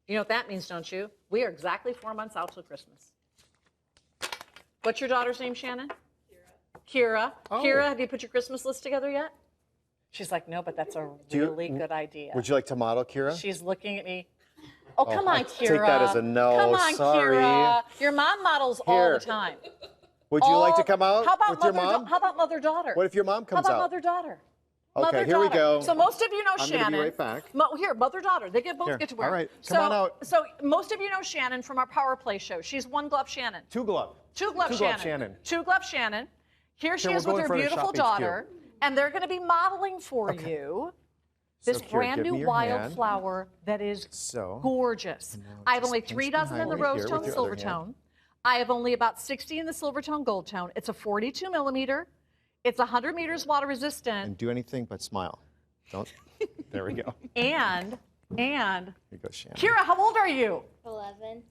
You know what that means, don't you? We are exactly 4 months out till Christmas. What's your daughter's name, Shannon? Kira. Oh. Kira, have you put your Christmas list together yet? She's like, no, but that's a really good idea. Would you like to model, Kira? She's looking at me. Oh, come on, Kira. Take that as a no. Come on, sorry. Kira. Your mom models all the time. Would you like to come out with your mom? How about mother-daughter? What if your mom comes out? How about mother-daughter? Okay, here we go. So most of you know Shannon. I'm going to be right back. Here, mother-daughter. They both get to wear. All right, come on out. So most of you know Shannon from our Power Play show. She's One Glove Shannon. Two glove Shannon. Two Glove Shannon. Here she is we'll with go her in front of beautiful Shop daughter, and they're going to be modeling for you this Kira, brand give new me your wildflower that is gorgeous. I have only 3 dozen in the rose tone Silvertone. I have only about 60 in the Silvertone Gold Tone. It's a 42 millimeter. It's 100 meters water resistant. And do anything but smile. Don't. There we go. And here goes Shannon. Kira, how old are you? 11. 11?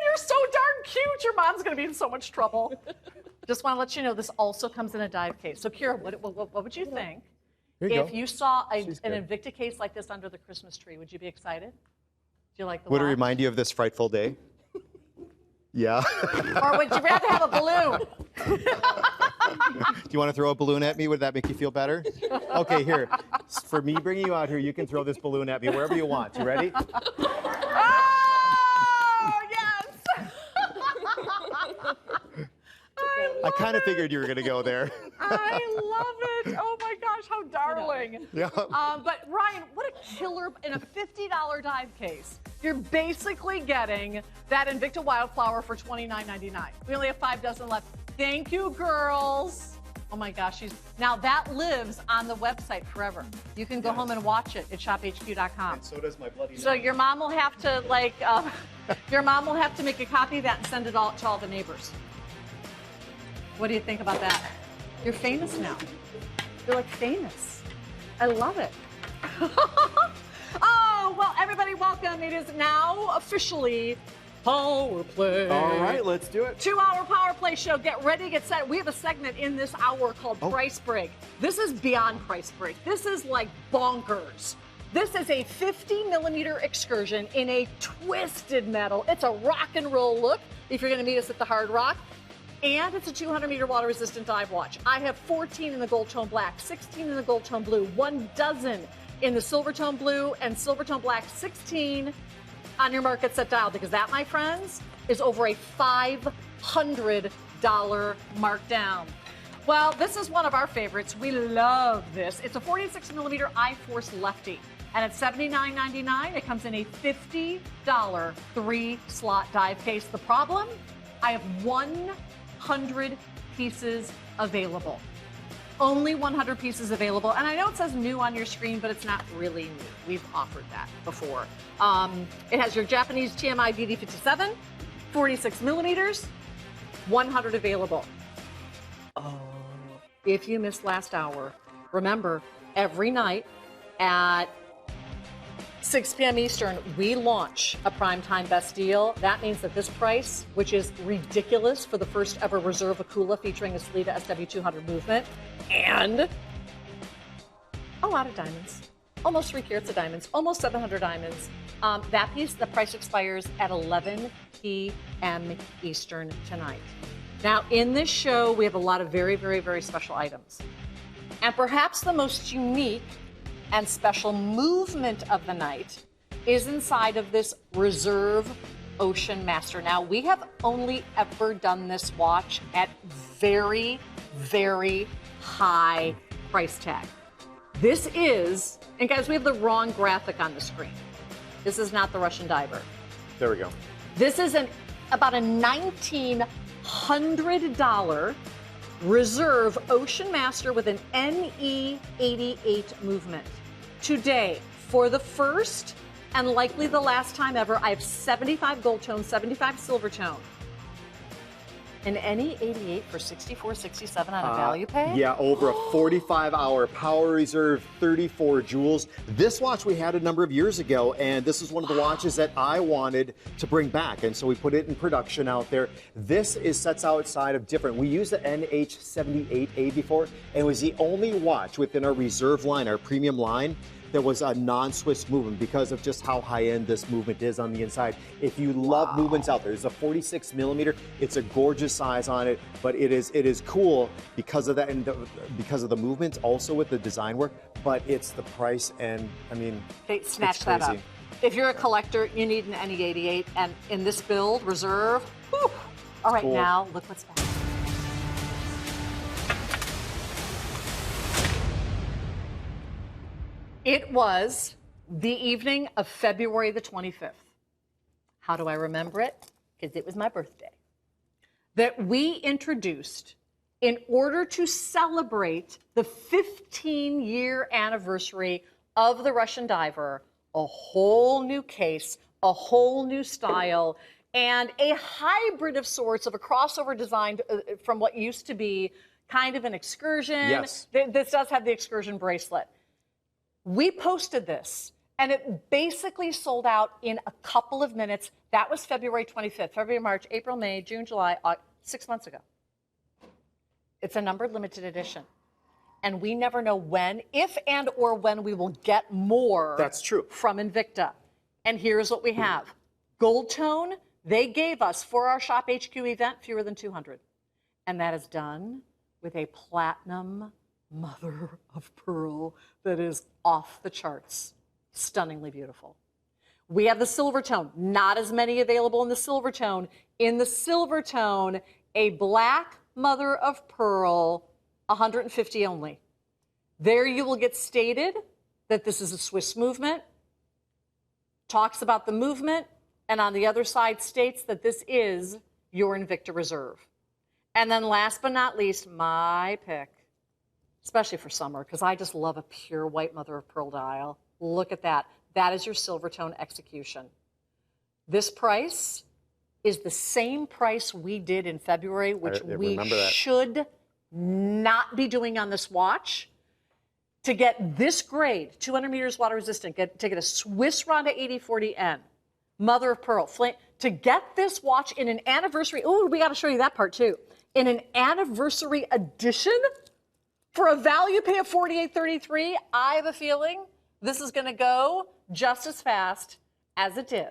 You're so darn cute. Your mom's going to be in so much trouble. Just want to let you know this also comes in a dive case. So Kira, what would you think if you saw an Invicta case like this under the Christmas tree? Would you be excited? Do you like the Would it watch? remind you of this frightful day? Yeah. Or would you rather have a balloon? Do you want to throw a balloon at me? Would that make you feel better? Okay, here. For me bringing you out here, you can throw this balloon at me wherever you want. You ready? Oh, yes! I kind of figured you were going to go there. I love it. Oh my gosh, how darling. Yeah. But Ryan, what a killer in a $50 dive case. You're basically getting that Invicta Wildflower for $29.99. We only have 5 dozen left. Thank you, girls. Oh my gosh, now that lives on the website forever. You can go home and watch it at shophq.com. And so does my bloody nose. So your mom will have to your mom will have to make a copy of that and send it all to all the neighbors. What do you think about that? You're famous now. You're like famous. I love it. Oh, well, everybody, welcome. It is now officially Power Play. All right, let's do it. 2-hour Power Play show. Get ready, get set. We have a segment in this hour called Price Break. This is beyond Price Break. This is like bonkers. This is a 50 millimeter excursion in a twisted metal. It's a rock and roll look if you're going to meet us at the Hard Rock. And it's a 200 meter water resistant dive watch. I have 14 in the gold tone black, 16 in the gold tone blue, 1 dozen in the Silvertone blue, and Silvertone black 16 on your market set dial, because that, my friends, is over a $500 markdown. Well, this is one of our favorites. We love this. It's a 46 millimeter I-Force Lefty, and at $79.99, it comes in a $50 3-slot dive case. The problem? I have 100 pieces available. Only 100 pieces available. And I know it says new on your screen, but it's not really new. We've offered that before. It has your Japanese TMI BD57, 46 millimeters, 100 available. Oh, if you missed last hour, remember, every night at 6 p.m. Eastern, we launch a primetime best deal. That means that this price, which is ridiculous for the first ever reserve Akula featuring a Salida SW200 movement, and a lot of diamonds, almost 3 carats of diamonds, almost 700 diamonds. That piece, the price expires at 11 p.m. Eastern tonight. Now, in this show, we have a lot of very, very, very special items. And perhaps the most unique and special movement of the night is inside of this Reserve Ocean Master. Now, we have only ever done this watch at very, very high price tag. This is, and guys, we have the wrong graphic on the screen. This is not the Russian Diver. There we go. This is about a $1,900 Reserve Ocean Master with an NE88 movement. Today, for the first and likely the last time ever, I have 75 gold tone, 75 silver tone. An NE88 for $64.67 on a value pay? Yeah, over a 45-hour Power Reserve 34 jewels. This watch we had a number of years ago, and this is one of the watches that I wanted to bring back, and so we put it in production out there. This sets outside of different. We used the NH78A before, and it was the only watch within our Reserve line, our premium line, that was a non-Swiss movement because of just how high-end this movement is on the inside. If you love movements out there, it's a 46 millimeter. It's a gorgeous size on it, but it is cool because of that and because of the movements, also with the design work. But it's the price, and I mean, okay, snatch that up. If you're a collector, you need an NE88, and in this build, reserve. Whew. All right, now look what's back. It was the evening of February the 25th. How do I remember it? Because it was my birthday. That we introduced, in order to celebrate the 15-year anniversary of the Russian Diver, a whole new case, a whole new style, and a hybrid of sorts of a crossover design from what used to be kind of an excursion. Yes. This does have the excursion bracelet. We posted this, and it basically sold out in a couple of minutes. That was February 25th, February, March, April, May, June, July, 6 months ago. It's a numbered limited edition. And we never know when, if and or when we will get more. That's true. From Invicta. And here's what we have. Gold tone, they gave us for our Shop HQ event fewer than 200. And that is done with a platinum mother of pearl that is off the charts. Stunningly beautiful. We have the Silvertone. Not as many available in the Silvertone. In the Silvertone, a black mother of pearl, 150 only. There you will get stated that this is a Swiss movement, talks about the movement, and on the other side states that this is your Invicta Reserve. And then last but not least, my pick, especially for summer, because I just love a pure white mother of pearl dial. Look at that. That is your Silvertone execution. This price is the same price we did in February, which we should not be doing on this watch. To get this grade, 200 meters water resistant, to get a Swiss Ronda 8040N, mother of pearl, flame, to get this watch in an anniversary, oh, we got to show you that part too, in an anniversary edition for a value pay of $48.33, I have a feeling this is going to go just as fast as it did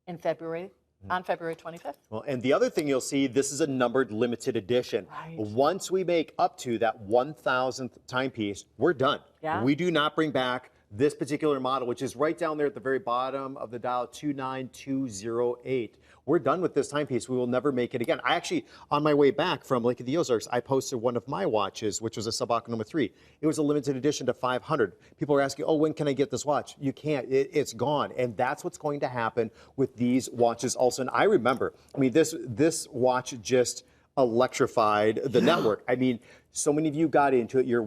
in February. On February 25th. Well, and the other thing you'll see, this is a numbered limited edition. Right. Once we make up to that 1,000th timepiece, we're done. Yeah. We do not bring back this particular model, which is right down there at the very bottom of the dial, 29208. We're done with this timepiece. We will never make it again. I actually, on my way back from Lake of the Ozarks, I posted one of my watches, which was a Sub-Aqua number 3. It was a limited edition to 500. People are asking, oh, when can I get this watch? You can't. It's gone. And that's what's going to happen with these watches also. And I remember, I mean, this watch just electrified the network. I mean, so many of you got into it. You're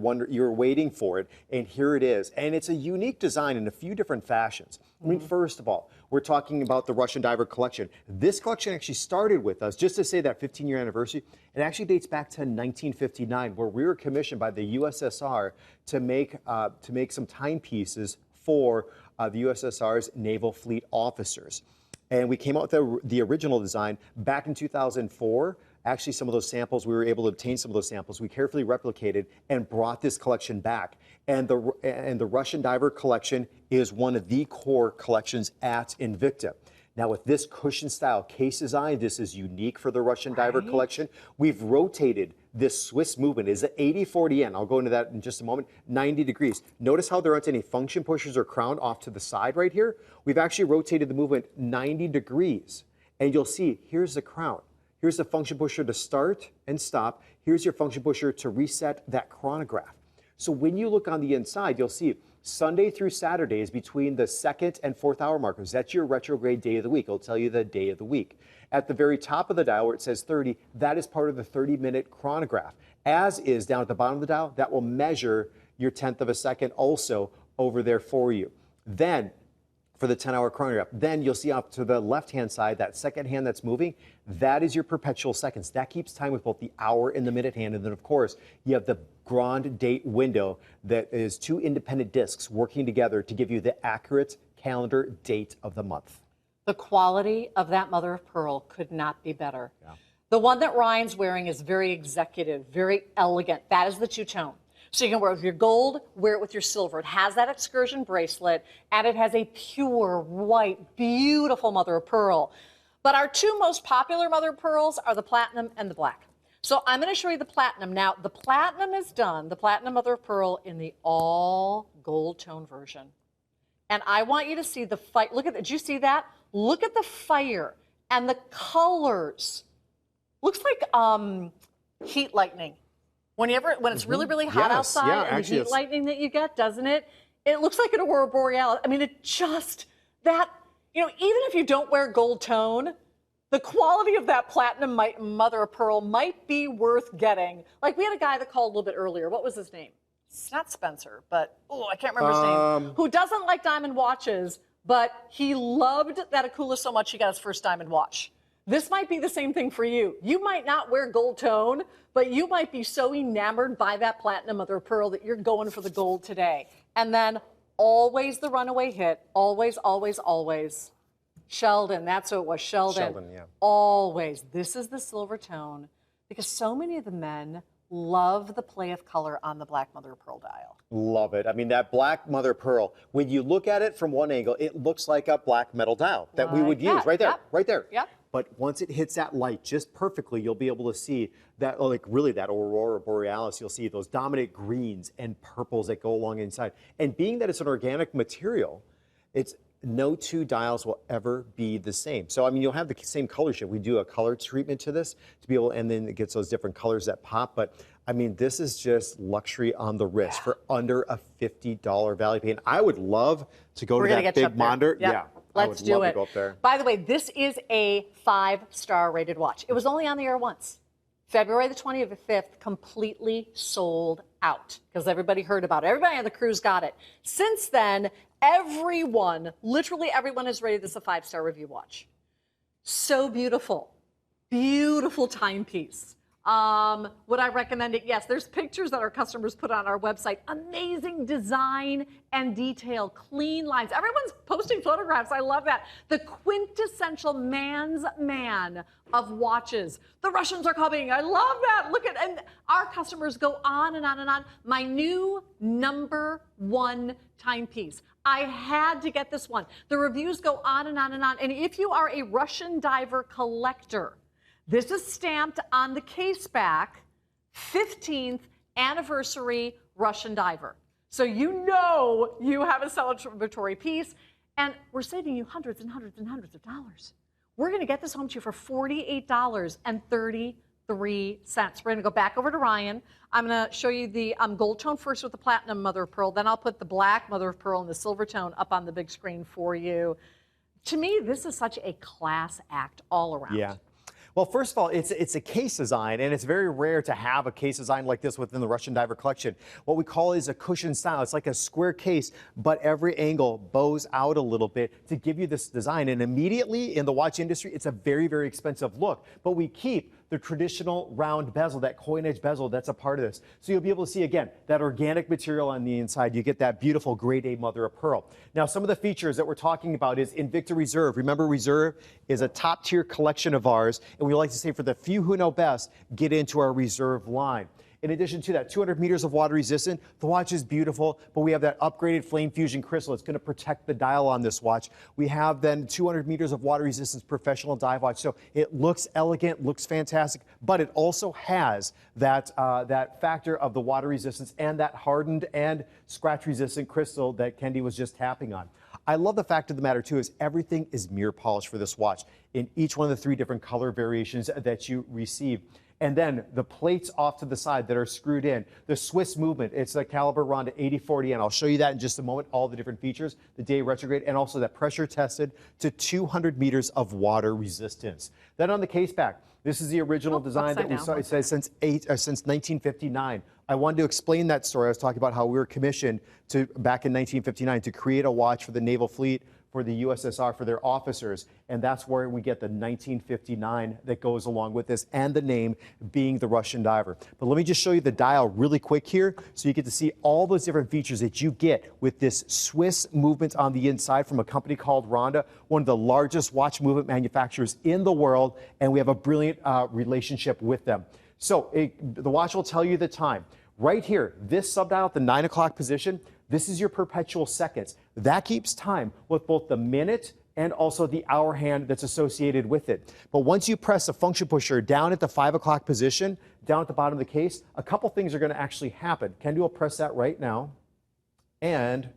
waiting for it, and here it is. And it's a unique design in a few different fashions. I mean, first of all, we're talking about the Russian Diver collection. This collection actually started with us, just to say that 15-year anniversary, it actually dates back to 1959, where we were commissioned by the USSR to make some timepieces for the USSR's naval fleet officers. And we came out with the original design back in 2004. Actually, some of those samples, we were able to obtain some of those samples. We carefully replicated and brought this collection back. And the Russian Diver collection is one of the core collections at Invicta. Now, with this cushion style case design, this is unique for the Russian Diver collection. We've rotated this Swiss movement. It's an 8040N. I'll go into that in just a moment. 90 degrees. Notice how there aren't any function pushers or crown off to the side right here. We've actually rotated the movement 90 degrees. And you'll see, here's the crown. Here's the function pusher to start and stop. Here's your function pusher to reset that chronograph. So when you look on the inside, you'll see Sunday through Saturday is between the 2nd and 4th hour markers. That's your retrograde day of the week. It'll tell you the day of the week. At the very top of the dial where it says 30, that is part of the 30-minute chronograph. As is down at the bottom of the dial, that will measure your 10th of a second also over there for you. Then, for the 10-hour chronograph. Then you'll see up to the left-hand side, that second hand that's moving, that is your perpetual seconds. That keeps time with both the hour and the minute hand. And then, of course, you have the grand date window that is 2 independent discs working together to give you the accurate calendar date of the month. The quality of that mother of pearl could not be better. Yeah. The one that Ryan's wearing is very executive, very elegant. That is the two-tone. So you can wear it with your gold, wear it with your silver. It has that excursion bracelet, and it has a pure white, beautiful mother of pearl. But our two most popular mother of pearls are the platinum and the black. So I'm going to show you the platinum. Now, the platinum is done, the platinum mother of pearl, in the all gold tone version. And I want you to see the fight. Look at that. Did you see that? Look at the fire and the colors. Looks like heat lightning. When it's really, really hot outside, and the heat lightning that you get, doesn't it? It looks like an aurora borealis. I mean, it just, that, you know, even if you don't wear gold tone, the quality of that platinum mother of pearl might be worth getting. Like, we had a guy that called a little bit earlier. What was his name? It's not Spencer, but, I can't remember his name. Who doesn't like diamond watches, but he loved that Akula so much he got his first diamond watch. This might be the same thing for you. You might not wear gold tone, but you might be so enamored by that platinum mother of pearl that you're going for the gold today. And then always the runaway hit, always, always, always. Sheldon, that's who it was, Sheldon. Sheldon, yeah. Always. This is the Silvertone, because so many of the men love the play of color on the black mother of pearl dial. Love it. I mean, that black mother of pearl, when you look at it from one angle, it looks like a black metal dial that we would use right there, right there. Yep. But once it hits that light just perfectly, you'll be able to see that, like really that aurora borealis. You'll see those dominant greens and purples that go along inside. And being that it's an organic material, it's no two dials will ever be the same. So, I mean, you'll have the same color shift. We do a color treatment to this to be able, and then it gets those different colors that pop. But, I mean, this is just luxury on the wrist for under a $50 value pay. And I would love to go to that big monitor. Yep. Yeah. Let's do it. To go up there. By the way, this is a 5-star rated watch. It was only on the air once. February the 25th, completely sold out because everybody heard about it. Everybody on the cruise got it. Since then, everyone, literally everyone has rated this a 5-star review watch. So beautiful. Beautiful timepiece. Would I recommend it? Yes, there's pictures that our customers put on our website. Amazing design and detail, clean lines. Everyone's posting photographs. I love that. The quintessential man's man of watches. The Russians are coming. I love that. Look at, and our customers go on and on and on. My new #1 timepiece. I had to get this one. The reviews go on and on and on. And if you are a Russian diver collector, this is stamped on the case back, 15th anniversary Russian diver. So you know you have a celebratory piece, and we're saving you hundreds and hundreds and hundreds of dollars. We're going to get this home to you for $48.33. We're going to go back over to Ryan. I'm going to show you the gold tone first with the platinum mother of pearl. Then I'll put the black mother of pearl and the silver tone up on the big screen for you. To me, this is such a class act all around. Yeah. Well, first of all, it's a case design, and it's very rare to have a case design like this within the Russian Diver collection. What we call is a cushion style. It's like a square case, but every angle bows out a little bit to give you this design. And immediately in the watch industry, it's a very, very expensive look. But we keep the traditional round bezel, that coin edge bezel, that's a part of this. So you'll be able to see, again, that organic material on the inside. You get that beautiful grade A mother of pearl. Now, some of the features that we're talking about is Invicta Reserve. Remember, Reserve is a top tier collection of ours. And we like to say, for the few who know best, get into our Reserve line. In addition to that, 200 meters of water resistant. The watch is beautiful, but we have that upgraded flame fusion crystal. It's going to protect the dial on this watch. We have then 200 meters of water resistance professional dive watch. So it looks elegant, looks fantastic, but it also has that, that factor of the water resistance and that hardened and scratch resistant crystal that Kendi was just tapping on. I love the fact of the matter, too, is everything is mirror polished for this watch in each one of the 3 different color variations that you receive. And then the plates off to the side that are screwed in. The Swiss movement, it's the caliber Ronda 8040, and I'll show you that in just a moment, all the different features, the day retrograde, and also that pressure tested to 200 meters of water resistance. Then on the case back, this is the original design that we saw, it says since 1959. I wanted to explain that story. I was talking about how we were commissioned to, back in 1959, to create a watch for the Naval Fleet, for the USSR, for their officers, and that's where we get the 1959 that goes along with this, and the name being the Russian Diver. But let me just show you the dial really quick here, so you get to see all those different features that you get with this Swiss movement on the inside from a company called Ronda, one of the largest watch movement manufacturers in the world, and we have a brilliant relationship with them. So the watch will tell you the time. Right here, this subdial at the 9 o'clock position, this is your perpetual seconds. That keeps time with both the minute and also the hour hand that's associated with it. But once you press the function pusher down at the 5 o'clock position, down at the bottom of the case, a couple things are going to actually happen. Kendi will press that right now. And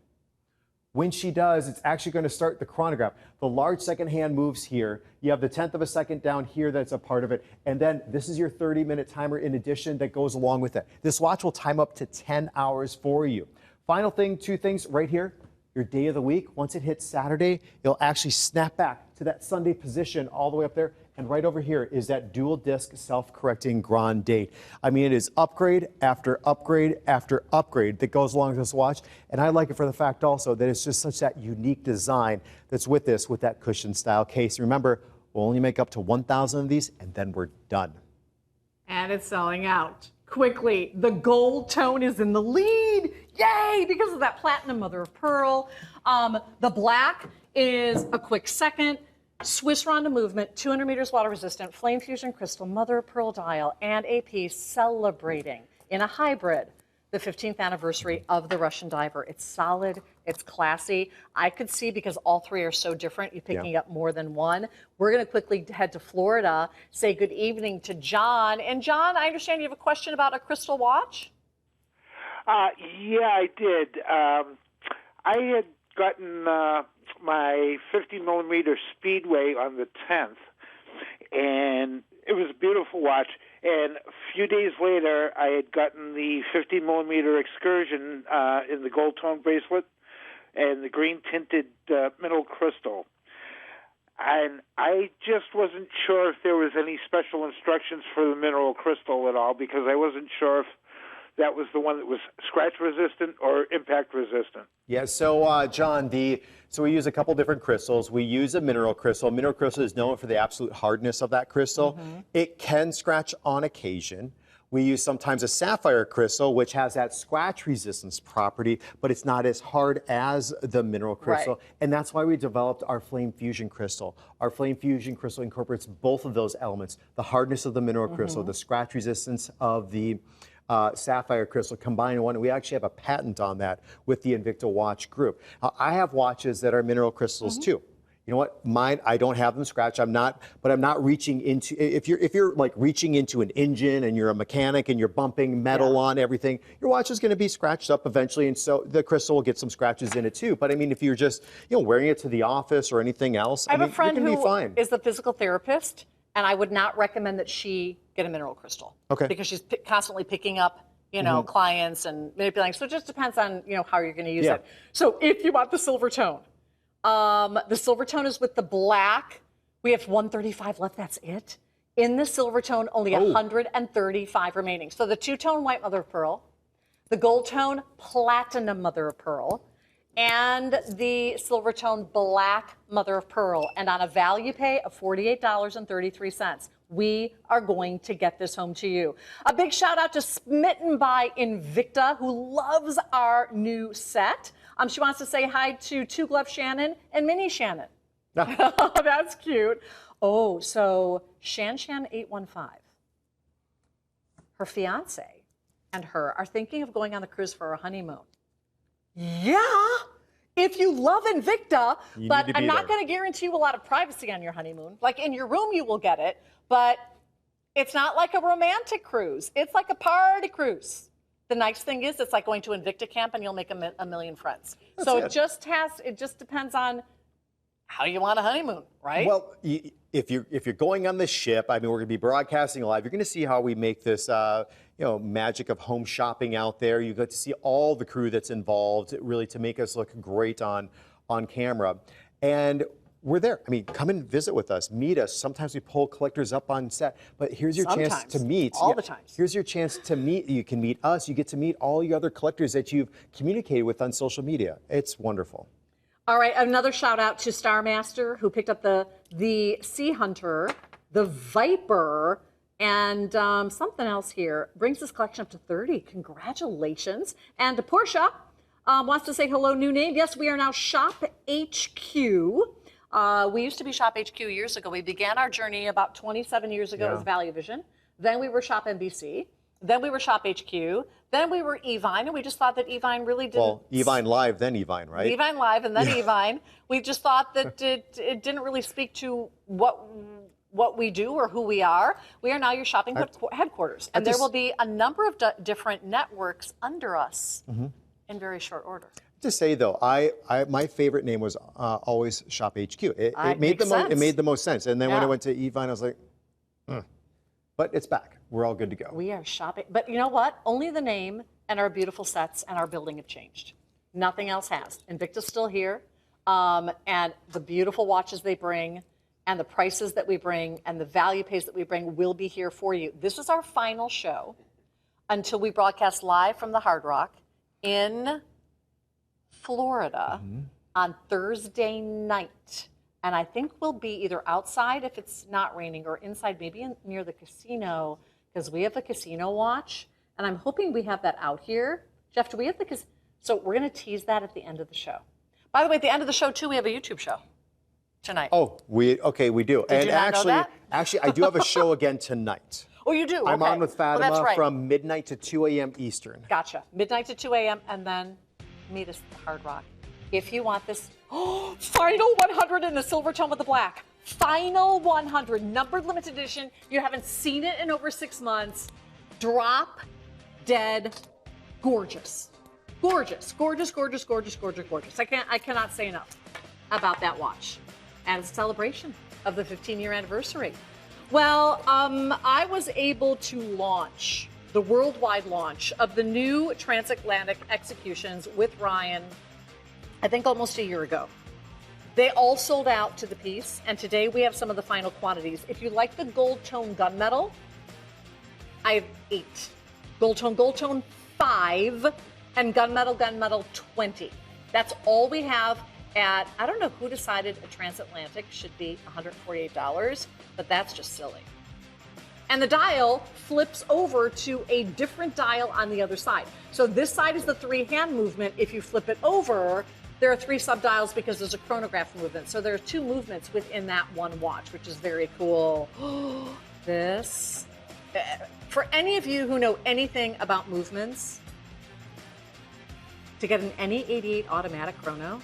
when she does, it's actually going to start the chronograph. The large second hand moves here. You have the 1/10 of a second down here that's a part of it. And then this is your 30-minute timer in addition that goes along with it. This watch will time up to 10 hours for you. Final thing, 2 things right here. Your day of the week, once it hits Saturday, it'll actually snap back to that Sunday position all the way up there. And right over here is that dual disc self-correcting grand date. I mean, it is upgrade after upgrade after upgrade that goes along with this watch. And I like it for the fact also that it's just such that unique design that's with this, with that cushion style case. Remember, we'll only make up to 1,000 of these and then we're done. And it's selling out quickly. The gold tone is in the lead. Yay, because of that platinum mother of pearl. The black is a quick second. Swiss Ronda movement, 200 meters water resistant, flame fusion crystal, mother of pearl dial, and a piece celebrating in a hybrid the 15th anniversary of the Russian diver. It's solid, it's classy. I could see, because all 3 are so different, you picking up more than one. We're going to quickly head to Florida, say good evening to John. And John, I understand you have a question about a crystal watch? Yeah, I did. I had gotten my 50-millimeter Speedway on the 10th, and it was a beautiful watch. And a few days later, I had gotten the 50-millimeter Excursion in the gold tone bracelet and the green-tinted mineral crystal. And I just wasn't sure if there was any special instructions for the mineral crystal at all, because I wasn't sure if that was the one that was scratch resistant or impact resistant. Yeah, so John, so we use a couple different crystals. We use a mineral crystal. Mineral crystal is known for the absolute hardness of that crystal. It can scratch on occasion. We use sometimes a sapphire crystal, which has that scratch resistance property, but it's not as hard as the mineral crystal. Right. And that's why we developed our Flame Fusion crystal. Our Flame Fusion crystal incorporates both of those elements, the hardness of the mineral crystal, the scratch resistance of the sapphire crystal combined in one. We actually have a patent on that with the Invicta watch group. I have watches that are mineral crystals too. You know what? Mine, I don't have them scratch. I'm not reaching into, if you're like reaching into an engine and you're a mechanic and you're bumping metal on everything, your watch is going to be scratched up eventually, and so the crystal will get some scratches in it too. But I mean, if you're just, wearing it to the office or anything else, I have a friend you can who be fine. is the physical therapist, and I would not recommend that she get a mineral crystal. Okay. Because she's constantly picking up, clients and manipulating. So it just depends on, how you're going to use it. So if you want the Silvertone, the Silvertone is with the black. We have 135 left. That's it. In the Silvertone, only 135 remaining. So the two-tone white mother of pearl, the gold tone platinum mother of pearl, and the Silvertone black mother of pearl. And on a value pay of $48.33, we are going to get this home to you. A big shout out to Smitten by Invicta, who loves our new set. She wants to say hi to Two Glove Shannon and Mini Shannon. That's cute. Oh, so Shan815, her fiance and her are thinking of going on the cruise for a honeymoon. Yeah, if you love Invicta, but I'm not going to guarantee you a lot of privacy on your honeymoon. Like in your room, you will get it, but it's not like a romantic cruise. It's like a party cruise. The nice thing is, it's like going to Invicta camp, and you'll make a million friends. So it just depends on how you want a honeymoon, right? Well, if you're going on the ship, I mean, we're going to be broadcasting live. You're going to see how we make this, magic of home shopping out there. You get to see all the crew that's involved, really, to make us look great on camera. And we're there. I mean, come and visit with us, meet us. Sometimes we pull collectors up on set, but here's your chance to meet. All the times. Here's your chance to meet. You can meet us. You get to meet all your other collectors that you've communicated with on social media. It's wonderful. All right, another shout out to Starmaster, who picked up the Sea Hunter, the Viper, and something else here. Brings this collection up to 30. Congratulations. And to Portia, wants to say hello, new name. Yes, we are now Shop HQ. We used to be Shop HQ years ago. We began our journey about 27 years ago as Value Vision. Then we were Shop NBC. Then we were Shop HQ. Then we were Evine, and we just thought that Evine really didn't. Well, Evine Live, then Evine, right? Evine Live, and then Evine. We just thought that it didn't really speak to what we do or who we are. We are now your shopping headquarters, and there will be a number of different networks under us in very short order. To say though, my favorite name was always Shop HQ. It made the most sense. And then when I went to Evine, I was like, but it's back. We're all good to go. We are shopping, but you know what? Only the name and our beautiful sets and our building have changed. Nothing else has. Invicta's still here, and the beautiful watches they bring, and the prices that we bring, and the value pays that we bring will be here for you. This is our final show until we broadcast live from the Hard Rock in Florida on Thursday night. And I think we'll be either outside if it's not raining or inside, maybe near the casino, because we have a casino watch. And I'm hoping we have that out here. Jeff, do we have the casino? So we're going to tease that at the end of the show. By the way, at the end of the show, too, we have a YouTube show tonight. Oh, we do. Did you not know that? Actually, I do have a show again tonight. Oh, you do? I'm on with Fatima that's right. from midnight to 2 a.m. Eastern. Gotcha. Midnight to 2 a.m. and then meet us at the Hard Rock. If you want this, final 100 in the Silvertone with the black. Final 100, numbered limited edition. You haven't seen it in over 6 months. Drop dead gorgeous. Gorgeous, gorgeous, gorgeous, gorgeous, gorgeous, gorgeous. I cannot say enough about that watch. And it's a celebration of the 15-year anniversary. Well, I was able to launch the worldwide launch of the new transatlantic executions with Ryan, I think almost a year ago. They all sold out to the piece, and today we have some of the final quantities. If you like the gold tone gunmetal, I have 8. Gold tone 5, and gunmetal 20. That's all we have at, I don't know who decided a transatlantic should be $148, but that's just silly. And the dial flips over to a different dial on the other side. So this side is the 3-hand movement. If you flip it over, there are 3 subdials because there's a chronograph movement. So there are 2 movements within that one watch, which is very cool. This, for any of you who know anything about movements, to get an NE88 automatic chrono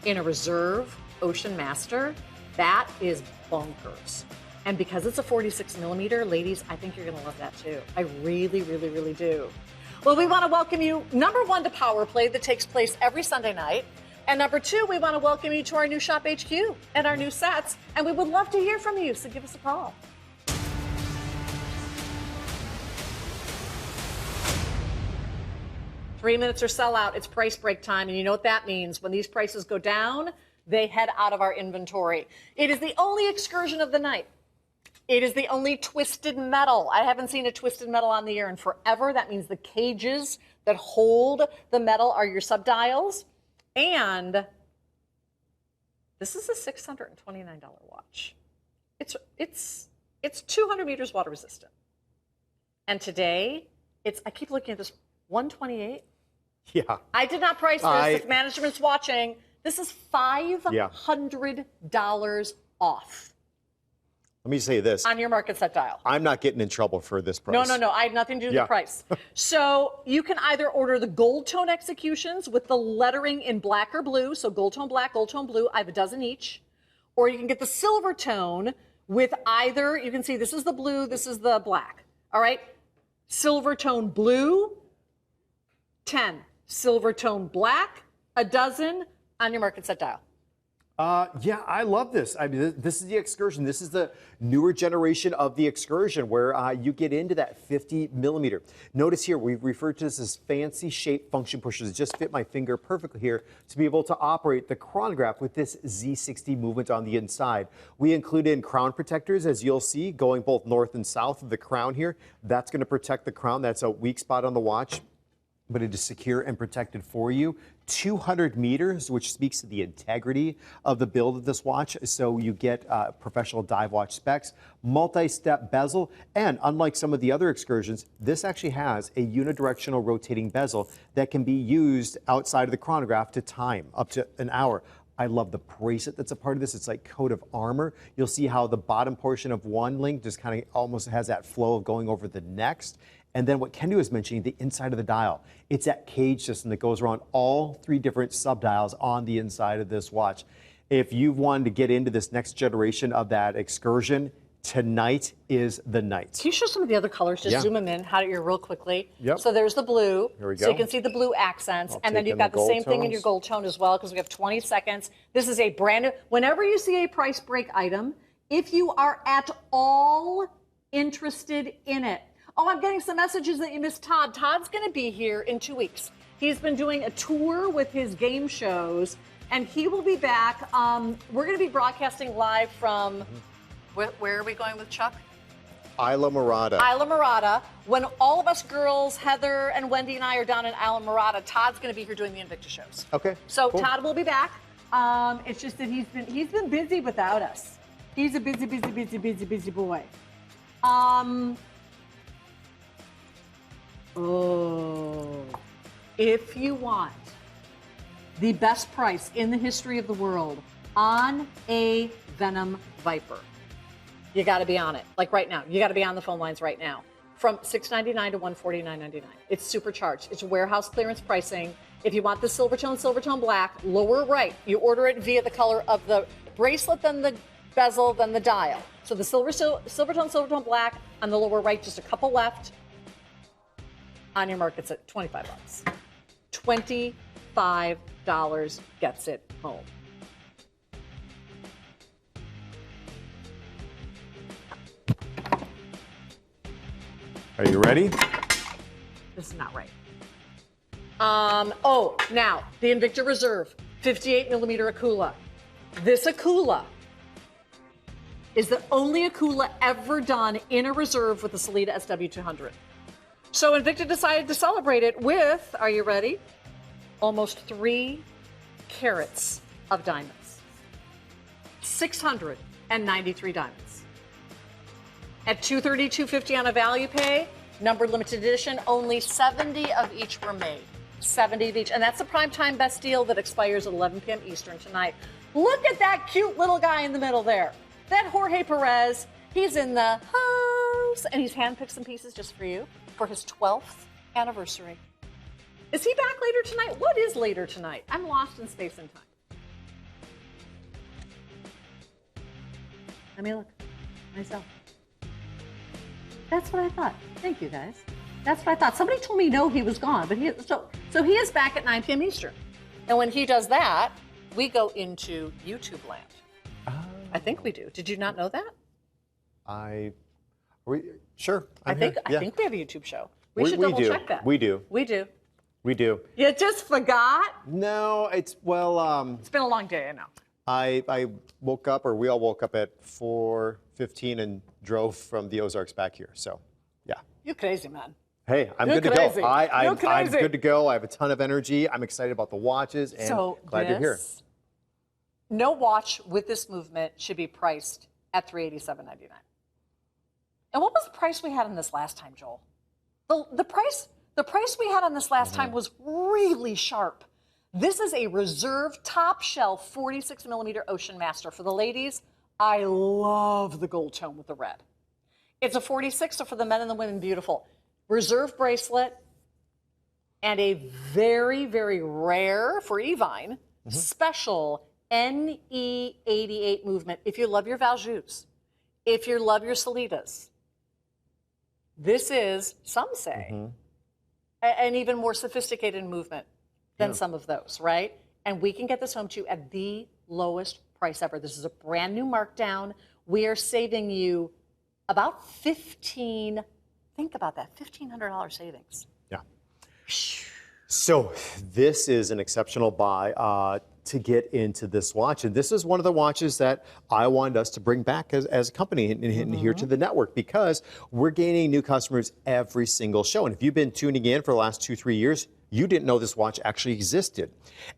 in a Reserve Ocean Master, that is bonkers. And because it's a 46 millimeter, ladies, I think you're going to love that too. I really, really, really do. Well, we want to welcome you, number 1, to Power Play that takes place every Sunday night. And number 2, we want to welcome you to our new Shop HQ and our new sets. And we would love to hear from you, so give us a call. Three minutes or sell out. It's price break time. And you know what that means. When these prices go down, they head out of our inventory. It is the only excursion of the night. It is the only twisted metal. I haven't seen a twisted metal on the air in forever. That means the cages that hold the metal are your subdials. And this is a $629 watch. It's 200 meters water resistant. And today, I keep looking at this, 128. Yeah. I did not price this. If management's watching, this is $500 off. Let me say this. On your market set dial. I'm not getting in trouble for this price. No. I had nothing to do with the price. So you can either order the gold tone executions with the lettering in black or blue. So gold tone black, gold tone blue. I have a dozen each. Or you can get the silver tone with either, you can see this is the blue, this is the black. All right. Silver tone blue, 10. Silver tone black, a dozen on your market set dial. Yeah, I love this. I mean, this is the excursion. This is the newer generation of the excursion where you get into that 50 millimeter. Notice here, we refer to this as fancy shape function pushers. It just fit my finger perfectly here to be able to operate the chronograph with this Z60 movement on the inside. We include in crown protectors, as you'll see, going both north and south of the crown here. That's going to protect the crown. That's a weak spot on the watch, but it is secure and protected for you. 200 meters, which speaks to the integrity of the build of this watch. So you get professional dive watch specs, multi-step bezel, and unlike some of the other excursions, this actually has a unidirectional rotating bezel that can be used outside of the chronograph to time up to an hour. I love the bracelet that's a part of this. It's like coat of armor. You'll see how the bottom portion of one link just kind of almost has that flow of going over the next. And then what Kendi was mentioning, the inside of the dial. It's that cage system that goes around all 3 different sub-dials on the inside of this watch. If you wanted to get into this next generation of that excursion, tonight is the night. Can you show some of the other colors? Just zoom them in, here real quickly. Yep. So there's the blue. Here we go. So you can see the blue accents. And then you've got the same thing in your gold tone as well, because we have 20 seconds. This is a brand new, whenever you see a price break item, if you are at all interested in it. Oh, I'm getting some messages that you missed Todd. Todd's going to be here in 2 weeks. He's been doing a tour with his game shows, and he will be back. We're going to be broadcasting live from... Where are we going with Chuck? Isla Morada. Isla Morada. When all of us girls, Heather and Wendy and I, are down in Isla Morada, Todd's going to be here doing the Invicta shows. Okay. So cool. Todd will be back. It's just that he's been busy without us. He's a busy boy. If you want the best price in the history of the world on a Venom Viper, you got to be on it. Like right now, you got to be on the phone lines right now. From $699 to $149.99. It's supercharged. It's warehouse clearance pricing. If you want the Silvertone Black, lower right, you order it via the color of the bracelet, then the bezel, then the dial. So the Silvertone Black on the lower right, just a couple left. On your mark, it's at $25. $25 gets it home. Are you ready? This is not right. Now, the Invicta Reserve, 58mm Akula. This Akula is the only Akula ever done in a reserve with the Sellita SW200. So Invicta decided to celebrate it with, are you ready? Almost 3 carats of diamonds. 693 diamonds. At $230, $250 on a value pay, numbered limited edition, only 70 of each were made. 70 of each. And that's the primetime best deal that expires at 11 p.m. Eastern tonight. Look at that cute little guy in the middle there. That Jorge Perez, he's in the house, and he's handpicked some pieces just for you for his 12th anniversary. Is he back later tonight? What is later tonight? I'm lost in space and time. Let me look myself. That's what I thought. Thank you, guys. That's what I thought. Somebody told me no, he was gone, but so he is back at 9 p.m. Eastern. And when he does that, we go into YouTube land. I think we do. Did you not know that? Sure. I think we have a YouTube show. We should double check that. We do. We do. We do. You just forgot? No, it's It's been a long day, I know. I woke up, or we all woke up at 4:15 and drove from the Ozarks back here. So, yeah. You're crazy, man. Hey, I'm You're good crazy. to go. I'm crazy. good to go. I have a ton of energy. I'm excited about the watches, and glad you're here. No watch with this movement should be priced at $387.99. And what was the price we had on this last time, Joel? The price we had on this last time was really sharp. This is a reserve top shelf 46mm Ocean Master. For the ladies, I love the gold tone with the red. It's a 46, so for the men and the women, beautiful. Reserve bracelet and a very, very rare, for Evine, special NE88 movement. If you love your Valjus, if you love your Sellitas, this is, some say, an even more sophisticated movement than some of those, right? And we can get this home to you at the lowest price ever. This is a brand new markdown. We are saving you about think about that, $1,500 savings. Yeah. So this is an exceptional buy to get into this watch. And this is one of the watches that I wanted us to bring back as a company and here to the network, because we're gaining new customers every single show. And if you've been tuning in for the last 2-3 years, you didn't know this watch actually existed.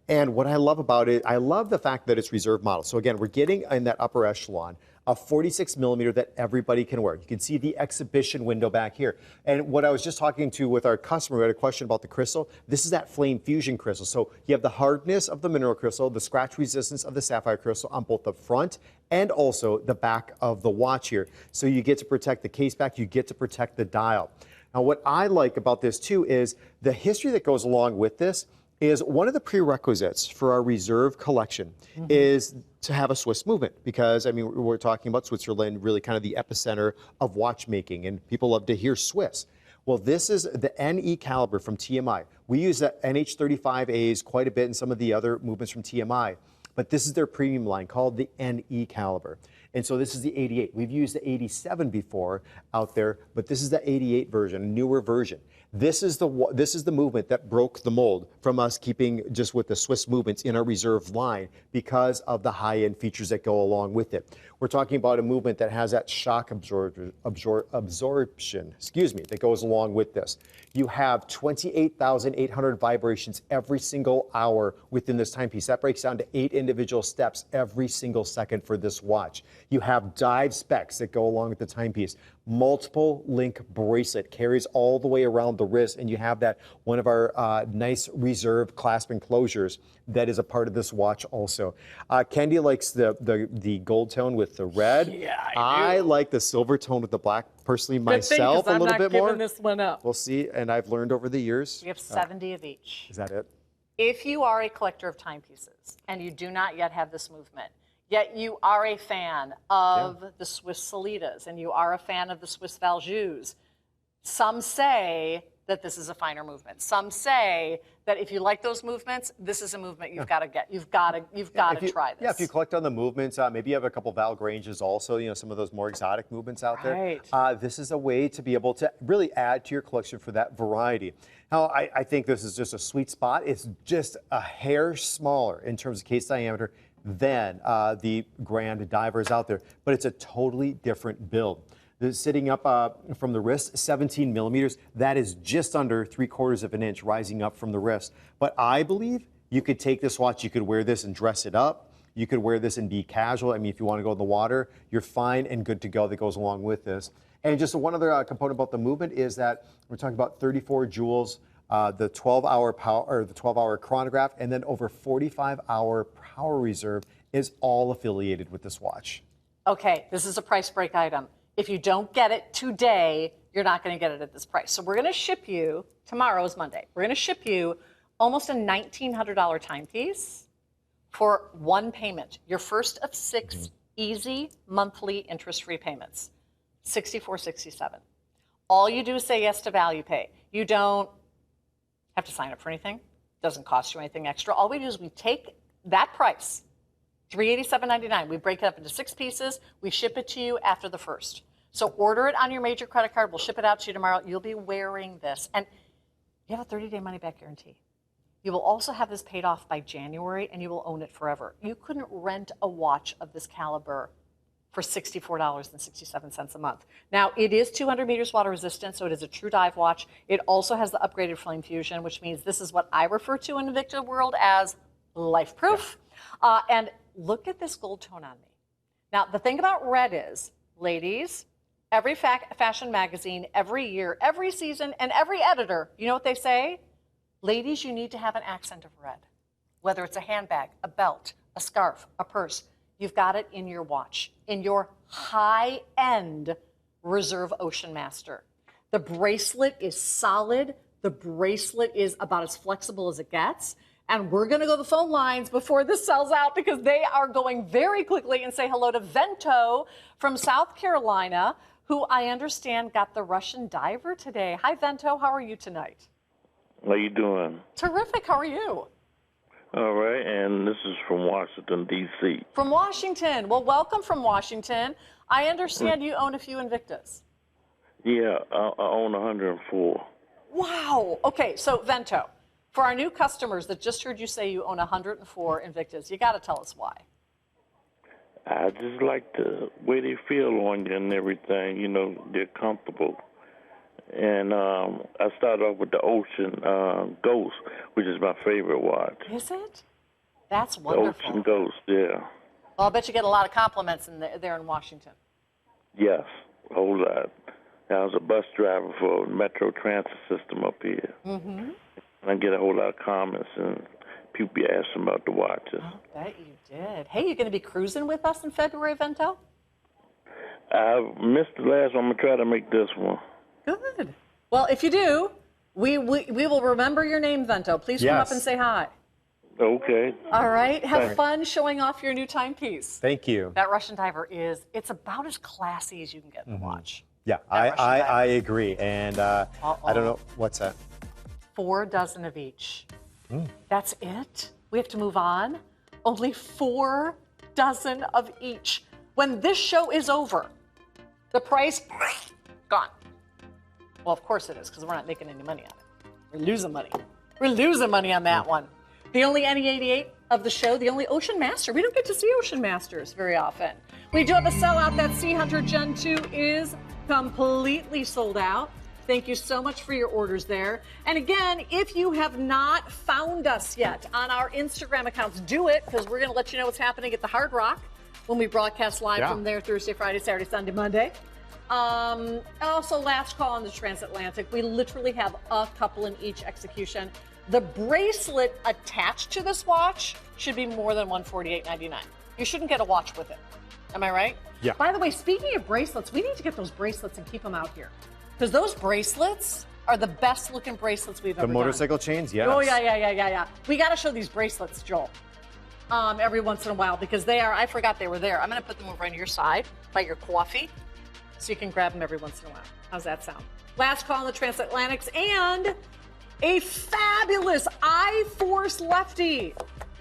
And what I love about it, I love the fact that it's reserve model. So again, we're getting in that upper echelon a 46mm that everybody can wear. You can see the exhibition window back here. And what I was just talking to with our customer, we had a question about the crystal. This is that flame fusion crystal. So you have the hardness of the mineral crystal, the scratch resistance of the sapphire crystal on both the front and also the back of the watch here. So you get to protect the case back, you get to protect the dial. Now, what I like about this too is the history that goes along with this is one of the prerequisites for our reserve collection is to have a Swiss movement, because I mean, we're talking about Switzerland, really kind of the epicenter of watchmaking, and people love to hear Swiss. Well, this is the NE caliber from TMI. We use the NH35As quite a bit in some of the other movements from TMI, but this is their premium line called the NE caliber. And so this is the 88. We've used the 87 before out there, but this is the 88 version, a newer version. This is the movement that broke the mold from us keeping just with the Swiss movements in our reserve line because of the high-end features that go along with it. We're talking about a movement that has that shock absorption, that goes along with this. You have 28,800 vibrations every single hour within this timepiece. That breaks down to 8 individual steps every single second for this watch. You have dive specs that go along with the timepiece. Multiple link bracelet carries all the way around the wrist, and you have that one of our nice reserve clasp enclosures that is a part of this watch also. Kendi likes the gold tone with the red. Yeah, I like the silver tone with the black, personally, myself, a little bit more. I'm not giving this one up. We'll see, and I've learned over the years. We have 70 of each. Is that it? If you are a collector of timepieces and you do not yet have this movement, yet you are a fan of the Swiss Solitas and you are a fan of the Swiss Valjus, some say that this is a finer movement. Some say that if you like those movements, this is a movement you've got to get. You've got to try this. Yeah, if you collect on the movements, maybe you have a couple Valgranges also, some of those more exotic movements out there. This is a way to be able to really add to your collection for that variety. Now, I think this is just a sweet spot. It's just a hair smaller in terms of case diameter than the Grand Divers out there, but it's a totally different build. Sitting up from the wrist, 17 millimeters, that is just under 3/4 of an inch rising up from the wrist. But I believe you could take this watch, you could wear this and dress it up. You could wear this and be casual. I mean, if you want to go in the water, you're fine and good to go. That goes along with this. And just one other component about the movement is that we're talking about 34 joules, the 12-hour power, or the 12-hour chronograph, and then over 45-hour power reserve is all affiliated with this watch. Okay, this is a price break item. If you don't get it today, you're not going to get it at this price. So we're going to ship you, tomorrow is Monday, we're going to ship you almost a $1,900 timepiece for one payment. Your first of 6 easy monthly interest-free payments, $64.67. All you do is say yes to Value Pay. You don't have to sign up for anything. It doesn't cost you anything extra. All we do is we take that price, $387.99. We break it up into 6 pieces. We ship it to you after the first. So order it on your major credit card. We'll ship it out to you tomorrow. You'll be wearing this. And you have a 30-day money-back guarantee. You will also have this paid off by January, and you will own it forever. You couldn't rent a watch of this caliber for $64.67 a month. Now, it is 200 meters water resistant, so it is a true dive watch. It also has the upgraded flame fusion, which means this is what I refer to in the Invicta world as life-proof. And look at this gold tone on me. Now, the thing about red is, ladies, every fashion magazine, every year, every season, and every editor, you know what they say? Ladies, you need to have an accent of red. Whether it's a handbag, a belt, a scarf, a purse, you've got it in your watch, in your high-end Reserve Ocean Master. The bracelet is solid. The bracelet is about as flexible as it gets. And we're going to go to the phone lines before this sells out because they are going very quickly, and say hello to Vento from South Carolina, who I understand got the Russian diver today. Hi, Vento. How are you tonight? How you doing? Terrific. How are you? All right, and this is from Washington, D.C. From Washington. Well, welcome from Washington. I understand you own a few Invictas. Yeah, I own 104. Wow. Okay, so Vento, for our new customers that just heard you say you own 104 Invictas, you got to tell us why. I just like the way they feel on you and everything. You know, they're comfortable. And I started off with the Ocean Ghost, which is my favorite watch. Is it? That's wonderful. The Ocean Ghost, yeah. Well, I'll bet you get a lot of compliments there in Washington. Yes, a whole lot. I was a bus driver for a Metro Transit system up here. Mm-hmm. And I get a whole lot of comments, and people be asking about the watches. I bet you did. Hey, you going to be cruising with us in February, Vento? I missed the last one. I'm going to try to make this one. Good. Well, if you do, we will remember your name, Vento. Please come up and say hi. Okay. All right. Have fun showing off your new timepiece. Thank you. That Russian Diver it's about as classy as you can get in the watch. Yeah, I agree. And I don't know, what's that? 4 dozen of each. That's it? We have to move on? Only 4 dozen of each. When this show is over, the price, gone. Well, of course it is, because we're not making any money on it. We're losing money. We're losing money on that one. The only NE88 of the show, the only Ocean Master. We don't get to see Ocean Masters very often. We do have a sellout. That Sea Hunter Gen 2 is completely sold out. Thank you so much for your orders there. And again, if you have not found us yet on our Instagram accounts, do it, because we're going to let you know what's happening at the Hard Rock when we broadcast live from there Thursday, Friday, Saturday, Sunday, Monday. Also, last call on the transatlantic. We literally have a couple in each execution. The bracelet attached to this watch should be more than $148.99. You shouldn't get a watch with it. Am I right? Yeah. By the way, speaking of bracelets, we need to get those bracelets and keep them out here. Because those bracelets are the best looking bracelets we've ever done. The motorcycle chains, yes. Oh, yeah. We got to show these bracelets, Joel, every once in a while, because they are, I forgot they were there. I'm going to put them over on your side by your coffee so you can grab them every once in a while. How's that sound? Last call on the transatlantics and a fabulous I-Force Lefty.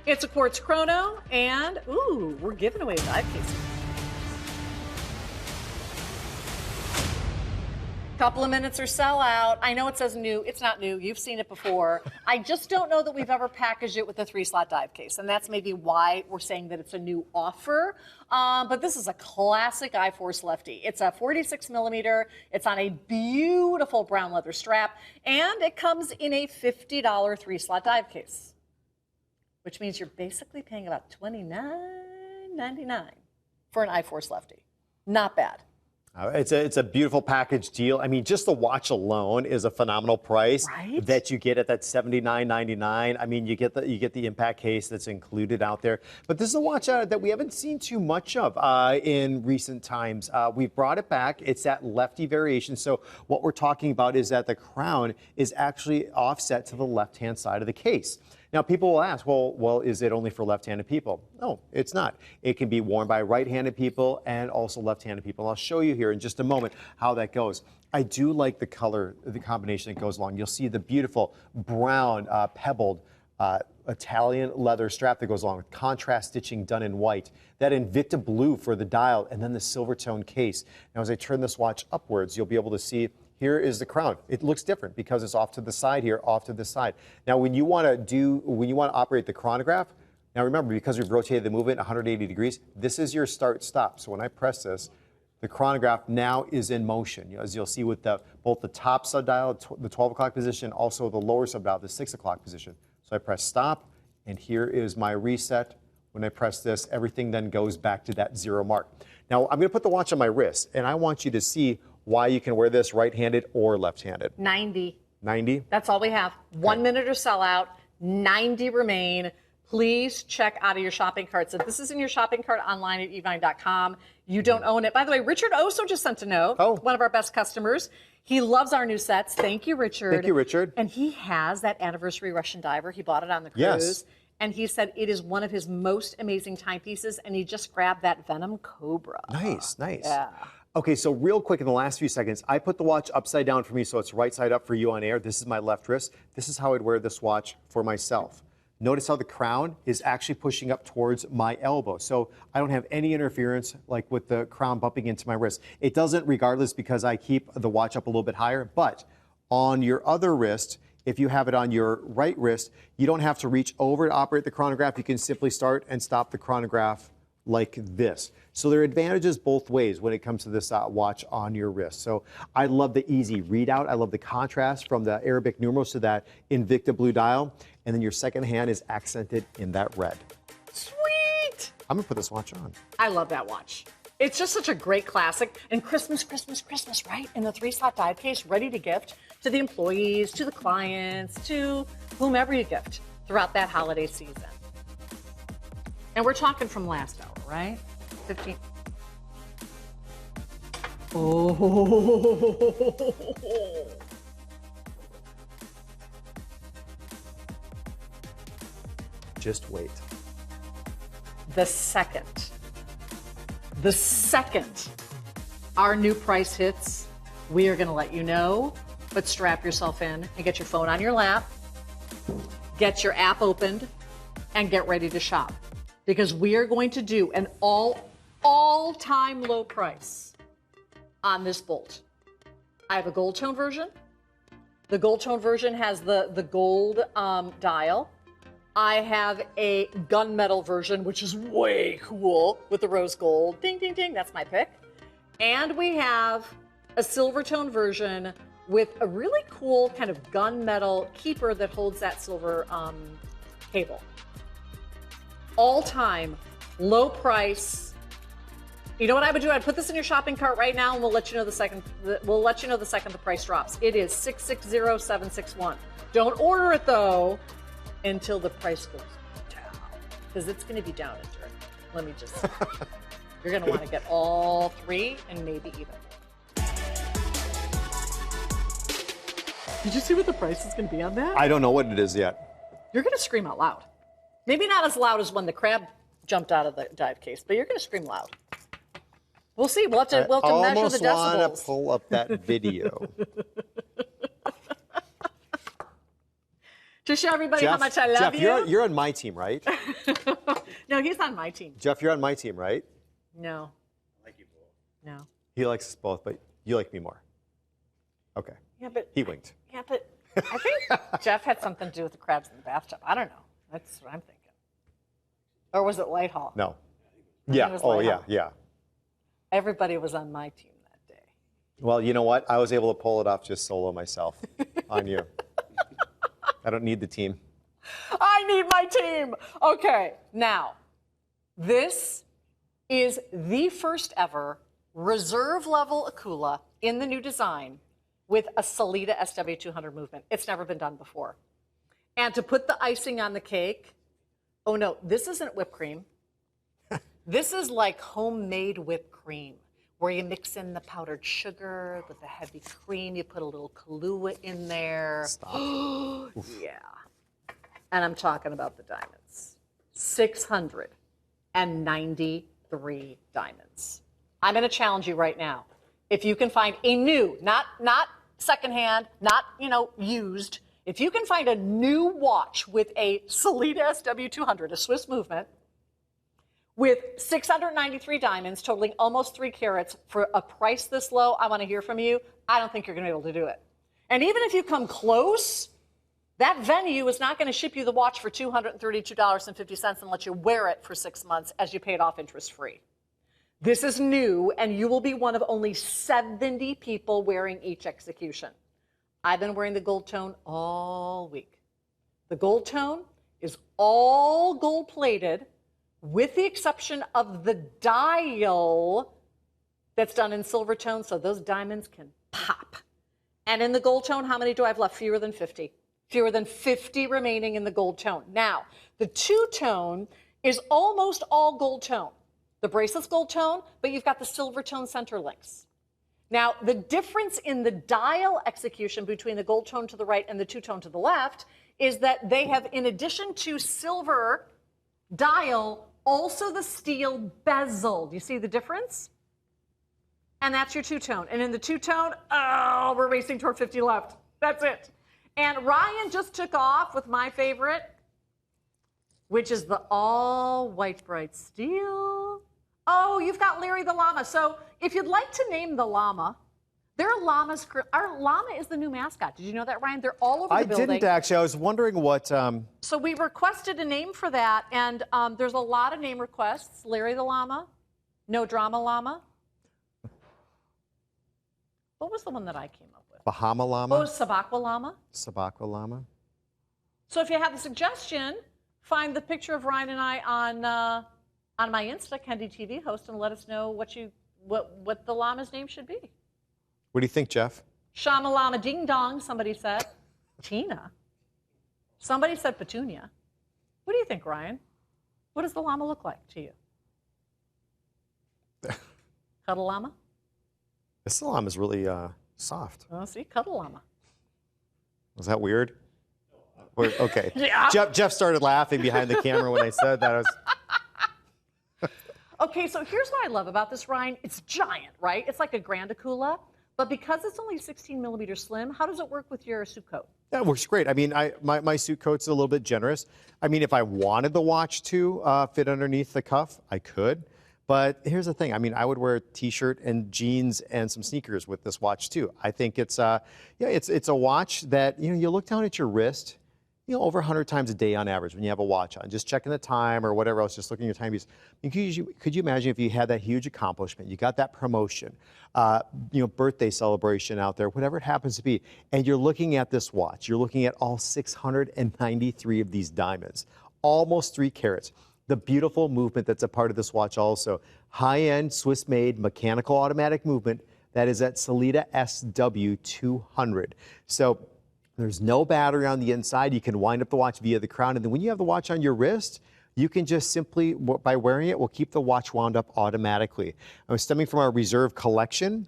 It's a quartz chrono, and ooh, we're giving away a dive case. Couple of minutes or sell out. I know it says new. It's not new. You've seen it before. I just don't know that we've ever packaged it with a 3-slot dive case, and that's maybe why we're saying that it's a new offer. But this is a classic I-Force Lefty. It's a 46 millimeter. It's on a beautiful brown leather strap, and it comes in a $50 3-slot dive case, which means you're basically paying about $29.99 for an I-Force Lefty. Not bad. It's a beautiful package deal. I mean, just the watch alone is a phenomenal price that you get at that $79.99. I mean, you get the impact case that's included out there. But this is a watch that we haven't seen too much of in recent times. We've brought it back. It's that lefty variation. So what we're talking about is that the crown is actually offset to the left-hand side of the case. Now, people will ask, well, is it only for left-handed people? No, it's not. It can be worn by right-handed people and also left-handed people. I'll show you here in just a moment how that goes. I do like the color, the combination that goes along. You'll see the beautiful brown pebbled Italian leather strap that goes along with contrast stitching done in white. That Invicta blue for the dial, and then the Silvertone case. Now, as I turn this watch upwards, you'll be able to see here is the crown. It looks different because it's off to the side here, off to the side. Now, when you want to operate the chronograph, now remember, because we've rotated the movement 180 degrees, this is your start-stop. So when I press this, the chronograph now is in motion. As you'll see with both the top subdial, the 12 o'clock position, also the lower subdial, the 6 o'clock position. So I press stop, and here is my reset. When I press this, everything then goes back to that 0 mark. Now, I'm going to put the watch on my wrist, and I want you to see why you can wear this right-handed or left-handed. 90. 90? That's all we have. 1 minute or sell out. 90 remain. Please check out of your shopping cart. So this is in your shopping cart online at evine.com. You don't own it. By the way, Richard Oso just sent a note. Oh. One of our best customers. He loves our new sets. Thank you, Richard. Thank you, Richard. And he has that anniversary Russian Diver. He bought it on the cruise. Yes. And he said it is one of his most amazing timepieces. And he just grabbed that Venom Cobra. Nice, nice. Yeah. Okay, so real quick in the last few seconds, I put the watch upside down for me so it's right side up for you on air. This is my left wrist. This is how I'd wear this watch for myself. Notice how the crown is actually pushing up towards my elbow. So I don't have any interference like with the crown bumping into my wrist. It doesn't regardless because I keep the watch up a little bit higher, but on your other wrist, if you have it on your right wrist, you don't have to reach over to operate the chronograph. You can simply start and stop the chronograph like this. So there are advantages both ways when it comes to this watch on your wrist. So I love the easy readout. I love the contrast from the Arabic numerals to that Invicta blue dial. And then your second hand is accented in that red. Sweet! I'm gonna put this watch on. I love that watch. It's just such a great classic. And Christmas, right? In the 3-slot dive case, ready to gift to the employees, to the clients, to whomever you gift throughout that holiday season. And we're talking from last hour, right? 15. Oh, Just wait. The second our new price hits, we are going to let you know, but strap yourself in and get your phone on your lap, get your app opened, and get ready to shop. Because we are going to do an all-time low price on this bolt. I have a gold tone version. The gold tone version has the gold dial. I have a gunmetal version, which is way cool with the rose gold. Ding, ding, ding. That's my pick. And we have a Silvertone version with a really cool kind of gunmetal keeper that holds that silver cable. All-time low price. You know what I would do? I'd put this in your shopping cart right now, and we'll let you know the second. The price drops. It is $660,761. Don't order it though until the price goes down, because it's going to be down in June. Let me just. You're going to want to get all three and maybe even more. Did you see what the price is going to be on that? I don't know what it is yet. You're going to scream out loud. Maybe not as loud as when the crab jumped out of the dive case, but you're going to scream loud. We'll see. We'll have to measure the decibels. I almost want to pull up that video. To show everybody how much I love Jeff, you. you're on my team, right? No, he's on my team. Jeff, you're on my team, right? No. I like you both. No. He likes us both, but you like me more. Okay. Yeah, but he winked. Yeah, but I think Jeff had something to do with the crabs in the bathtub. I don't know. That's what I'm thinking. Or was it Lighthall? No. Yeah. Oh, yeah, yeah. Everybody was on my team that day. Well, you know what? I was able to pull it off just solo myself on you. I don't need the team. I need my team. Okay, now, this is the first ever reserve level Akula in the new design with a Salida SW200 movement. It's never been done before. And to put the icing on the cake, oh no, this isn't whipped cream. This is like homemade whipped cream, where you mix in the powdered sugar with the heavy cream. You put a little Kahlua in there. Stop. Yeah. And I'm talking about the diamonds. 693 diamonds. I'm going to challenge you right now. If you can find a new, not secondhand, not, used, if you can find a new watch with a Salida SW200, a Swiss movement, with 693 diamonds, totaling almost 3 carats, for a price this low, I want to hear from you. I don't think you're going to be able to do it. And even if you come close, that venue is not going to ship you the watch for $232.50 and let you wear it for 6 months as you pay it off interest-free. This is new, and you will be one of only 70 people wearing each execution. I've been wearing the gold tone all week. The gold tone is all gold-plated, with the exception of the dial that's done in Silvertone, so those diamonds can pop. And in the gold tone, how many do I have left? Fewer than 50. Fewer than 50 remaining in the gold tone. Now, the two-tone is almost all gold tone. The bracelet's gold tone, but you've got the Silvertone center links. Now, the difference in the dial execution between the gold tone to the right and the two-tone to the left is that they have, in addition to silver dial, also the steel bezel. Do you see the difference? And that's your two-tone. And in the two-tone, oh, we're racing toward 50 left. That's it. And Ryan just took off with my favorite, which is the all-white bright steel. Oh, you've got Larry the Llama. So if you'd like to name the llama, there are llamas. Our llama is the new mascot. Did you know that, Ryan? They're all over the building. I didn't actually. I was wondering what. So we requested a name for that, and there's a lot of name requests. Larry the Llama, No Drama Llama. What was the one that I came up with? Bahama Llama? Oh, Sabakwa Llama. Sabakwa Llama. So if you have a suggestion, find the picture of Ryan and I on my Insta, Kendi TV host, and let us know what the llama's name should be. What do you think, Jeff? Shama Llama Ding Dong, somebody said. Tina. Somebody said Petunia. What do you think, Ryan? What does the llama look like to you? Cuddle llama? This llama is really soft. Oh, see, cuddle llama. Was that weird? Okay. Yeah. Jeff started laughing behind the camera when I said that. Okay, so here's what I love about this, Ryan. It's giant, right? It's like a Grand Akula, but because it's only 16 millimeters slim, how does it work with your suit coat? That works great. I mean, my suit coat's a little bit generous. I mean, if I wanted the watch to fit underneath the cuff, I could. But here's the thing. I mean, I would wear a T-shirt and jeans and some sneakers with this watch too. I think it's a watch that you look down at your wrist, over 100 times a day on average when you have a watch on, just checking the time or whatever else, just looking at your timepiece. I mean, could you imagine if you had that huge accomplishment, you got that promotion, birthday celebration out there, whatever it happens to be, and you're looking at this watch, you're looking at all 693 of these diamonds, almost 3 carats. The beautiful movement that's a part of this watch also, high-end Swiss-made mechanical automatic movement that is at Sellita SW200. So there's no battery on the inside. You can wind up the watch via the crown. And then when you have the watch on your wrist, you can just simply, by wearing it, will keep the watch wound up automatically. Stemming from our reserve collection,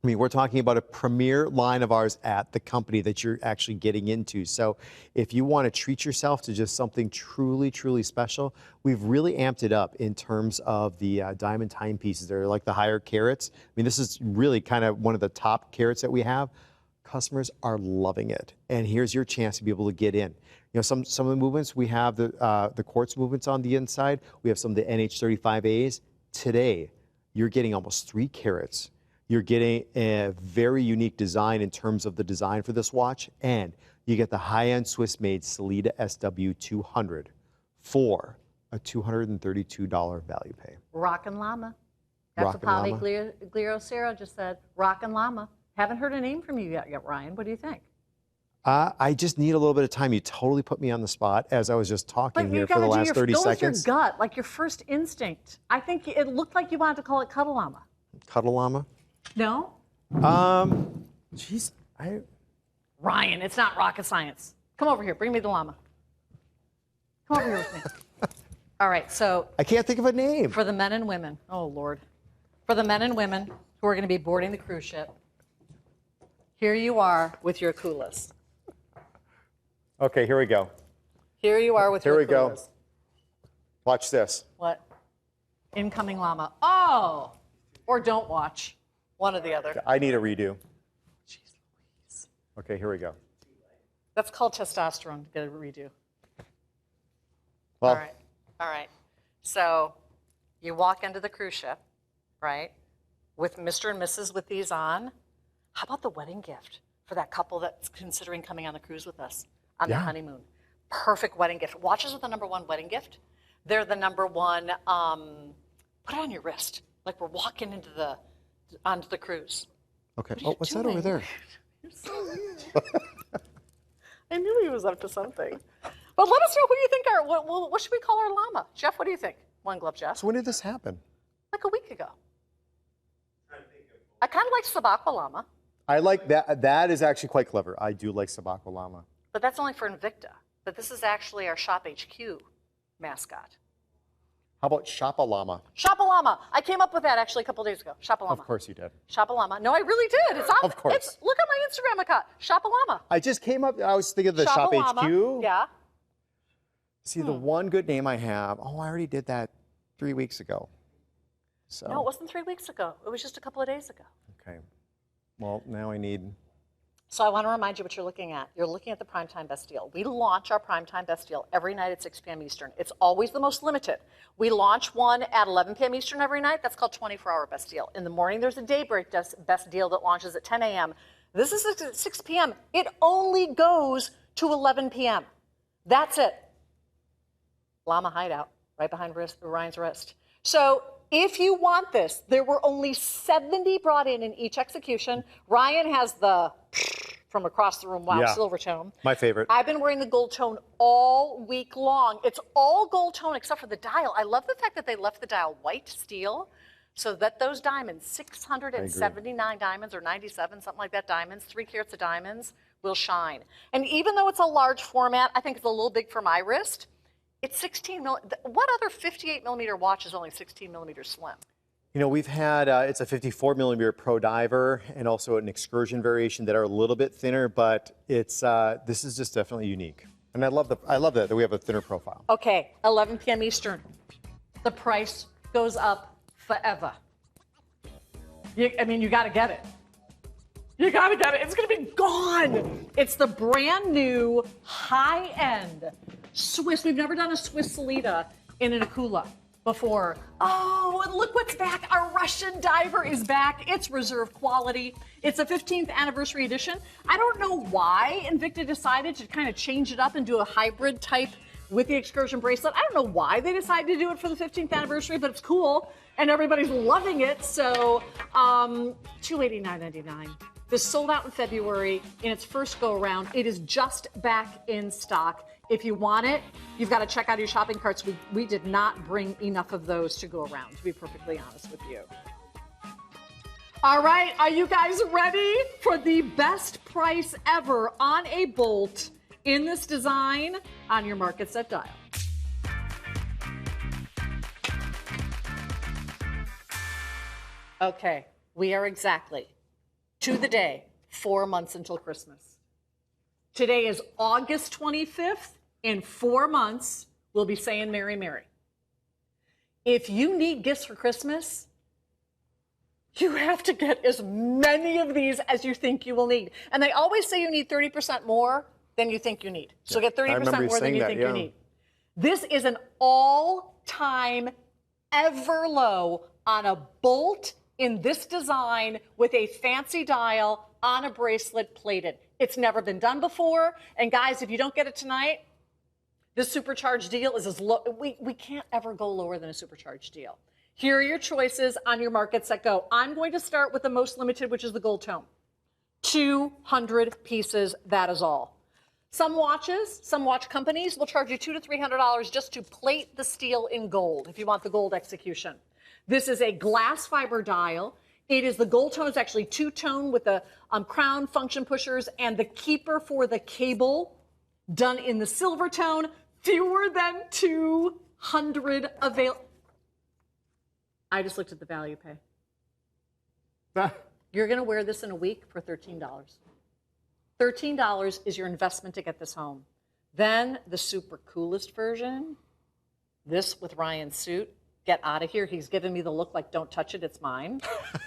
I mean, we're talking about a premier line of ours at the company that you're actually getting into. So if you want to treat yourself to just something truly, truly special, we've really amped it up in terms of the diamond timepieces. They're like the higher carats. I mean, this is really kind of one of the top carats that we have. Customers are loving it. And here's your chance to be able to get in. Some of the movements, we have the quartz movements on the inside. We have some of the NH35As. Today, you're getting almost 3 carats. You're getting a very unique design in terms of the design for this watch, and you get the high-end Swiss-made Sellita SW200 for a $232 value pay. Rockin' Llama. That's what Polly Glirocero just said. Rockin' Llama. Haven't heard a name from you yet, Ryan. What do you think? I just need a little bit of time. You totally put me on the spot as I was just talking here for the last 30 seconds. Go with your gut, like your first instinct. I think it looked like you wanted to call it Cuddle Llama. Cuddle Llama? No? Jeez, Ryan, it's not rocket science. Come over here. Bring me the llama. Come over here with me. All right, so. I can't think of a name. For the men and women, oh, Lord. For the men and women who are going to be boarding the cruise ship, here you are with your Akulas. Okay, here we go. Here you are with your Akulas. Here we go. Watch this. What? Incoming llama. Oh! Or don't watch. One or the other. I need a redo. Jeez Louise. Okay, here we go. That's called testosterone, to get a redo. Well, All right. So you walk into the cruise ship, right, with Mr. and Mrs. with these on. How about the wedding gift for that couple that's considering coming on the cruise with us on their honeymoon? Perfect wedding gift. Watches are the #1 wedding gift. They're the #1, put it on your wrist. Like we're walking onto the cruise. Okay. Oh, what's that over there? You're so weird. I knew he was up to something. But let us know who you think what should we call our llama? Jeff, what do you think? One glove, Jeff. So when did this happen? Like a week ago. I kind of like Sabakwa llama. I like that. That is actually quite clever. I do like Sabakwa llama. But that's only for Invicta. But this is actually our Shop HQ mascot. How about Shoppa llama? Shoppa llama. I came up with that actually a couple days ago. Shoppa llama. Of course you did. Shoppa llama. No, I really did. It's on. Of course. Look at my Instagram account. Shoppa llama. I just came up. I was thinking of the Shop llama. HQ. Yeah. See, the one good name I have. Oh, I already did that 3 weeks ago. So. No, it wasn't 3 weeks ago. It was just a couple of days ago. Okay. Well, now I need. So I want to remind you what you're looking at. You're looking at the Primetime Best Deal. We launch our Primetime Best Deal every night at 6 p.m. Eastern. It's always the most limited. We launch one at 11 p.m. Eastern every night. That's called 24-hour Best Deal. In the morning, there's a Daybreak Best Deal that launches at 10 a.m. This is at 6 p.m. It only goes to 11 p.m. That's it. Llama Hideout, right behind Ryan's wrist. So if you want this, there were only 70 brought in each execution. Ryan has the from across the room, wow, Silvertone. My favorite. I've been wearing the gold tone all week long. It's all gold tone except for the dial. I love the fact that they left the dial white steel so that those diamonds, 679 diamonds or 97, something like that, diamonds, 3 carats of diamonds, will shine. And even though it's a large format, I think it's a little big for my wrist. It's 16 millimeter. What other 58 millimeter watch is only 16 millimeters slim? You know, we've had, it's a 54 millimeter Pro Diver and also an excursion variation that are a little bit thinner, but it's, this is just definitely unique. And I love that we have a thinner profile. Okay, 11 p.m. Eastern. The price goes up forever. You got to get it. You got to get it. It's going to be gone. It's the brand new high-end Swiss. We've never done a Swiss Salida in an Akula before. Oh, and look what's back. Our Russian diver is back. It's reserve quality. It's a 15th anniversary edition. I don't know why Invicta decided to kind of change it up and do a hybrid type with the excursion bracelet. I don't know why they decided to do it for the 15th anniversary, but it's cool and everybody's loving it. So $289.99. This sold out in February in its first go around. It is just back in stock. If you want it, you've got to check out your shopping carts. We did not bring enough of those to go around, to be perfectly honest with you. All right, are you guys ready for the best price ever on a bolt in this design? On your market set dial. Okay, we are exactly to the day 4 months until Christmas. Today is August 25th. In 4 months, we'll be saying Merry Merry. If you need gifts for Christmas, you have to get as many of these as you think you will need. And they always say you need 30% more than you think you need. So get 30% more than you think you need. This is an all-time ever low on a bolt in this design with a fancy dial on a bracelet plated. It's never been done before. And guys, if you don't get it tonight, this supercharged deal is as low. We can't ever go lower than a supercharged deal. Here are your choices on your market set go. I'm going to start with the most limited, which is the gold tone. 200 pieces, that is all. Some watch companies will charge you $200 to $300 just to plate the steel in gold if you want the gold execution. This is a glass fiber dial. It is the gold tone is actually two-tone with the crown function pushers and the keeper for the cable done in the Silvertone. Fewer than 200 available. I just looked at the value pay. You're going to wear this in a week for $13. $13 is your investment to get this home. Then the super coolest version, this with Ryan's suit. Get out of here. He's giving me the look like, don't touch it, it's mine.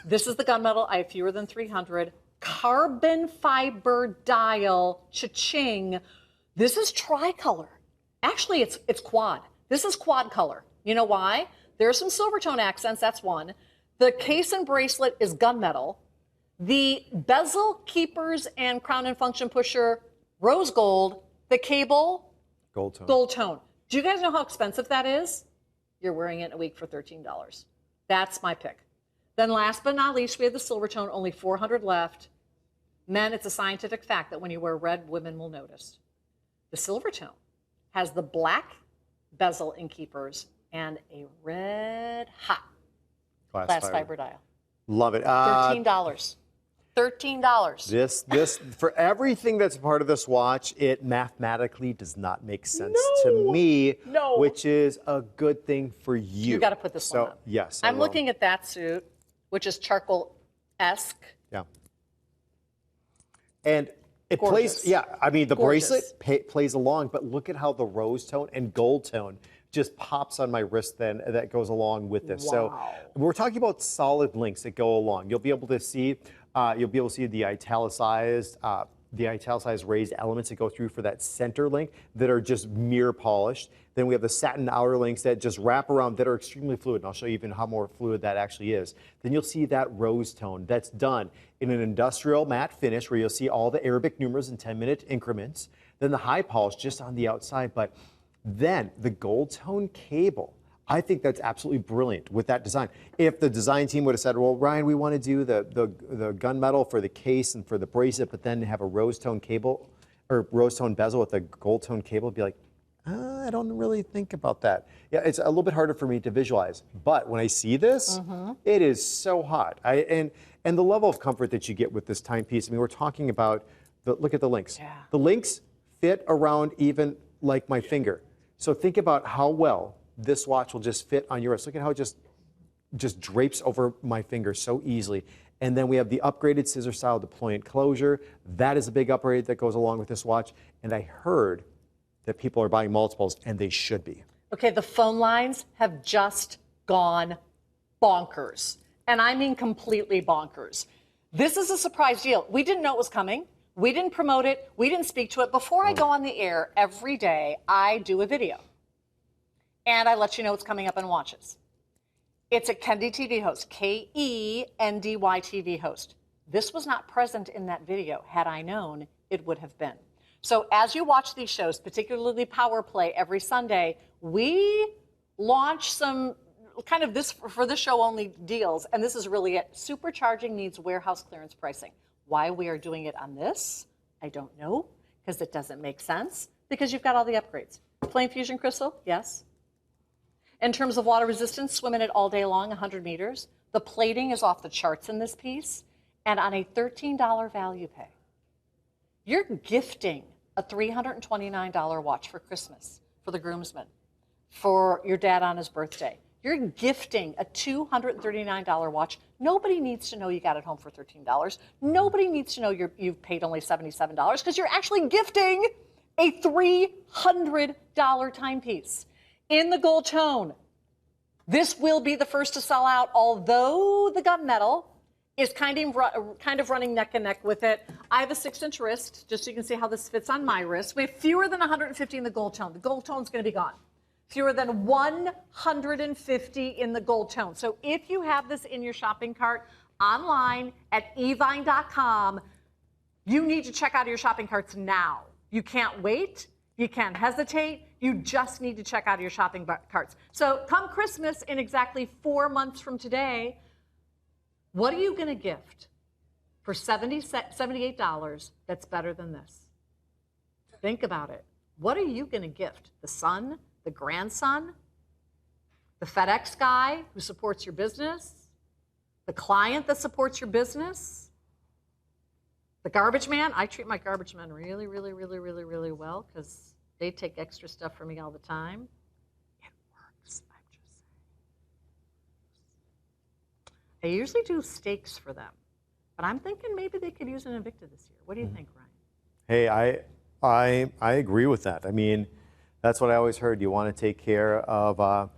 This is the gunmetal. I have fewer than 300. Carbon fiber dial, cha-ching. This is tricolor. Actually, it's quad. This is quad color. You know why? There are some Silvertone accents, that's one. The case and bracelet is gunmetal. The bezel, keepers, and crown and function pusher, rose gold. The cable, gold tone. Gold tone. Do you guys know how expensive that is? You're wearing it in a week for $13. That's my pick. Then last but not least, we have the Silvertone, only 400 left. Men, it's a scientific fact that when you wear red, women will notice. The Silvertone has the black bezel and keepers and a red hot glass fiber dial. Love it. $13. $13. This for everything that's part of this watch, it mathematically does not make sense to me, which is a good thing for you. You got to put this one on. Yes, I'm looking at that suit, which is charcoal-esque. Yeah. And it plays, I mean, the bracelet plays along, but look at how the rose tone and gold tone just pops on my wrist then that goes along with this. So we're talking about solid links that go along. You'll be able to see the italicized raised elements that go through for that center link that are just mirror polished. Then we have the satin outer links that just wrap around that are extremely fluid. And I'll show you even how more fluid that actually is. Then you'll see that rose tone that's done in an industrial matte finish where you'll see all the Arabic numerals in 10-minute increments. Then the high polish just on the outside. But then the gold tone cable, I think that's absolutely brilliant with that design. If the design team would have said, well, Ryan, we want to do the gunmetal for the case and for the bracelet, but then have a rose tone cable or rose tone bezel with a gold tone cable, it'd be like, I don't really think about that. Yeah, it's a little bit harder for me to visualize. But when I see this, it is so hot. And the level of comfort that you get with this timepiece, I mean, we're talking about, look at the links. Yeah. The links fit around even like my finger. So think about how well this watch will just fit on your wrist. Look at how it just drapes over my finger so easily. And then we have the upgraded scissor style deployant closure. That is a big upgrade that goes along with this watch. And I heard that people are buying multiples, and they should be. Okay, the phone lines have just gone bonkers. And I mean completely bonkers. This is a surprise deal. We didn't know it was coming. We didn't promote it. We didn't speak to it. Before I go on the air every day, I do a video. And I let you know what's coming up in watches. It's a Kendi TV host, Kendy TV host. This was not present in that video. Had I known, it would have been. So as you watch these shows, particularly Power Play every Sunday, we launch some kind of this for this show only deals, and this is really it. Supercharging needs warehouse clearance pricing. Why we are doing it on this, I don't know, because it doesn't make sense, because you've got all the upgrades. Flame Fusion Crystal, yes. In terms of water resistance, swim in it all day long, 100 meters. The plating is off the charts in this piece, and on a $13 value pay. You're gifting a $329 watch for Christmas for the groomsmen, for your dad on his birthday. You're gifting a $239 watch. Nobody needs to know you got it home for $13. Nobody needs to know you've paid only $77 because you're actually gifting a $300 timepiece in the gold tone. This will be the first to sell out, although the gunmetal is kind of running neck and neck with it. I have a 6-inch wrist, just so you can see how this fits on my wrist. We have fewer than 150 in the gold tone. The gold tone's going to be gone. Fewer than 150 in the gold tone. So if you have this in your shopping cart online at evine.com, you need to check out your shopping carts now. You can't wait. You can't hesitate. You just need to check out your shopping carts. So come Christmas in exactly 4 months from today, what are you going to gift for $78 that's better than this? Think about it. What are you going to gift? The son? The grandson? The FedEx guy who supports your business? The client that supports your business? The garbage man? I treat my garbage men really, really, really, really, really well because they take extra stuff from me all the time. It works, I'm just saying. I usually do steaks for them, but I'm thinking maybe they could use an Invicta this year. What do you think, Ryan? Hey, I agree with that. I mean, that's what I always heard. You want to take care of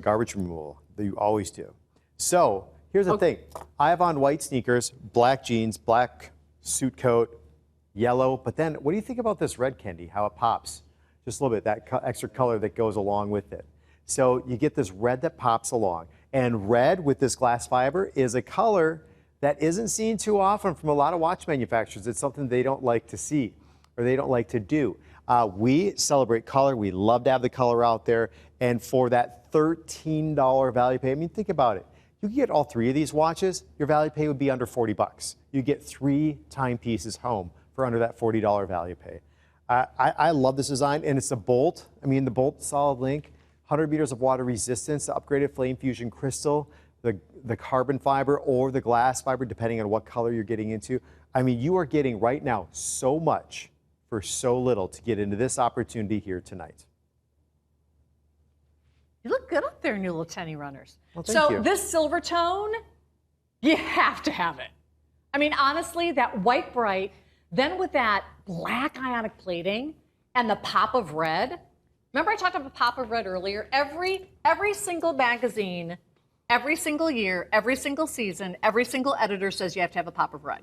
garbage removal. You always do. So here's the thing. I have on white sneakers, black jeans, black suit coat, yellow. But then what do you think about this red, Kendi? How it pops? Just a little bit, that extra color that goes along with it. So you get this red that pops along. And red with this glass fiber is a color that isn't seen too often from a lot of watch manufacturers. It's something they don't like to see or they don't like to do. We celebrate color. We love to have the color out there. And for that $13 value pay, I mean, think about it. You can get all 3 of these watches, your value pay would be under 40 bucks. You get 3 timepieces home for under that $40 value pay. I love this design, and it's a bolt. I mean, the bolt solid link, 100 meters of water resistance, the upgraded flame fusion crystal, the carbon fiber or the glass fiber, depending on what color you're getting into. I mean, you are getting right now so much for so little to get into this opportunity here tonight. You look good up there in your little tenny runners. Well, thank you. This Silvertone, you have to have it. I mean, honestly, that white bright, then with that black ionic plating and the pop of red. Remember I talked about the pop of red earlier? Every single magazine, every single year, every single season, every single editor says you have to have a pop of red.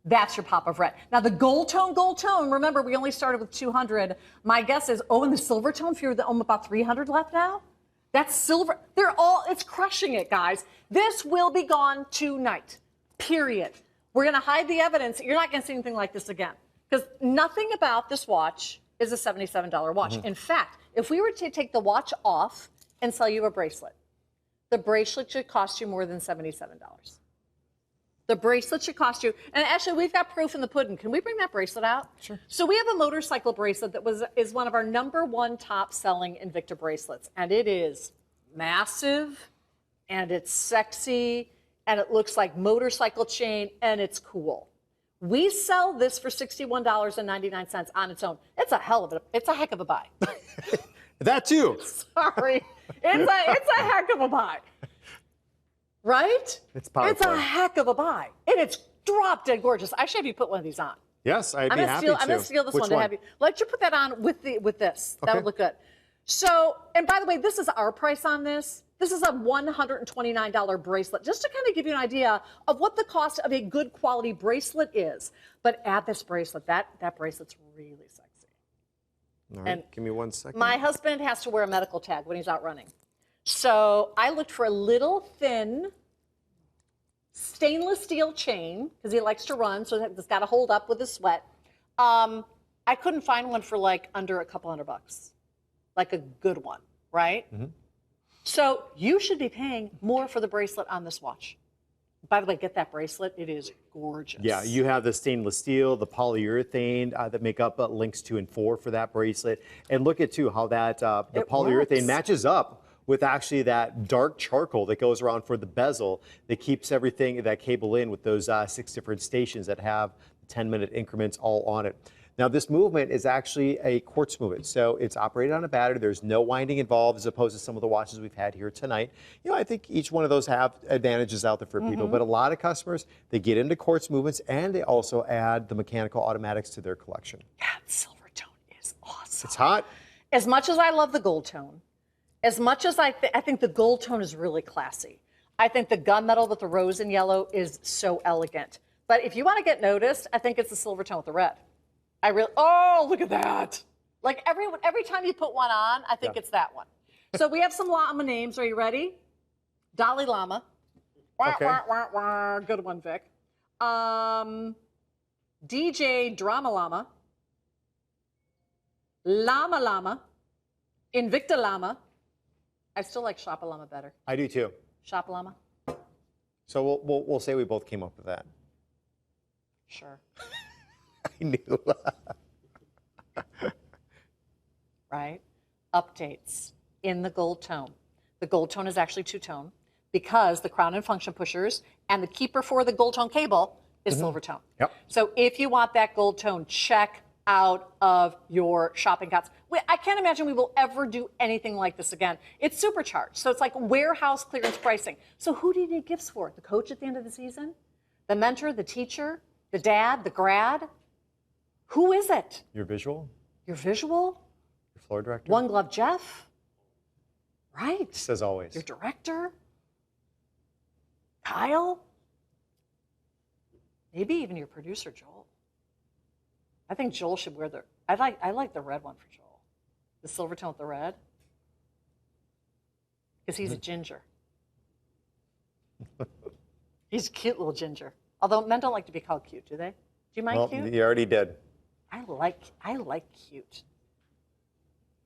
That's your pop of red. Now the gold tone, remember we only started with 200. My guess is, and the Silvertone, fewer than about 300 left now? That's silver. It's crushing it, guys. This will be gone tonight, period. We're gonna hide the evidence. You're not gonna see anything like this again. Because nothing about this watch is a $77 watch. Mm-hmm. In fact, if we were to take the watch off and sell you a bracelet, the bracelet should cost you more than $77. The bracelet should cost you, and actually we've got proof in the pudding. Can we bring that bracelet out? Sure. So we have a motorcycle bracelet that is one of our #1 top selling Invicta bracelets. And it is massive, and it's sexy, and it looks like motorcycle chain, and it's cool. We sell this for $61.99 on its own. It's a heck of a buy. That too. Sorry. It's a heck of a buy. Right? It's powerful. It's a heck of a buy. And it's drop dead gorgeous. I should have you put one of these on. Yes, I'd be happy to. I'm gonna steal this Which one to have you. Let you put that on with this. That Okay. would look good. So, and by the way, this is our price on this. This is a $129 bracelet, just to kind of give you an idea of what the cost of a good quality bracelet is. But add this bracelet. That bracelet's really sexy. All right, And give me 1 second. My husband has to wear a medical tag when he's out running. So I looked for a little thin stainless steel chain because he likes to run, so it's got to hold up with his sweat. I couldn't find one for like under a couple $100, like a good one, right? Mm-hmm. So you should be paying more for the bracelet on this watch. By the way, get that bracelet. It is gorgeous. Yeah, you have the stainless steel, the polyurethane that make up links 2 and 4 for that bracelet. And look at, too, how that the polyurethane works. matches up with actually that dark charcoal that goes around for the bezel that keeps everything, that cable in with those 6 different stations that have 10-minute increments all on it. Now, this movement is actually a quartz movement, so it's operated on a battery. There's no winding involved as opposed to some of the watches we've had here tonight. You know, I think each one of those have advantages out there for people, but a lot of customers, they get into quartz movements and they also add the mechanical automatics to their collection. Yeah, Silvertone is awesome. It's hot. As much as I love the gold tone, as much as I think the gold tone is really classy. I think the gunmetal with the rose and yellow is so elegant. But if you want to get noticed, I think it's the Silvertone with the red. Oh, look at that. Like every time you put one on, I think it's that one. So we have some llama names. Are you ready? Dalai Lama. Okay. Good one, Vic. DJ Drama Llama. Llama Llama. Invicta Llama. I still like Shapa Llama better. I do too. Shapa Llama? So we'll say we both came up with that. Sure. I knew. Right? Updates in the gold tone. The gold tone is actually two-tone because the crown and function pushers and the keeper for the gold tone cable is Silvertone. Yep. So if you want that gold tone, check out of your shopping carts. I can't imagine we will ever do anything like this again. It's supercharged. So it's like warehouse clearance pricing. So who do you need gifts for? The coach at the end of the season? The mentor, the teacher, the dad, the grad? Who is it? Your visual? Your visual? Your floor director? One Glove Jeff? Right. As always. Your director? Kyle? Maybe even your producer, Joel. I think Joel should wear I like the red one for Joel. The Silvertone with the red. Because he's a ginger. He's a cute little ginger. Although men don't like to be called cute, do they? Do you mind cute? You already did. I like cute.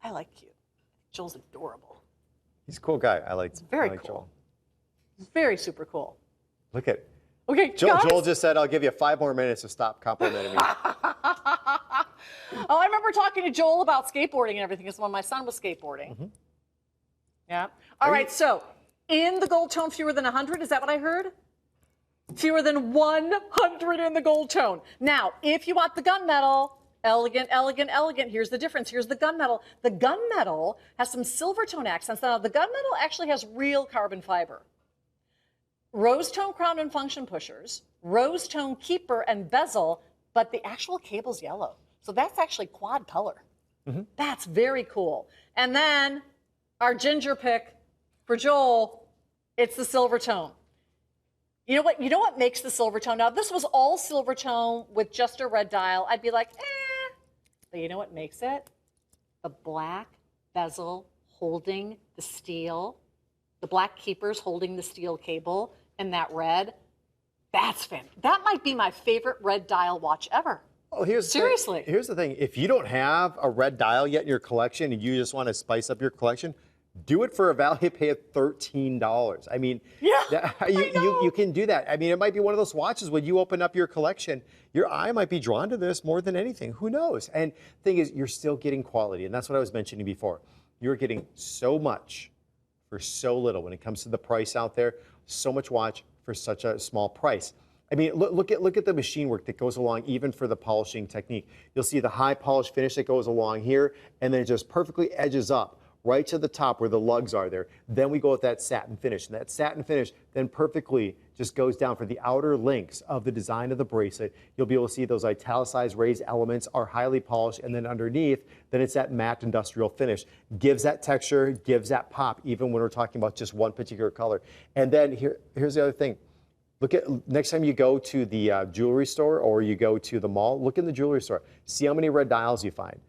I like cute. Joel's adorable. He's a cool guy. I like. Very I like cool. Joel. He's very super cool. Look at. Okay, Joel just said, "I'll give you 5 more minutes to stop complimenting me." Oh, I remember talking to Joel about skateboarding and everything. Because when my son was skateboarding. Yeah. All right. So, in the gold tone, fewer than 100. Is that what I heard? Fewer than 100 in the gold tone. Now, if you want the gunmetal, elegant, elegant, elegant. Here's the difference. Here's the gunmetal. The gunmetal has some Silvertone accents. Now, the gunmetal actually has real carbon fiber. Rose tone crown and function pushers, rose tone keeper and bezel, but the actual cable's yellow. So that's actually quad color. That's very cool. And then our ginger pick for Joel, it's the Silvertone. You know what? You know what makes the Silvertone? Now, if this was all Silvertone with just a red dial, I'd be like, eh. But you know what makes it? The black bezel holding the steel, the black keepers holding the steel cable, and that red. That's fantastic. That might be my favorite red dial watch ever. Oh, seriously. Here's the thing. If you don't have a red dial yet in your collection and you just want to spice up your collection, do it for a value pay of $13. I mean, you can do that. I mean, it might be one of those watches when you open up your collection, your eye might be drawn to this more than anything. Who knows? And the thing is, you're still getting quality. And that's what I was mentioning before. You're getting so much for so little when it comes to the price out there. So much watch for such a small price. I mean, look at the machine work that goes along even for the polishing technique. You'll see the high polish finish that goes along here, and then it just perfectly edges up right to the top where the lugs are there. Then we go with that satin finish. And that satin finish then perfectly just goes down for the outer links of the design of the bracelet. You'll be able to see those italicized raised elements are highly polished, and then underneath, then it's that matte industrial finish. Gives that texture, gives that pop, even when we're talking about just one particular color. And then here's the other thing. Look at, next time you go to the jewelry store or you go to the mall, look in the jewelry store. See how many red dials you find.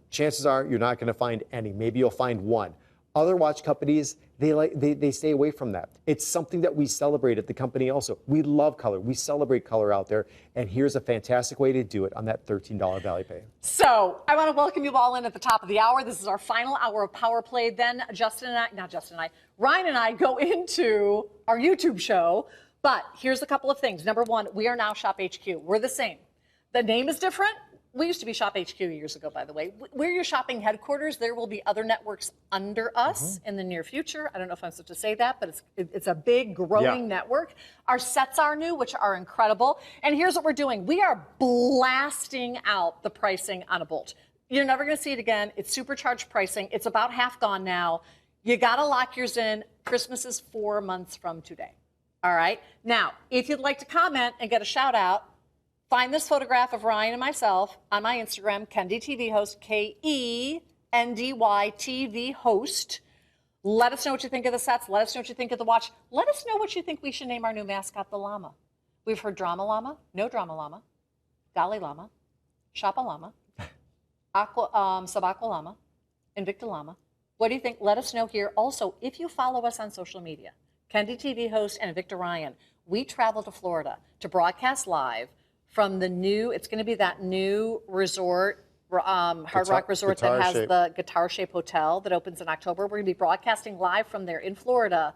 Chances are you're not going to find any. Maybe you'll find one. Other watch companies, they stay away from that. It's something that we celebrate at the company also. We love color. We celebrate color out there. And here's a fantastic way to do it on that $13 value pay. So I want to welcome you all in at the top of the hour. This is our final hour of Power Play. Then Ryan and I go into our YouTube show. But here's a couple of things. Number one, we are now Shop HQ. We're the same. The name is different. We used to be Shop HQ years ago, by the way. We're your shopping headquarters. There will be other networks under us in the near future. I don't know if I'm supposed to say that, but it's a big, growing network. Our sets are new, which are incredible. And here's what we're doing. We are blasting out the pricing on a Bolt. You're never going to see it again. It's supercharged pricing. It's about half gone now. You got to lock yours in. Christmas is 4 months from today. All right. Now, if you'd like to comment and get a shout out, find this photograph of Ryan and myself on my Instagram, Kendi TV Host, Kendy TV Host. Let us know what you think of the sets. Let us know what you think of the watch. Let us know what you think we should name our new mascot, the llama. We've heard Drama Llama, No Drama Llama, Dalai Llama, Shapa Llama, Sabakwa Llama, Invicta Llama. What do you think? Let us know here. Also, if you follow us on social media, Kendi TV Host and Invicta Ryan, we travel to Florida to broadcast live from the new, it's going to be that new resort, Hard Rock Resort that has the Guitar Shape Hotel that opens in October. We're going to be broadcasting live from there in Florida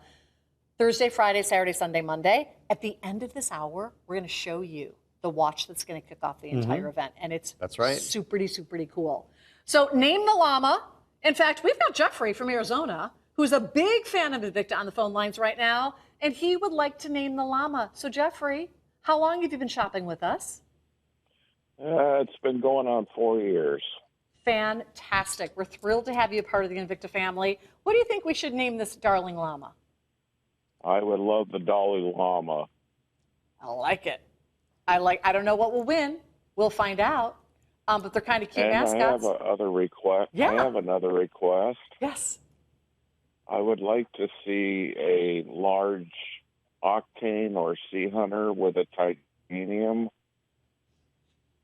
Thursday, Friday, Saturday, Sunday, Monday. At the end of this hour, we're going to show you the watch that's going to kick off the entire event. And it's super cool. So name the llama. In fact, we've got Jeffrey from Arizona, who's a big fan of Invicta on the phone lines right now, and he would like to name the llama. So Jeffrey, how long have you been shopping with us? It's been going on 4 years. Fantastic. We're thrilled to have you a part of the Invicta family. What do you think we should name this darling llama? I would love the Dalai Lama. I like it. I don't know what will win. We'll find out. But they're kind of cute mascots. I have another request. Yeah. I have another request. Yes. I would like to see a large Octane or Sea Hunter with a titanium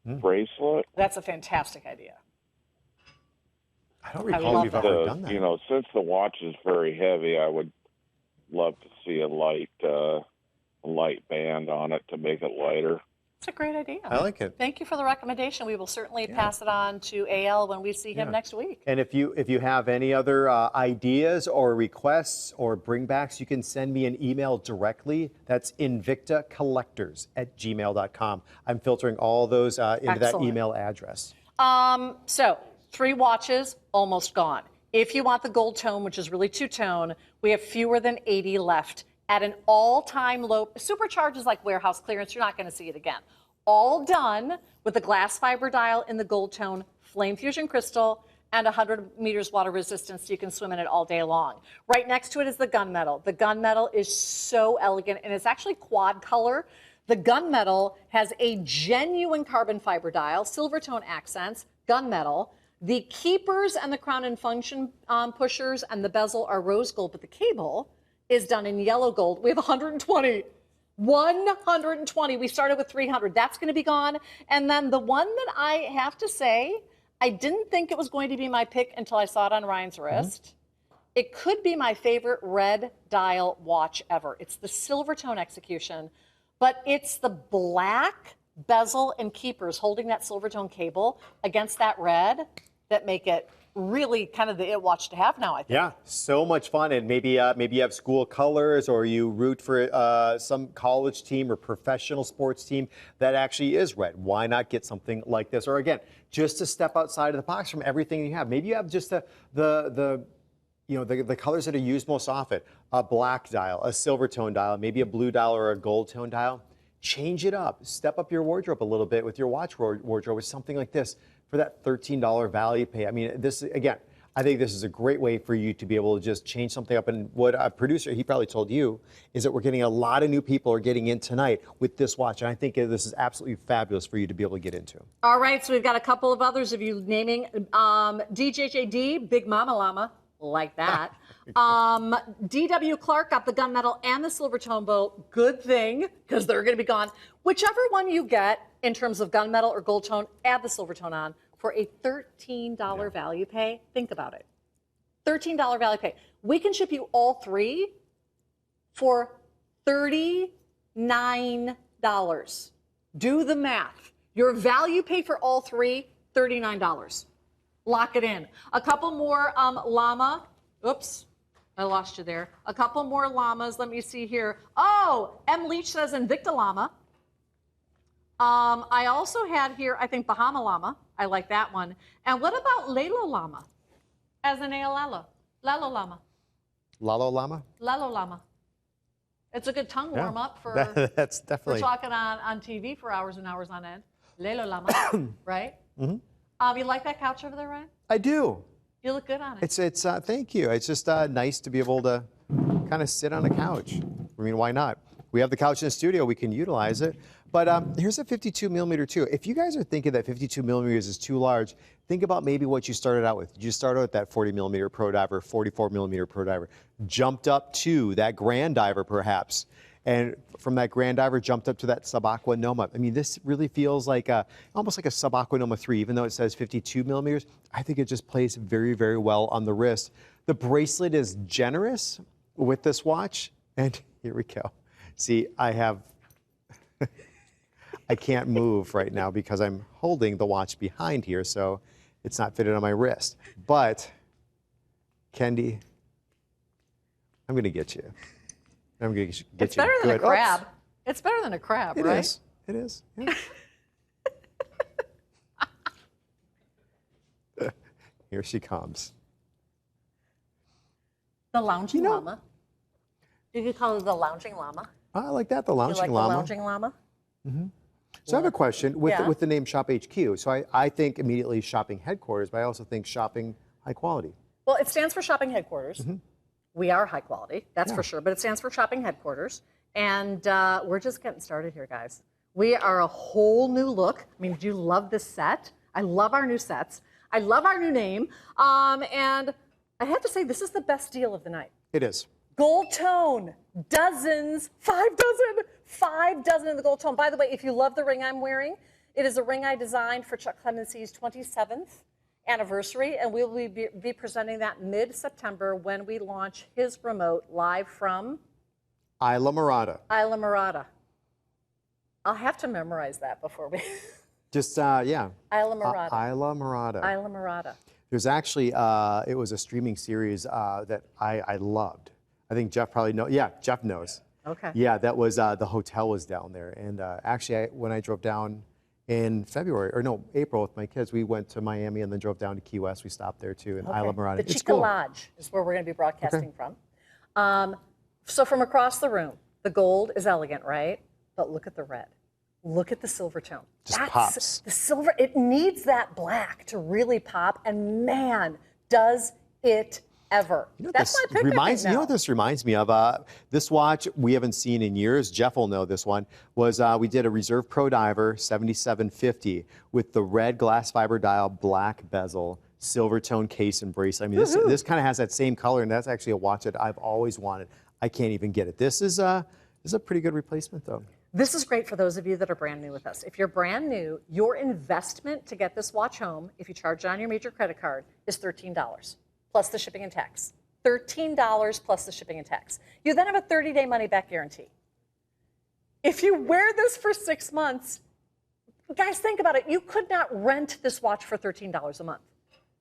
bracelet. That's a fantastic idea. I don't recall we've ever done that. You know, since the watch is very heavy, I would love to see a light band on it to make it lighter. That's a great idea. I like it. Thank you for the recommendation. We will certainly pass it on to AL when we see him next week. And if you have any other ideas or requests or bringbacks, you can send me an email directly. That's invictacollectors@gmail.com. I'm filtering all those into that email address. So 3 watches, almost gone. If you want the gold tone, which is really two-tone, we have fewer than 80 left. At an all-time low, supercharge is like warehouse clearance. You're not going to see it again. All done with the glass fiber dial in the gold tone, flame fusion crystal, and 100 meters water resistance so you can swim in it all day long. Right next to it is the gunmetal. The gunmetal is so elegant, and it's actually quad color. The gunmetal has a genuine carbon fiber dial, Silvertone accents, gunmetal. The keepers and the crown and function pushers and the bezel are rose gold, but the cable is done in yellow gold. We have 120. 120. We started with 300. That's going to be gone. And then the one that I have to say, I didn't think it was going to be my pick until I saw it on Ryan's wrist. It could be my favorite red dial watch ever. It's the Silvertone execution, but it's the black bezel and keepers holding that Silvertone cable against that red that make it really kind of the it watch to have now, I think. Yeah, so much fun. And maybe you have school colors, or you root for some college team or professional sports team that actually is red. Why not get something like this? Or again, just to step outside of the box from everything you have. Maybe you have just the colors that are used most often. A black dial, a Silvertone dial, maybe a blue dial or a gold tone dial. Change it up. Step up your wardrobe a little bit with your watch wardrobe with something like this for that $13 value pay. I mean, this, again, I think this is a great way for you to be able to just change something up. And what a producer, he probably told you, is that we're getting a lot of new people are getting in tonight with this watch. And I think this is absolutely fabulous for you to be able to get into. All right, so we've got a couple of others of you naming DJJD, Big Mama Llama, like that. DW Clark got the gunmetal and the Silvertone bow. Good thing, because they're going to be gone. Whichever one you get in terms of gunmetal or gold tone, add the Silvertone on for a $13 value pay. Think about it. $13 value pay. We can ship you all three for $39. Do the math. Your value pay for all three, $39. Lock it in. A couple more llama. Oops, I lost you there. A couple more llamas. Let me see here. Oh, M. Leach says Invicta llama. I also had here, I think, Bahama llama. I like that one. And what about Lalo llama? As in Lalo. Lalo llama. Lalo llama? Lalo llama. It's a good tongue warm up for, that's definitely for talking on TV for hours and hours on end. Lalo llama, right? Mm-hmm. You like that couch over there, Ryan? I do. You look good on it. It's thank you. It's just nice to be able to kind of sit on a couch. I mean, why not? We have the couch in the studio. We can utilize it. But here's a 52 millimeter too. If you guys are thinking that 52 millimeters is too large, think about maybe what you started out with. You started with that 40 millimeter Pro Diver, 44 millimeter Pro Diver, jumped up to that Grand Diver perhaps, and from that Grand Diver jumped up to that Sub-Aqua Noma. I mean, this really feels like almost like a Sub-Aqua Noma 3, even though it says 52 millimeters. I think it just plays very, very well on the wrist. The bracelet is generous with this watch, and here we go. See, I have. I can't move right now because I'm holding the watch behind here, so it's not fitted on my wrist. But, Kendi, I'm going to get you. I'm going to get you. It's better than a good. crab. Oops. It's better than a crab, It right? is. It is. Yeah. Here she comes. The lounging llama. You could call it the lounging llama. I like that, the lounging You like llama. the lounging llama? Mm-hmm. So I have a question with the name Shop HQ. So I think immediately shopping headquarters, but I also think shopping high quality. Well, it stands for shopping headquarters. Mm-hmm. We are high quality, that's for sure, but it stands for shopping headquarters. And we're just getting started here, guys. We are a whole new look. I mean, do you love this set? I love our new sets. I love our new name. And I have to say, this is the best deal of the night. It is. Gold tone, dozens, 5 dozen in the gold tone. By the way, if you love the ring I'm wearing, it is a ring I designed for Chuck Clemency's 27th anniversary, and we'll be presenting that mid-September when we launch his remote live from Isla Morada. Isla Morada. I'll have to memorize that before we... Just, yeah. Isla Morada. Isla Morada. Isla Morada. There's actually, it was a streaming series that I loved. I think Jeff probably knows. Yeah, Jeff knows. Okay. Yeah, that was, the hotel was down there. And actually, when I drove down in April with my kids, we went to Miami and then drove down to Key West. We stopped there too in Isla Morada. The It's Chica cool. Lodge is where we're going to be broadcasting from. So from across the room, the gold is elegant, right? But look at the red. Look at the Silvertone. Just pops. The silver, it needs that black to really pop, and man, does it ever. You know, That's my pick. You know what this reminds me of? This watch we haven't seen in years. Jeff will know this one. Was we did a Reserve Pro Diver 7750 with the red glass fiber dial, black bezel, Silvertone case and bracelet. I mean, this kind of has that same color, and that's actually a watch that I've always wanted. I can't even get it. This is a pretty good replacement, though. This is great for those of you that are brand new with us. If you're brand new, your investment to get this watch home, if you charge it on your major credit card, is $13 plus the shipping and tax. $13 plus the shipping and tax. You then have a 30-day money-back guarantee. If you wear this for 6 months, guys, think about it. You could not rent this watch for $13 a month.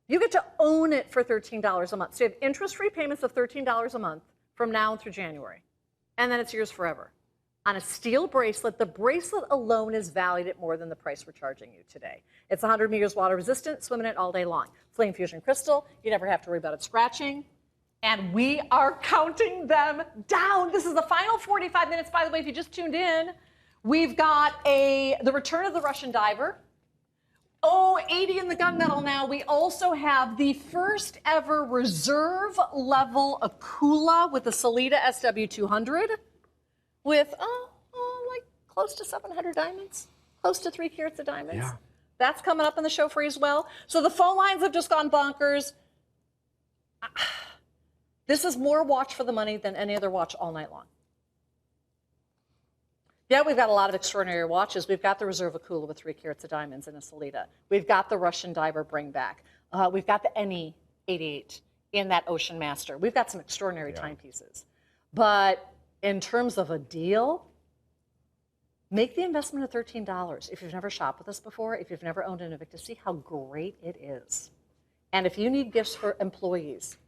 You get to own it for $13 a month. So you have interest-free payments of $13 a month from now through January, and then it's yours forever. On a steel bracelet, the bracelet alone is valued at more than the price we're charging you today. It's 100 meters water resistant, swim in it all day long. Flame fusion crystal, you never have to worry about it scratching. And we are counting them down. This is the final 45 minutes, by the way, if you just tuned in. We've got the return of the Russian Diver. Oh, 80 in the gunmetal now. We also have the first ever reserve level Akula with the Salida SW200 with, like close to 700 diamonds, close to 3 carats of diamonds. Yeah. That's coming up in the show for you as well. So the phone lines have just gone bonkers. This is more watch for the money than any other watch all night long. Yeah, we've got a lot of extraordinary watches. We've got the Reserve Akula with 3 carats of diamonds and a Salida. We've got the Russian Diver Bring Back. We've got the NE 88 in that Ocean Master. We've got some extraordinary timepieces. But in terms of a deal, make the investment of $13. If you've never shopped with us before, if you've never owned an Invicta, see how great it is. And if you need gifts for employees,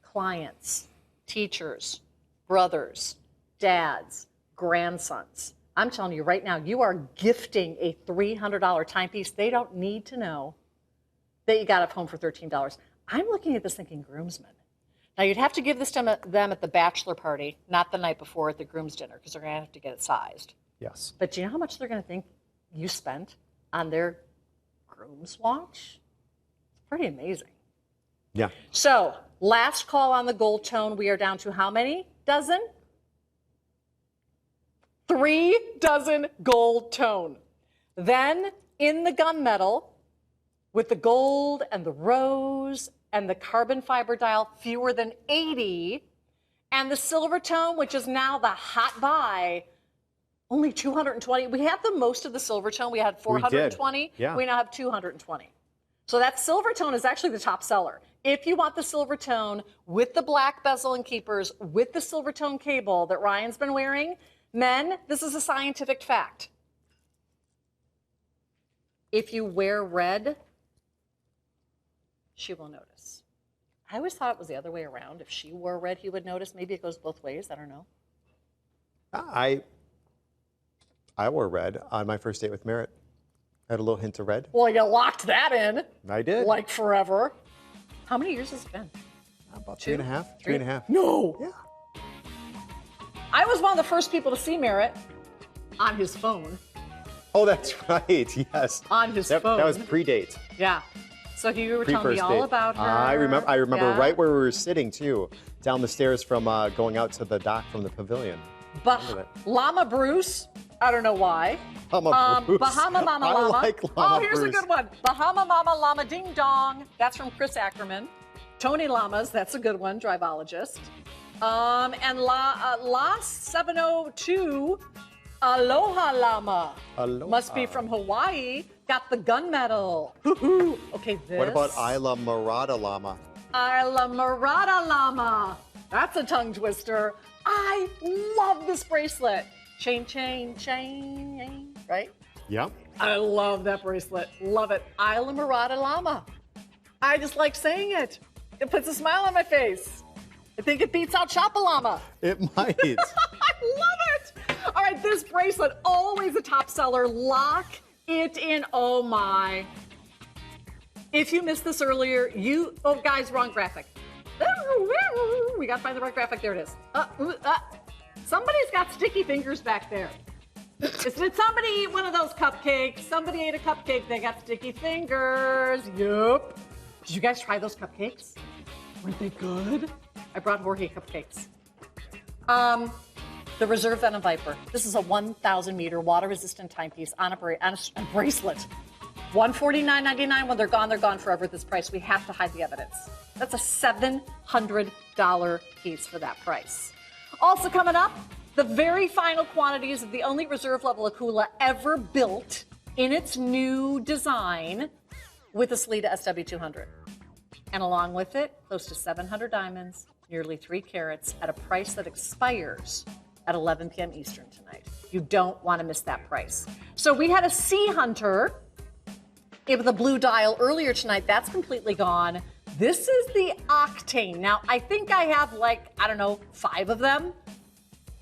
clients, teachers, brothers, dads, grandsons, I'm telling you right now, you are gifting a $300 timepiece. They don't need to know that you got it home for $13. I'm looking at this thinking groomsmen. Now, you'd have to give this to them at the bachelor party, not the night before at the groom's dinner, because they're going to have to get it sized. Yes. But do you know how much they're going to think you spent on their groom's watch? It's pretty amazing. Yeah. So, last call on the gold tone. We are down to how many dozen? 3 dozen gold tone. Then in the gunmetal, with the gold and the rose and the carbon fiber dial, fewer than 80. And the Silvertone, which is now the hot buy, only 220. We had the most of the Silvertone. We had 420. We did. Yeah. We now have 220. So that Silvertone is actually the top seller. If you want the Silvertone with the black bezel and keepers, with the Silvertone cable that Ryan's been wearing, men, this is a scientific fact. If you wear red, she will notice. I always thought it was the other way around. If she wore red, he would notice. Maybe it goes both ways. I don't know. I wore red on my first date with Merritt. I had a little hint of red. Well, you locked that in. I did. Like forever. How many years has it been? About 2.5. 3.5. No. Yeah. I was one of the first people to see Merritt on his phone. Oh, that's right. Yes. On his phone. That was pre-date. Yeah. So you were telling me Pre-first all date. about her. I remember Yeah. right where we were sitting too, down the stairs from going out to the dock from the pavilion. Llama Bruce. I don't know why. Llama Bruce. Bahama Mama I Llama. like Llama Here's Bruce. a good one. Bahama Mama Llama Ding Dong. That's from Chris Ackerman. Tony Llamas. That's a good one. Drivologist. And La 702. Aloha Llama. Aloha. Must be from Hawaii. Got the gunmetal. Okay, this. What about Isla Murata Llama? Isla Murata Llama. That's a tongue twister. I love this bracelet. Chain, chain, chain, right? Yeah. I love that bracelet. Love it. Isla Murata Llama. I just like saying it. It puts a smile on my face. I think it beats out Chapalama. It might. I love it. All right, this bracelet, always a top seller. Lock it in. Oh, my. If you missed this earlier, oh, guys, wrong graphic. We got to find the right graphic. There it is. Somebody's got sticky fingers back there. Did somebody eat one of those cupcakes? Somebody ate a cupcake. They got sticky fingers. Yup. Did you guys try those cupcakes? Weren't they good? I brought Jorge cupcakes. The Reserve Venom Viper. This is a 1,000-meter water-resistant timepiece on a bracelet. $149.99. When they're gone forever at this price. We have to hide the evidence. That's a $700 piece for that price. Also coming up, the very final quantities of the only reserve level Akula ever built in its new design with the Salida SW200. And along with it, close to 700 diamonds, nearly 3 carats at a price that expires at 11 p.m. Eastern tonight. You don't want to miss that price. So we had a Sea Hunter with a blue dial earlier tonight. That's completely gone. This is the Octane. Now, I think I have 5 of them.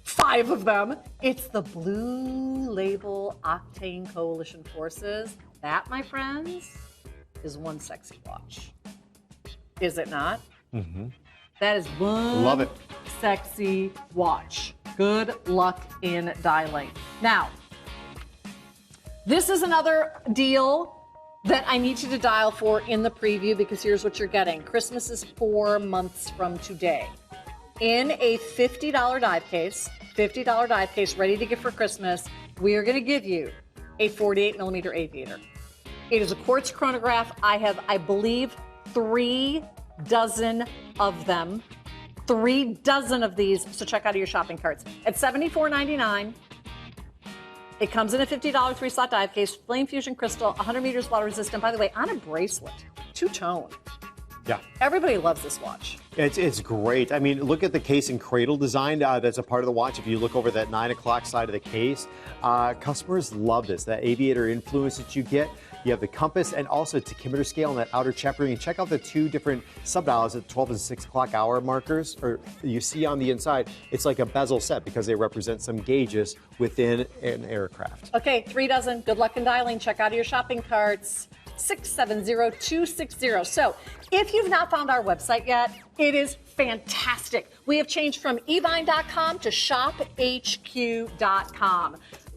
5 of them. It's the Blue Label Octane Coalition Forces. That, my friends, is one sexy watch. Is it not? Mm-hmm. That is one Love it. Sexy watch. Good luck in dialing. Now, this is another deal that I need you to dial for in the preview, because here's what you're getting. Christmas is 4 months from today. In a $50 dive case, ready to gift for Christmas, we are going to give you a 48 millimeter aviator. It is a quartz chronograph. I have, I believe, 3 dozen of them. 3 dozen of these, so check out your shopping carts. At $74.99, it comes in a $50 3-slot dive case, flame fusion crystal, 100 meters water resistant. By the way, on a bracelet, 2-tone. Yeah. Everybody loves this watch. It's great. I mean, look at the case and cradle design that's a part of the watch. If you look over that 9 o'clock side of the case, customers love this. That aviator influence that you get. You have the compass and also a tachymeter scale in that outer chapter. You can check out the 2 different sub-dials at 12 and 6 o'clock hour markers, or you see on the inside. It's like a bezel set because they represent some gauges within an aircraft. Okay, 3 dozen. Good luck in dialing. Check out your shopping carts. 670-260. So if you've not found our website yet, it is fantastic. We have changed from evine.com to shophq.com.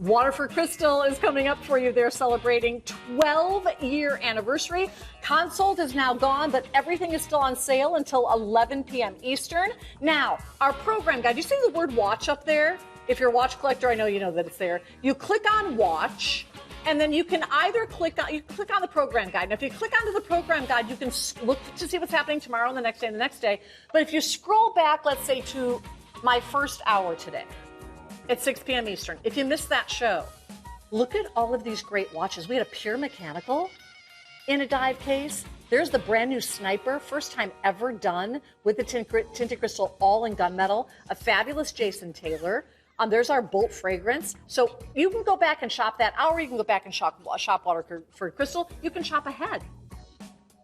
Waterford Crystal is coming up for you. They're celebrating 12-year anniversary. Consult is now gone, but everything is still on sale until 11 p.m. Eastern. Now, our program guide, you see the word watch up there? If you're a watch collector, I know you know that it's there. You click on watch, and then you can either click on the program guide. And if you click onto the program guide, you can look to see what's happening tomorrow and the next day and the next day. But if you scroll back, let's say to my first hour today at 6 p.m. Eastern, if you missed that show, look at all of these great watches. We had a Pure Mechanical in a dive case. There's the brand new Sniper, first time ever done with the tinted crystal, all in gunmetal. A fabulous Jason Taylor. There's our Bolt fragrance. So you can go back and shop that hour. You can go back and shop Waterford Crystal. You can shop ahead.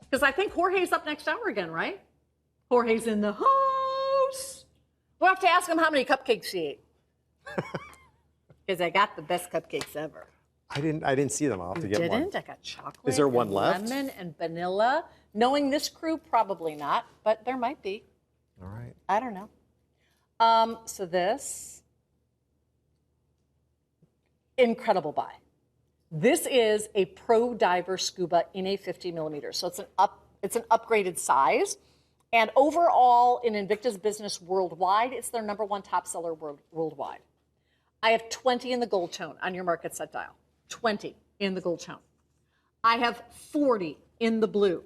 Because I think Jorge's up next hour again, right? Jorge's in the house. We'll have to ask him how many cupcakes he ate. Because I got the best cupcakes ever. I didn't see them. I'll have to get one. I got chocolate. Is there one left? Lemon and vanilla. Knowing this crew, probably not, but there might be. All right. I don't know. So this. Incredible buy. This is a Pro Diver Scuba in a 50 millimeter. So it's an upgraded size. And overall, in Invicta's business worldwide, it's their #1 top seller worldwide. I have 20 in the gold tone on your market set dial. 20 in the gold tone. I have 40 in the blue.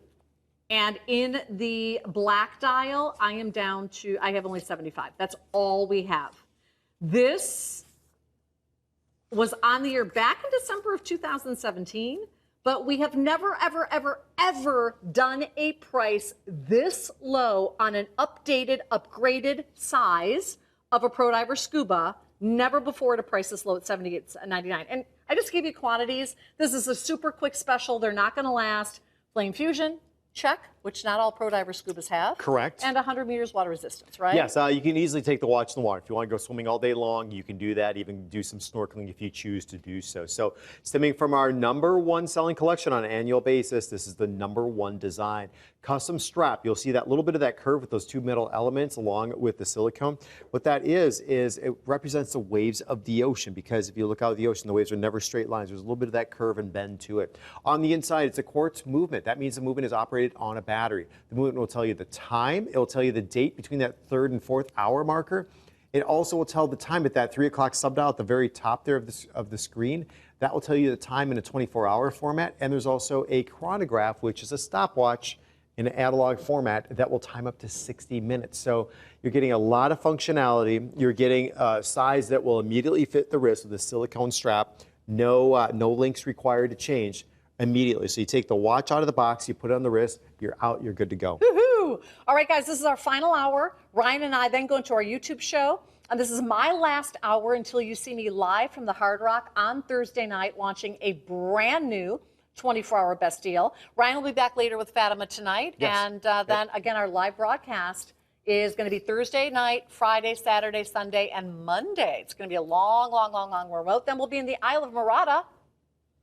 And in the black dial, I have only 75. That's all we have. This was on the air back in December of 2017, but we have never, ever, ever, ever done a price this low on an upgraded size of a Pro Diver Scuba. Never before at a price this low at $78.99. And I just gave you quantities. This is a super quick special. They're not going to last. Flame Fusion, check, which not all Pro Diver Scubas have. Correct. And 100 meters water resistance, right? Yes, you can easily take the watch in the water. If you want to go swimming all day long, you can do that, even do some snorkeling if you choose to do so. So stemming from our #1 selling collection on an annual basis, this is the #1 design. Custom strap, you'll see that little bit of that curve with those 2 metal elements along with the silicone. What that is it represents the waves of the ocean, because if you look out at the ocean, the waves are never straight lines. There's a little bit of that curve and bend to it. On the inside, it's a quartz movement. That means the movement is operated on a battery. The movement will tell you the time. It will tell you the date between that 3rd and 4th hour marker. It also will tell the time at that 3 o'clock sub-dial at the very top there of the screen. That will tell you the time in a 24-hour format. And there's also a chronograph, which is a stopwatch in an analog format that will time up to 60 minutes. So you're getting a lot of functionality. You're getting a size that will immediately fit the wrist with a silicone strap. No links required to change immediately. So you take the watch out of the box, you put it on the wrist, you're out, you're good to go. Woohoo! All right, guys, this is our final hour. Ryan and I then go into our YouTube show. And this is my last hour until you see me live from the Hard Rock on Thursday night launching a brand new 24-hour best deal. Ryan will be back later with Fatima tonight. Yes. And then, again, our live broadcast is going to be Thursday night, Friday, Saturday, Sunday, and Monday. It's going to be a long, long, long, long remote. Then we'll be in the Isle of Murata.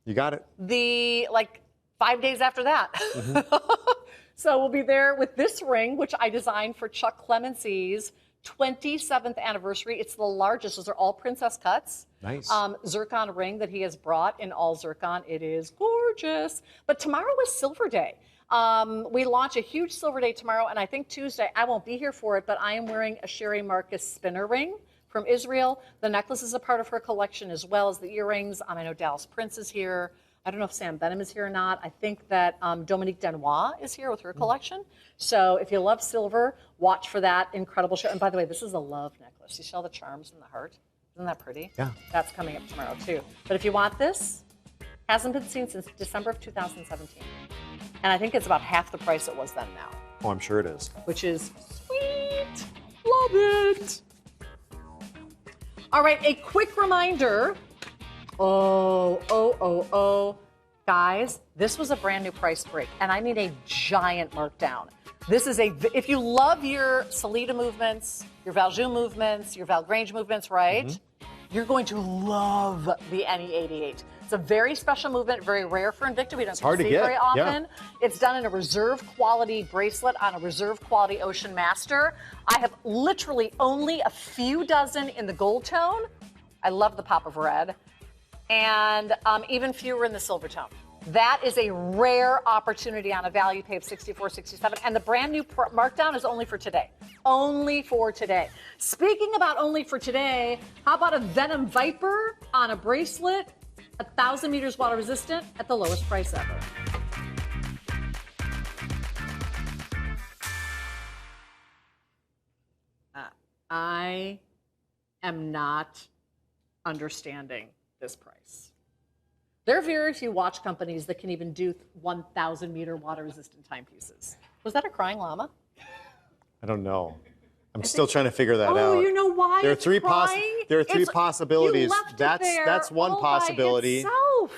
You got it. 5 days after that. Mm-hmm. So we'll be there with this ring, which I designed for Chuck Clemency's 27th anniversary. It's the largest. Those are all princess cuts. Nice. Zircon ring that he has brought in all zircon. It is gorgeous. But tomorrow is Silver Day. We launch a huge Silver Day tomorrow, and I think Tuesday, I won't be here for it, but I am wearing a Sherry Marcus spinner ring from Israel. The necklace is a part of her collection, as well as the earrings. I know Dallas Prince is here. I don't know if Sam Benham is here or not. I think that Dominique Denois is here with her collection. So if you love silver, watch for that incredible show. And by the way, this is a love necklace. You see all the charms in the heart? Isn't that pretty? Yeah. That's coming up tomorrow, too. But if you want this, hasn't been seen since December of 2017. And I think it's about half the price it was then now. Oh, I'm sure it is. Which is sweet. Love it. All right, a quick reminder. Guys, this was a brand new price break, and I mean a giant markdown. This is if you love your Salida movements, your Valjoux movements, your Valgrange movements, right? You're going to love the NE88. It's a very special movement, very rare for Invicta. We don't see it very often. Yeah. It's done in a reserve quality bracelet on a reserve quality Ocean Master. I have literally only a few dozen in the gold tone. I love the pop of red. And even fewer in the Silvertone. That is a rare opportunity on a value pay of $64.67. And the brand new markdown is only for today. Only for today. Speaking about only for today, how about a Venom Viper on a bracelet, 1,000 meters water resistant at the lowest price ever? I am not understanding this price. There are very few watch companies that can even do 1,000 meter water resistant timepieces. Was that a crying llama? I don't know. I'm still trying to figure that out. Oh, you know why? There are three possibilities. That's one possibility.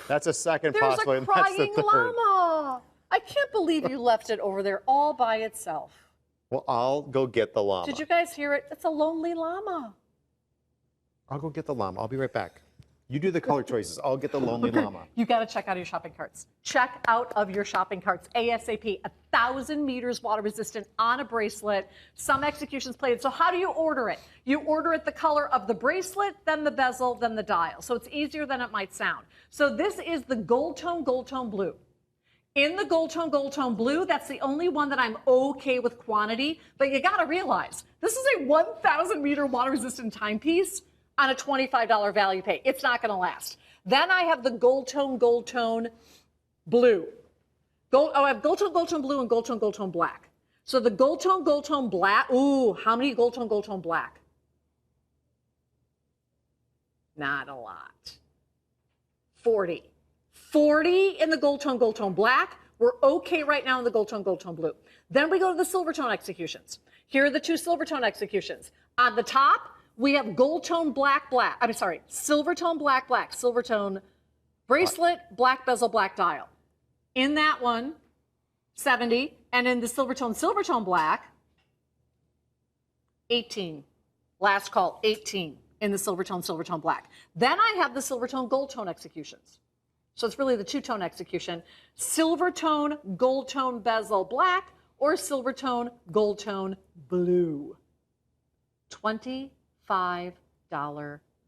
That's a second possibility. There's a crying llama. I can't believe you left it over there all by itself. Well, I'll go get the llama. Did you guys hear it? It's a lonely llama. I'll go get the llama. I'll be right back. You do the color choices. I'll get the lonely llama. You got to check out your shopping carts. Check out of your shopping carts ASAP. 1,000 meters water resistant on a bracelet. Some executions plated. So how do you order it? You order it the color of the bracelet, then the bezel, then the dial. So it's easier than it might sound. So this is the gold tone blue. In the gold tone blue, that's the only one that I'm okay with quantity. But you got to realize this is a 1,000 meter water resistant timepiece on a $25 value pay. It's not going to last. Then I have the gold tone blue. I have gold tone blue and gold tone black. So the gold tone black. Ooh, how many gold tone black? Not a lot. 40. 40 in the gold tone black. We're okay right now in the gold tone blue. Then we go to the Silvertone executions. Here are the two Silvertone executions. On the top, we have gold tone Silvertone black, Silvertone bracelet, black bezel, black dial. In that one, 70, and in the Silvertone black, 18. Last call, 18 in the Silvertone black. Then I have the Silvertone gold tone executions. So it's really the two-tone execution. Silvertone gold tone bezel black or Silvertone gold tone blue. $25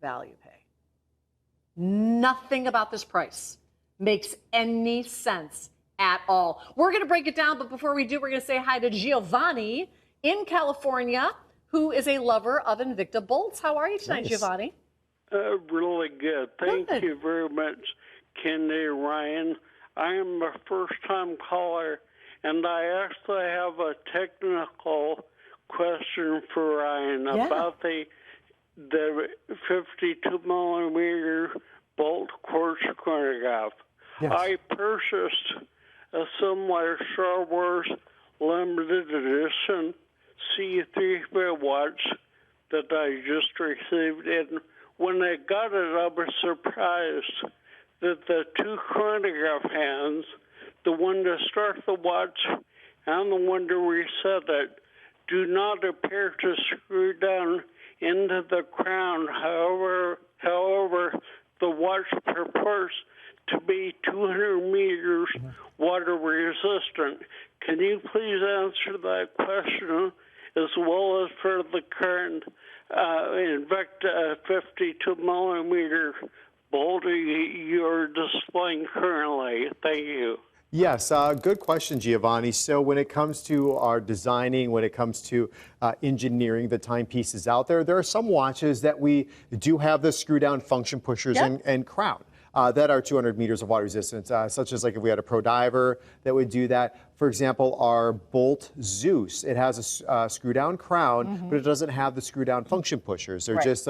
value pay. Nothing about this price makes any sense at all. We're going to break it down, but before we do, we're going to say hi to Giovanni in California, who is a lover of Invicta bolts. How are you tonight, Giovanni? Really good. Thank you very much, Kenny Ryan. I am a first-time caller, and I actually have a technical question for Ryan about the 52 millimeter bolt quartz chronograph. Yes. I purchased a similar Star Wars limited edition C3 watch that I just received, and when I got it, I was surprised that the two chronograph hands, the one to start the watch and the one to reset it, do not appear to screw down into the crown. However, the watch purports to be 200 meters water resistant. Can you please answer that question as well as for the current Invicta 52 millimeter boulder you're displaying currently? Thank you. Yes, good question, Giovanni. So when it comes to our designing, when it comes to engineering the timepieces out there, there are some watches that we do have the screw down function pushers and crown. That are 200 meters of water resistance, such as like if we had a pro diver that would do that. For example, our Bolt Zeus, it has a screw down crown, but it doesn't have the screw down function pushers. They're just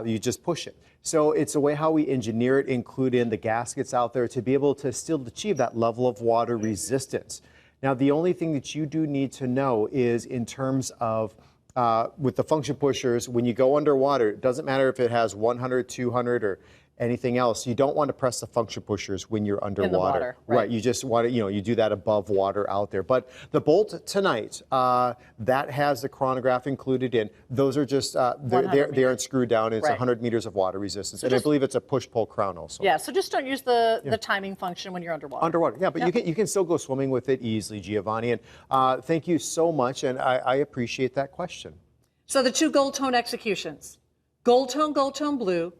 you just push it. So it's a way how we engineer it, include in the gaskets out there to be able to still achieve that level of water resistance. Now, the only thing that you do need to know is in terms of with the function pushers, when you go underwater, it doesn't matter if it has 100, 200, or anything else, you don't want to press the function pushers when you're underwater. In the water, right. You just want to, you do that above water out there. But the Bolt tonight, that has the chronograph included in. Those are just, they aren't screwed down. It's 100 meters of water resistance. So and I believe it's a push-pull crown also. Yeah, so just don't use the timing function when you're underwater. Underwater, yeah, but you can still go swimming with it easily, Giovanni. And thank you so much, and I appreciate that question. So the two gold tone executions, gold tone blue,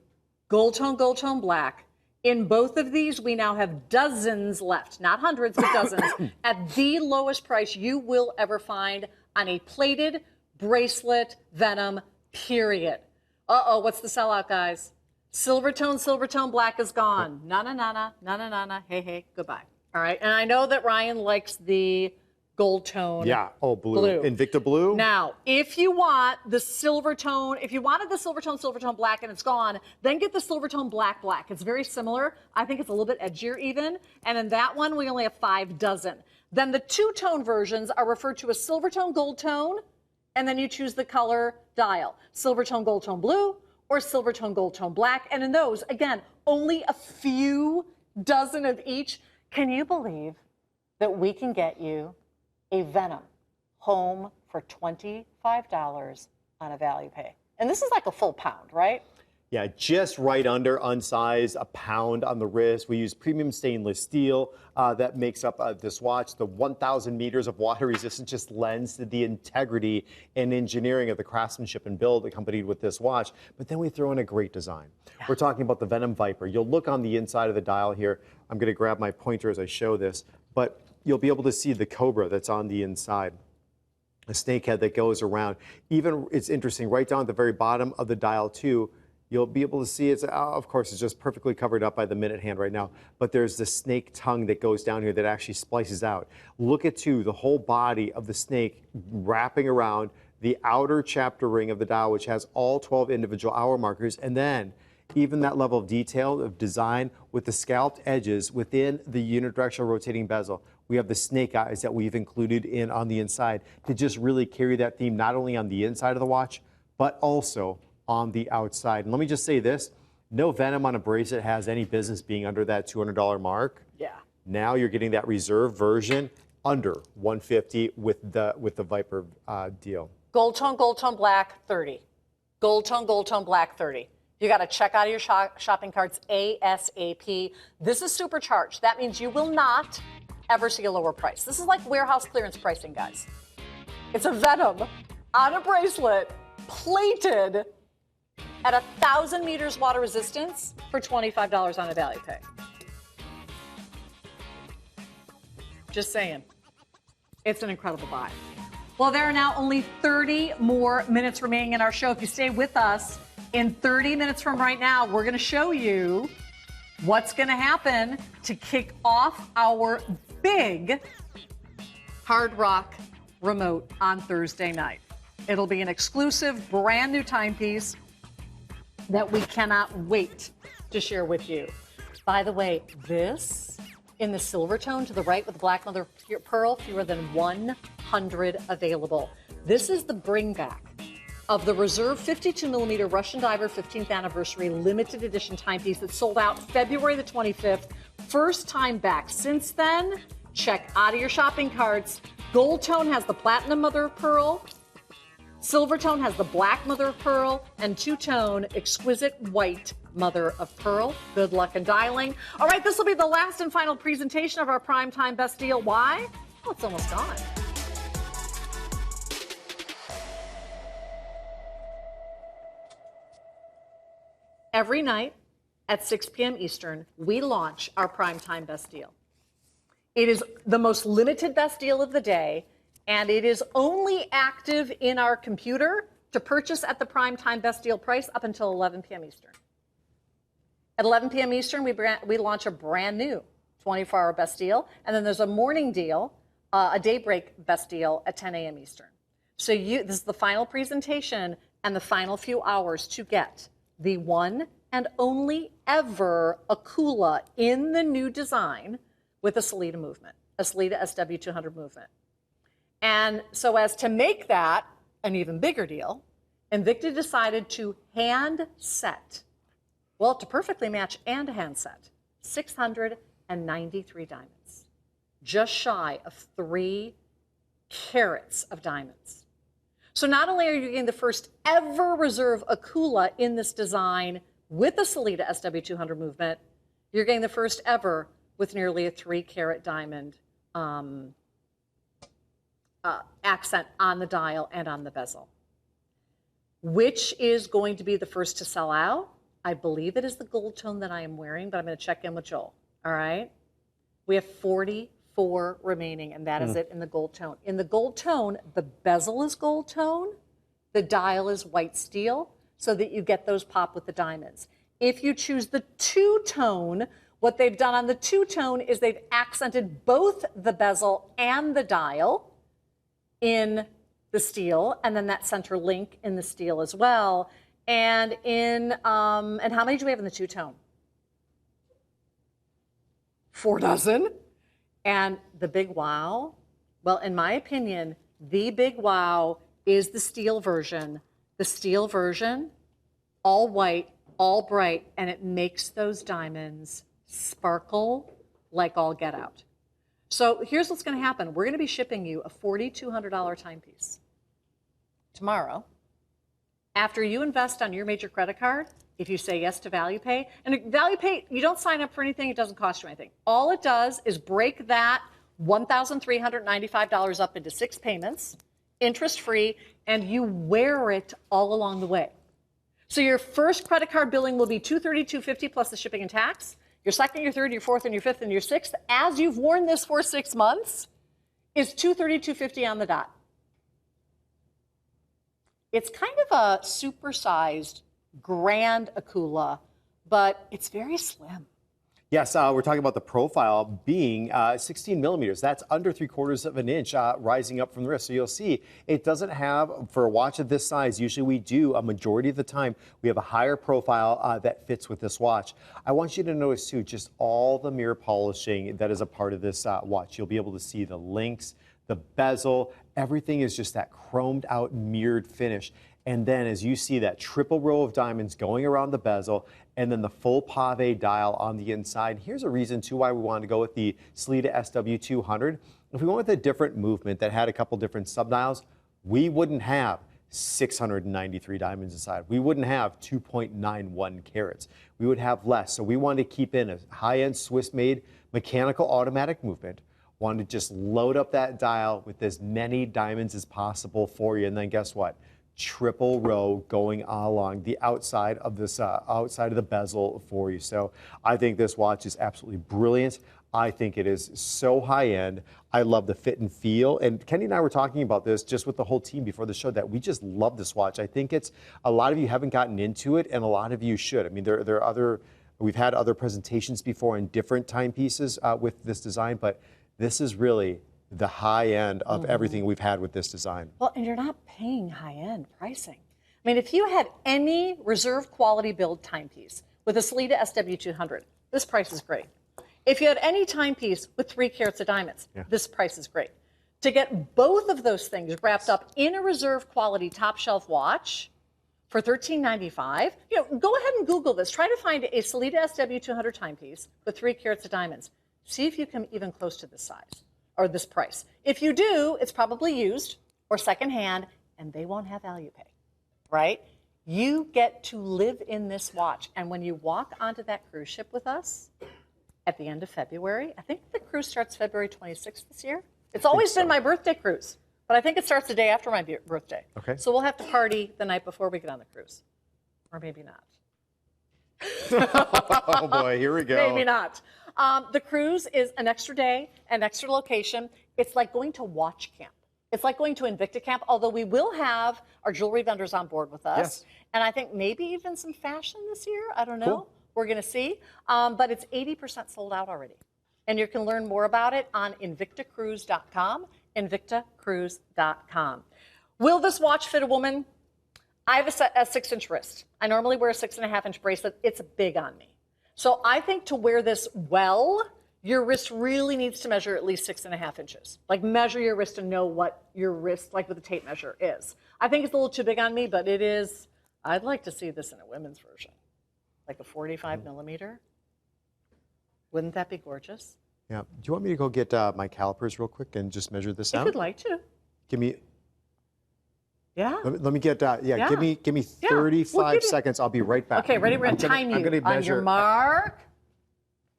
gold tone black. In both of these, we now have dozens left, not hundreds, but dozens, at the lowest price you will ever find on a plated bracelet Venom, period. Uh-oh, what's the sellout, guys? Silvertone black is gone. Na-na-na-na, hey, goodbye. All right, and I know that Ryan likes the gold tone. Yeah, blue. Invicta blue. Now, if you want the Silvertone, if you wanted the Silvertone black and it's gone, then get the Silvertone black. It's very similar. I think it's a little bit edgier even. And in that one, we only have 5 dozen. Then the two-tone versions are referred to as Silvertone gold tone, and then you choose the color dial. Silvertone gold tone blue or Silvertone gold tone black. And in those, again, only a few dozen of each. Can you believe that we can get you a Venom home for $25 on a value pay? And this is like a full pound, right? Yeah, just right under unsized, a pound on the wrist. We use premium stainless steel that makes up this watch. The 1,000 meters of water resistance just lends to the integrity and engineering of the craftsmanship and build accompanied with this watch. But then we throw in a great design. Yeah. We're talking about the Venom Viper. You'll look on the inside of the dial here. I'm going to grab my pointer as I show this, but you'll be able to see the cobra that's on the inside, a snake head that goes around. Even, it's interesting, right down at the very bottom of the dial too, you'll be able to see it's, of course, it's just perfectly covered up by the minute hand right now, but there's the snake tongue that goes down here that actually splices out. Look at the whole body of the snake wrapping around the outer chapter ring of the dial, which has all 12 individual hour markers, and then even that level of detail of design with the scalped edges within the unidirectional rotating bezel. We have the snake eyes that we've included in on the inside to just really carry that theme not only on the inside of the watch, but also on the outside. And let me just say this, no Venom on a bracelet has any business being under that $200 mark. Yeah. Now you're getting that reserve version under $150 with the Viper deal. Gold tone black, 30. Gold tone black, 30. You got to check out of your shopping carts ASAP. This is supercharged. That means you will not ever see a lower price. This is like warehouse clearance pricing, guys. It's a Venom on a bracelet, plated at 1,000 meters water resistance for $25 on a value pay. Just saying. It's an incredible buy. Well, there are now only 30 more minutes remaining in our show. If you stay with us, in 30 minutes from right now, we're going to show you what's going to happen to kick off our big Hard Rock remote on Thursday night. It'll be an exclusive, brand new timepiece that we cannot wait to share with you. By the way, this in the Silvertone to the right with the black mother pearl, fewer than 100 available. This is the bring back of the Reserve 52mm Russian Diver 15th Anniversary Limited Edition timepiece that sold out February the 25th. First time back. Since then, check out of your shopping carts. Gold Tone has the platinum mother of pearl. Silvertone has the black mother of pearl, and two-tone exquisite white mother of pearl. Good luck in dialing. All right, this will be the last and final presentation of our primetime best deal. Why? Well, it's almost gone. every night at 6 p.m. Eastern, we launch our primetime best deal. It is the most limited best deal of the day, and it is only active in our computer to purchase at the primetime best deal price up until 11 p.m. Eastern. At 11 p.m. Eastern, we launch a brand new 24-hour best deal, and then there's a morning deal, a daybreak best deal at 10 a.m. Eastern. So this is the final presentation and the final few hours to get the one and only ever Akula in the new design with a Salida movement, a Salida SW200 movement. And so as to make that an even bigger deal, Invicta decided to hand set, well, to perfectly match and hand set, 693 diamonds, just shy of 3 carats of diamonds. So not only are you getting the first ever reserve Akula in this design with the Salida SW200 movement, you're getting the first ever with nearly a 3-carat diamond accent on the dial and on the bezel. Which is going to be the first to sell out? I believe it is the gold tone that I am wearing, but I'm going to check in with Joel. All right? We have 44 remaining, and that is it in the gold tone. In the gold tone, the bezel is gold tone, the dial is white steel, so that you get those pop with the diamonds. If you choose the two-tone, what they've done on the two-tone is they've accented both the bezel and the dial in the steel, and then that center link in the steel as well. And and how many do we have in the two-tone? 4 dozen. And the big wow, well, in my opinion, the big wow is the steel version. The steel version, all white, all bright, and it makes those diamonds sparkle like all get out. So here's what's going to happen. We're going to be shipping you a $4,200 timepiece tomorrow. After you invest on your major credit card, if you say yes to ValuePay, and ValuePay, you don't sign up for anything, it doesn't cost you anything. All it does is break that $1,395 up into 6 payments, interest-free, and you wear it all along the way. So your first credit card billing will be $232.50 plus the shipping and tax. Your second, your third, your fourth, and your fifth, and your sixth, as you've worn this for 6 months, is $232.50 on the dot. It's kind of a supersized grand Akula, but it's very slim. Yes, we're talking about the profile being 16 millimeters. That's under 3/4 of an inch rising up from the wrist. So you'll see it doesn't have, for a watch of this size, usually we do, a majority of the time, we have a higher profile that fits with this watch. I want you to notice too, just all the mirror polishing that is a part of this watch. You'll be able to see the links, the bezel, everything is just that chromed out mirrored finish. And then as you see that triple row of diamonds going around the bezel and then the full pave dial on the inside, here's a reason too why we wanted to go with the Salida SW200. If we went with a different movement that had a couple different subdials, we wouldn't have 693 diamonds inside. We wouldn't have 2.91 carats. We would have less. So we wanted to keep in a high-end Swiss-made mechanical automatic movement. Wanted to just load up that dial with as many diamonds as possible for you. And then guess what? Triple row going along the outside of this outside of the bezel for you. So I think this watch is absolutely brilliant. I think it is so high end. I love the fit and feel. And Kenny and I were talking about this just with the whole team before the show, that we just love this watch. I think it's, a lot of you haven't gotten into it, and a lot of you should. I mean, there are other, we've had other presentations before in different timepieces with this design, but this is really the high end of everything we've had with this design. Well, and you're not paying high-end pricing. I mean, if you had any reserve quality build timepiece with a Salida SW200, this price is great. If you had any timepiece with 3 carats of diamonds, this price is great. To get both of those things wrapped up in a reserve quality top shelf watch for $13.95, you know, go ahead and Google this. Try to find a Salida SW200 timepiece with 3 carats of diamonds. See if you come even close to this size or this price. If you do, it's probably used or secondhand, and they won't have ValuePay, right? You get to live in this watch, and when you walk onto that cruise ship with us at the end of February, I think the cruise starts February 26th this year. It's always been my birthday cruise, but I think it starts the day after my birthday. Okay. So we'll have to party the night before we get on the cruise, or maybe not. Oh boy, here we go. Maybe not. The cruise is an extra day, an extra location. It's like going to watch camp. It's like going to Invicta camp, although we will have our jewelry vendors on board with us. Yes. And I think maybe even some fashion this year. I don't know. Cool. We're going to see. But it's 80% sold out already. And you can learn more about it on invictacruise.com, invictacruise.com. Will this watch fit a woman? I have a 6-inch wrist. I normally wear a 6.5-inch bracelet. It's big on me. So I think to wear this well, your wrist really needs to measure at least 6.5 inches. Like measure your wrist and know what your wrist, like with a tape measure, is. I think it's a little too big on me, but it is. I'd like to see this in a women's version, like a 45 millimeter. Wouldn't that be gorgeous? Yeah. Do you want me to go get my calipers real quick and just measure this out? If you'd like to. Give me. Yeah. Let me get. Give me 35 seconds. I'll be right back. Okay, ready? We're going to time you. I'm going to measure. On your mark.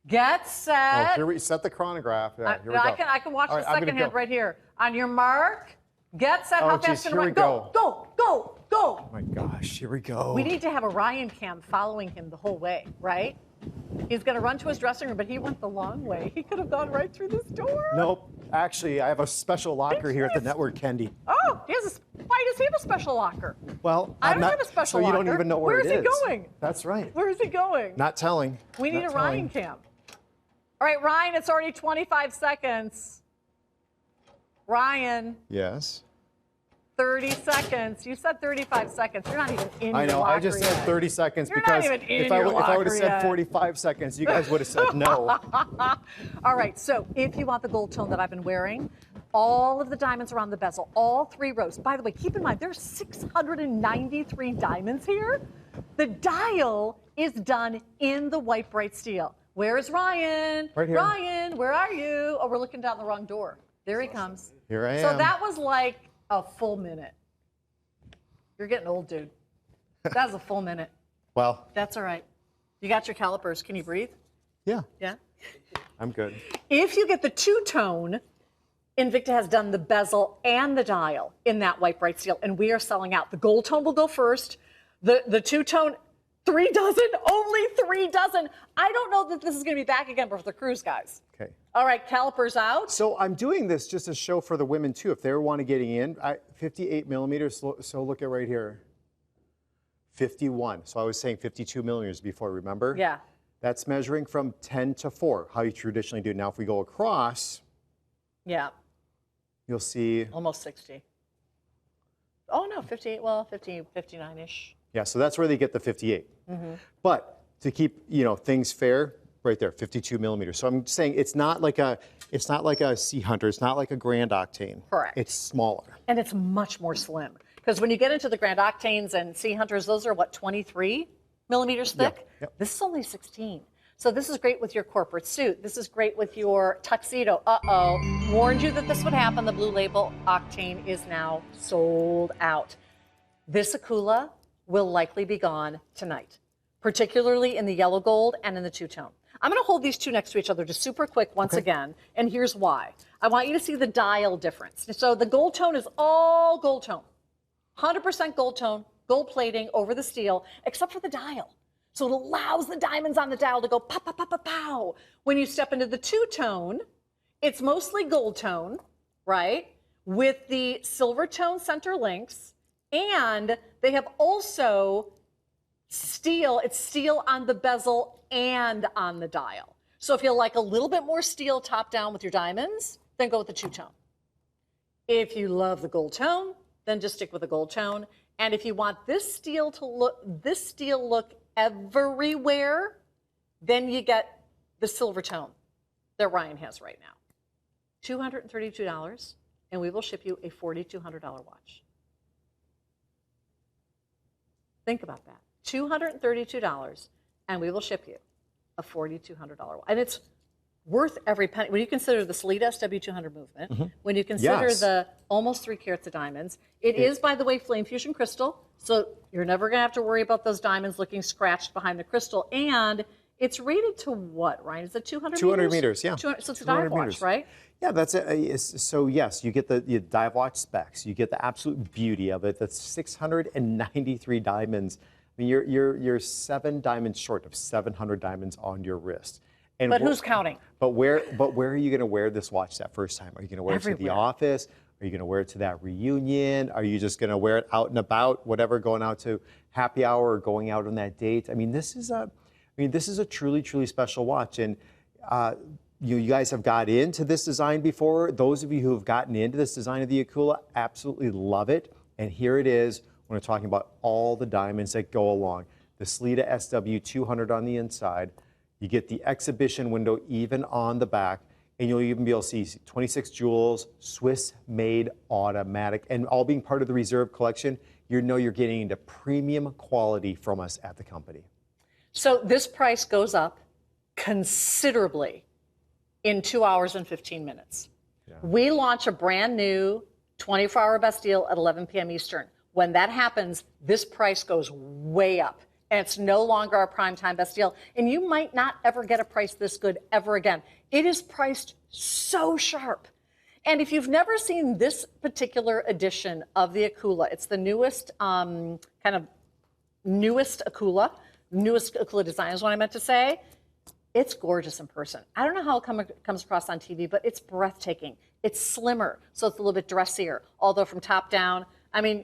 Get set. Oh, here we set the chronograph. Yeah, here we go. I can watch All the right, second hand right here. On your mark. Get set. Oh, How fast geez, can here we go. Go, go, go. Oh my gosh, here we go. We need to have a Ryan cam following him the whole way, right? He's going to run to his dressing room, but he went the long way. He could have gone right through this door. Nope. Actually, I have a special locker here at the network, Kendi. Oh, why does he have a special locker? Well, I don't have a special so locker. you don't even know where it is. Where is he going? That's right. Where is he going? Not telling. We need a Ryan cam. All right, Ryan, it's already 25 seconds. Ryan. Yes. 30 seconds. You said 35 seconds. You're not even in I your know. locker I just yet. said 30 seconds You're because not even in if I your would locker have said yet. 45 seconds, you guys would have said no. All right, so if you want the gold tone that I've been wearing, all of the diamonds are on the bezel, all 3 rows. By the way, keep in mind, there's 693 diamonds here. The dial is done in the white bright steel. Where is Ryan? Right here. Ryan, where are you? Oh, we're looking down the wrong door. There he comes. Here I am. So that was like a full minute. You're getting old, dude. That was a full minute. Well. That's all right. You got your calipers. Can you breathe? Yeah. Yeah? I'm good. If you get the 2-tone, Invicta has done the bezel and the dial in that white bright steel, and we are selling out. The gold tone will go first. The 2-tone, 3 dozen, only 3 dozen. I don't know that this is going to be back again for the cruise, guys. Okay. All right, calipers out. So I'm doing this just to show for the women too. If they want to getting in, 58 millimeters. So look at right here. 51. So I was saying 52 millimeters before, remember? Yeah. That's measuring from 10 to 4, how you traditionally do. Now, if we go across, Yeah. you'll see. Almost 60. Oh, no, 58, well, 50, 59-ish. Yeah, so that's where they get the 58. Mm-hmm. But to keep things fair, right there, 52 millimeters. So I'm saying it's not like a Sea Hunter. It's not like a Grand Octane. Correct. It's smaller. And it's much more slim. Because when you get into the Grand Octanes and Sea Hunters, those are, 23 millimeters thick? Yep. This is only 16. So this is great with your corporate suit. This is great with your tuxedo. Uh-oh. Warned you that this would happen. The Blue Label Octane is now sold out. This Akula will likely be gone tonight, particularly in the yellow gold and in the 2-tone. I'm going to hold these 2 next to each other just super quick once again, and here's why. I want you to see the dial difference. So the gold tone is all gold tone, 100% gold tone, gold plating over the steel, except for the dial. So it allows the diamonds on the dial to go pow, pow, pow, pow, pow. When you step into the 2-tone, it's mostly gold tone, right, with the Silvertone center links, and they have also steel. It's steel on the bezel and on the dial. So if you like a little bit more steel top down with your diamonds, then go with the 2-tone. If you love the gold tone, then just stick with the gold tone. And if you want this steel look everywhere, then you get the Silvertone that Ryan has right now. $232, and we will ship you a $4,200 watch. Think about that. $232, and we will ship you a $4,200 watch. And it's worth every penny. When you consider the Sleet SW200 movement, when you consider the almost 3 carats of diamonds, it is, by the way, flame fusion crystal, so you're never going to have to worry about those diamonds looking scratched behind the crystal. And it's rated to what, Ryan? Is it 200 meters? 200 meters, yeah. 200, so it's a dive watch, meters. right? Yeah, that's it. So yes, you get the dive watch specs. You get the absolute beauty of it. That's 693 diamonds I mean, you're 7 diamonds short of 700 diamonds on your wrist. And But who's counting? But where are you going to wear this watch that first time? Are you going to wear it to the Everywhere. office? Are you going to wear it to that reunion? Are you just going to wear it out and about, whatever, going out to happy hour or going out on that date? I mean, this is a truly, truly special watch. And you guys have got into this design before. Those of you who have gotten into this design of the Akula absolutely love it. And here it is when we're talking about all the diamonds that go along. The Sleeta SW200 on the inside. You get the exhibition window even on the back. And you'll even be able to see 26 jewels, Swiss-made automatic, and all being part of the reserve collection. You know you're getting into premium quality from us at the company. So this price goes up considerably in 2 hours and 15 minutes. Yeah. We launch a brand new 24-hour best deal at 11 p.m. Eastern. When that happens, this price goes way up. And it's no longer our primetime best deal. And you might not ever get a price this good ever again. It is priced so sharp. And if you've never seen this particular edition of the Akula, it's the newest newest Akula design is what I meant to say. It's gorgeous in person. I don't know how it comes across on TV, but it's breathtaking. It's slimmer, so it's a little bit dressier, although from top down, I mean,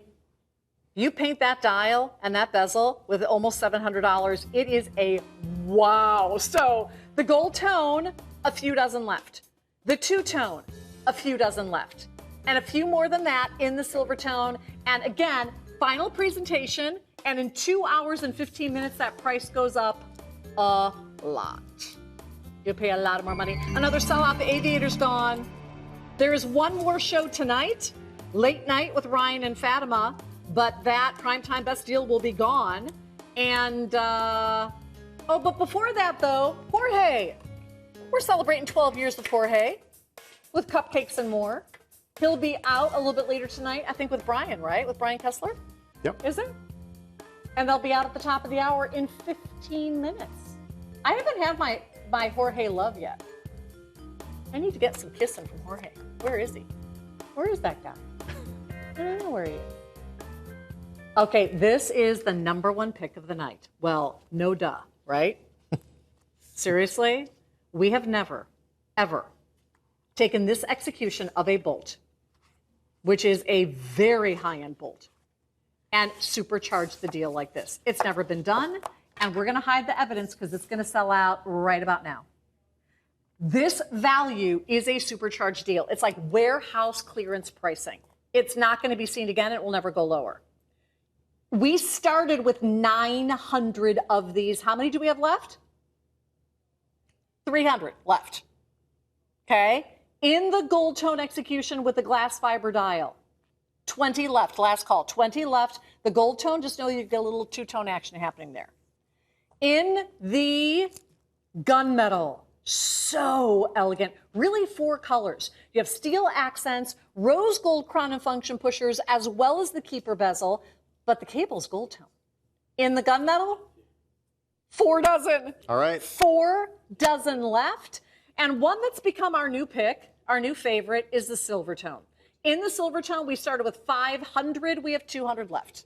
you paint that dial and that bezel with almost $700, it is a wow. So the gold tone, a few dozen left. The two-tone, a few dozen left. And a few more than that in the Silvertone. And again, final presentation, and in 2 hours and 15 minutes, that price goes up a lot. You'll pay a lot more money. Another sellout, the Aviator's gone. There is one more show tonight, late night with Ryan and Fatima. But that primetime best deal will be gone. And, but before that, though, Jorge. We're celebrating 12 years with Jorge, with cupcakes and more. He'll be out a little bit later tonight, I think, with Brian, right? With Brian Kessler? Yep. Is it? And they'll be out at the top of the hour in 15 minutes. I haven't had my Jorge love yet. I need to get some kissing from Jorge. Where is he? Where is that guy? I don't know where he is. Okay, this is the #1 pick of the night. Well, no duh, right? Seriously? We have never, ever taken this execution of a bolt, which is a very high-end bolt, and supercharged the deal like this. It's never been done, and we're going to hide the evidence because it's going to sell out right about now. This value is a supercharged deal. It's like warehouse clearance pricing. It's not going to be seen again. It will never go lower. We started with 900 of these. How many do we have left? 300 left. Okay? In the gold tone execution with the glass fiber dial. 20 left. Last call. 20 left. The gold tone, just know you get a little two-tone action happening there. In the gunmetal, so elegant. Really 4 colors. You have steel accents, rose gold crown and function pushers, as well as the keeper bezel. But the cable's gold tone. In the gunmetal, 4 dozen. All right. 4 dozen left. And one that's become our new pick, our new favorite, is the Silvertone. In the Silvertone, we started with 500. We have 200 left.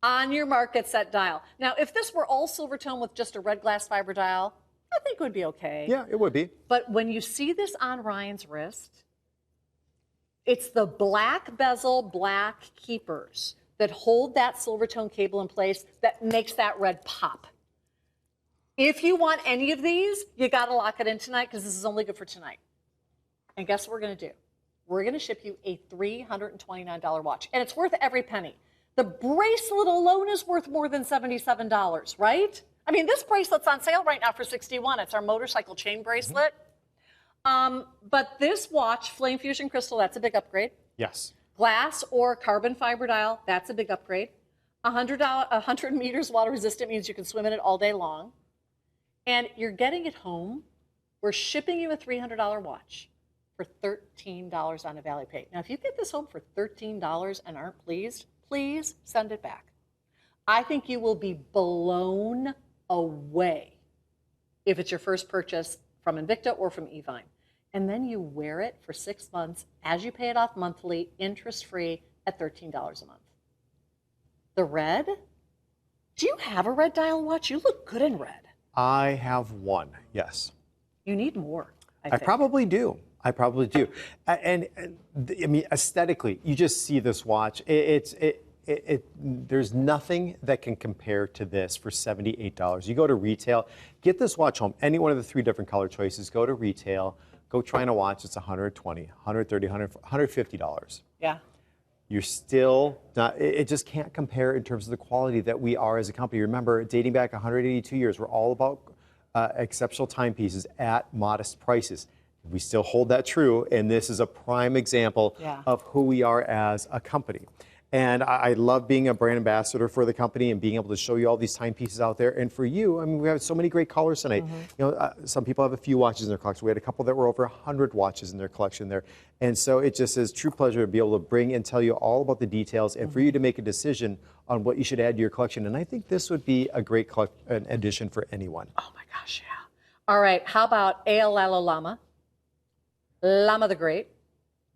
On your mark, get set, dial. Now, if this were all Silvertone with just a red glass fiber dial, I think it would be okay. Yeah, it would be. But when you see this on Ryan's wrist, it's the black bezel, black keepers that hold that Silvertone cable in place that makes that red pop. If you want any of these, you got to lock it in tonight because this is only good for tonight. And guess what we're going to do? We're going to ship you a $329 watch, and it's worth every penny. The bracelet alone is worth more than $77, right? I mean, this bracelet's on sale right now for $61. It's our motorcycle chain bracelet. But this watch, Flame Fusion Crystal, that's a big upgrade. Yes. Glass or carbon fiber dial, that's a big upgrade. 100 meters water resistant means you can swim in it all day long. And you're getting it home. We're shipping you a $300 watch for $13 on a Valley Pay. Now, if you get this home for $13 and aren't pleased, please send it back. I think you will be blown away if it's your first purchase from Invicta or from Evine. And then you wear it for 6 months as you pay it off monthly, interest-free at $13 a month. The red, Do you have a red dial watch? You look good in red. I have one, yes. You need more, I I think. probably do. I probably do. And I mean, aesthetically, you just see this watch. There's nothing that can compare to this for $78. You go to retail, get this watch home, any one of the 3 different color choices, go to retail, go try on a watch, it's $120, $130, $150. Yeah. You're still not, it just can't compare in terms of the quality that we are as a company. Remember, dating back 182 years, we're all about exceptional timepieces at modest prices. We still hold that true, and this is a prime example of who we are as a company. And I love being a brand ambassador for the company and being able to show you all these timepieces out there. And for you, I mean, we have so many great colors tonight. You know, some people have a few watches in their collection. We had a couple that were over 100 watches in their collection there. And so it just is true pleasure to be able to bring and tell you all about the details and for you to make a decision on what you should add to your collection. And I think this would be a great an addition for anyone. Oh my gosh, yeah. All right, how about Aolalo Lama, Lama the Great,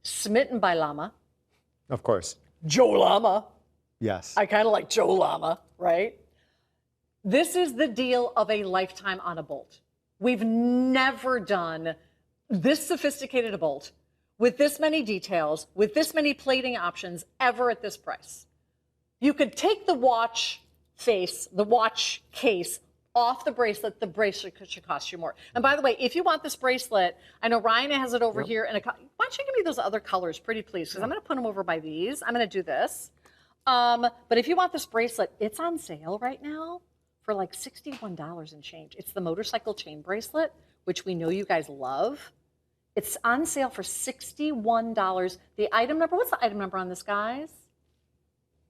Smitten by Lama. Of course. Joe Lama. Yes. I kind of like Joe Lama, right? This is the deal of a lifetime on a bolt. We've never done this sophisticated a bolt with this many details, with this many plating options ever at this price. You could take the watch face, the watch case off the bracelet should cost you more. And by the way, if you want this bracelet, I know Ryan has it over here. Why don't you give me those other colors, pretty please? Because I'm going to put them over by these. I'm going to do this. But if you want this bracelet, it's on sale right now for like $61 and change. It's the motorcycle chain bracelet, which we know you guys love. It's on sale for $61. The item number, what's the item number on this, guys?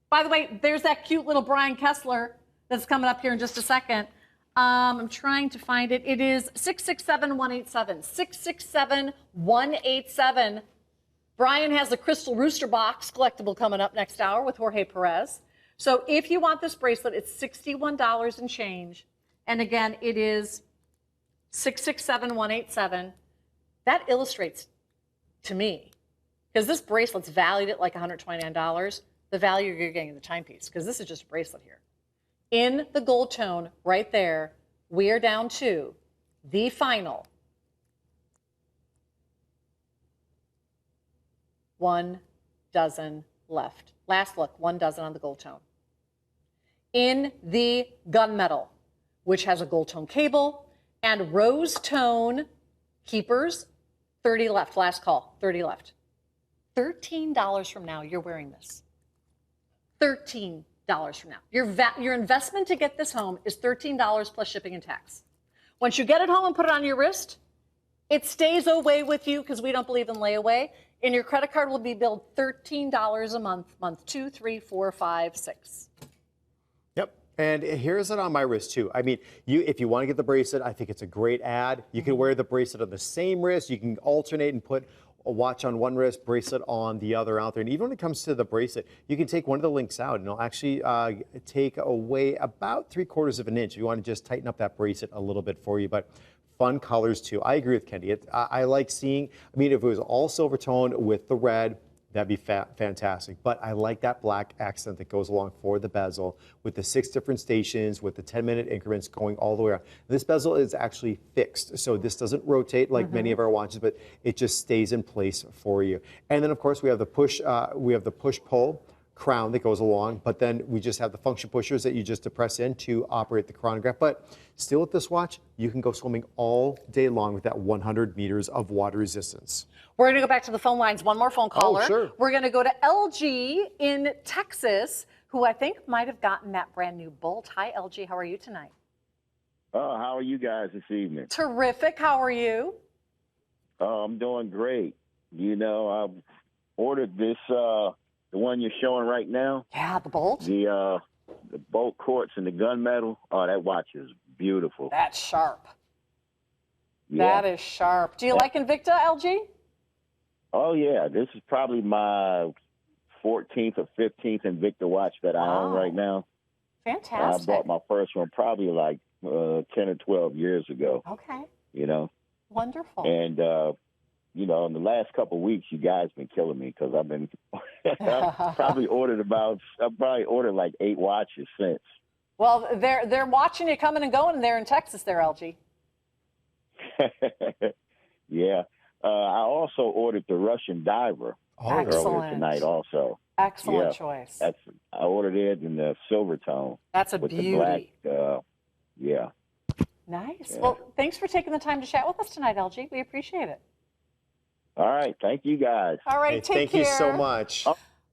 By the way, there's that cute little Brian Kessler that's coming up here in just a second. I'm trying to find it. It is 667187. 667187. Brian has the Crystal Rooster Box collectible coming up next hour with Jorge Perez. So if you want this bracelet, it's $61 and change. And again, it is 667187. That illustrates to me, because this bracelet's valued at like $129, the value you're getting in the timepiece, because this is just a bracelet here. In the gold tone, right there, we are down to the final 1 dozen left. Last look, 1 dozen on the gold tone. In the gunmetal, which has a gold tone cable and rose tone keepers, 30 left. Last call, 30 left. $13 from now, you're wearing this. $13 from now. Your investment to get this home is $13 plus shipping and tax. Once you get it home and put it on your wrist, it stays away with you because we don't believe in layaway. And your credit card will be billed $13 a month, month 2, 3, 4, 5, 6. Yep. And here's it on my wrist too. I mean, if you want to get the bracelet, I think it's a great ad. You can wear the bracelet on the same wrist. You can alternate and put a watch on one wrist, bracelet on the other out there. And even when it comes to the bracelet, you can take one of the links out and it'll actually take away about 3/4 of an inch if you want to just tighten up that bracelet a little bit for you. But fun colors too. I agree with Kendi. I like seeing, I mean, if it was all silver tone with the red, that'd be fantastic. But I like that black accent that goes along for the bezel with the 6 different stations with the 10-minute increments going all the way around. This bezel is actually fixed, so this doesn't rotate like many of our watches, but it just stays in place for you. And then of course we have the push-pull crown that goes along, but then we just have the function pushers that you just depress in to operate the chronograph. But still with this watch, you can go swimming all day long with that 100 meters of water resistance. We're going to go back to the phone lines. One more phone caller. Oh, sure. We're going to go to LG in Texas, who I think might have gotten that brand new Bolt. Hi, LG. How are you tonight? Oh, how are you guys this evening? Terrific. How are you? I'm doing great. You know, I've ordered this, the one you're showing right now. Yeah, the Bolt. The Bolt quartz and the gunmetal. Oh, that watch is beautiful. That's sharp. Yeah. That is sharp. Do you like Invicta, LG? Oh, yeah. This is probably my 14th or 15th Invicta watch that I own right now. Fantastic. I bought my first one probably like 10 or 12 years ago. Okay. You know? Wonderful. And, you know, in the last couple of weeks, you guys been killing me because I've been I've probably ordered like 8 watches since. Well, they're watching you coming and going there in Texas there, LG. Yeah. I also ordered the Russian Diver earlier tonight also. Excellent choice. I ordered it in the Silvertone. That's a with beauty. The black, yeah. Nice. Yeah. Well, thanks for taking the time to chat with us tonight, LG. We appreciate it. All right. Thank you, guys. All right, Hey, take thank care. you so much.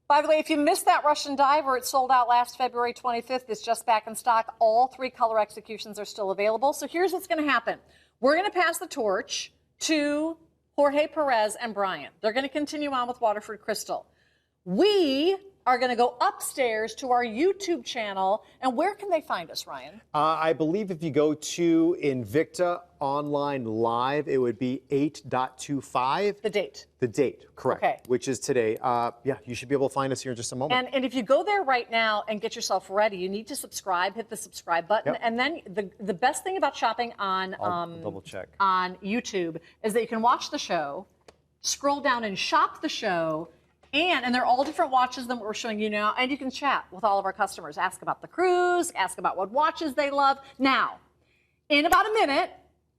By the way, if you missed that Russian Diver, it sold out last February 25th. It's just back in stock. All 3 color executions are still available. So here's what's going to happen. We're going to pass the torch to Jorge Perez and Brian. They're going to continue on with Waterford Crystal. We are going to go upstairs to our YouTube channel. And where can they find us, Ryan? I believe if you go to Invicta Online Live, it would be 8.25. The date. The date, correct. Okay. Which is today. Yeah, you should be able to find us here in just a moment. And if you go there right now and get yourself ready, you need to subscribe, hit the subscribe button. Yep. And then the best thing about shopping on I'll double check. on YouTube is that you can watch the show, scroll down and shop the show, and they're all different watches than what we're showing you now, and you can chat with all of our customers. Ask about the cruise, ask about what watches they love. Now, in about a minute,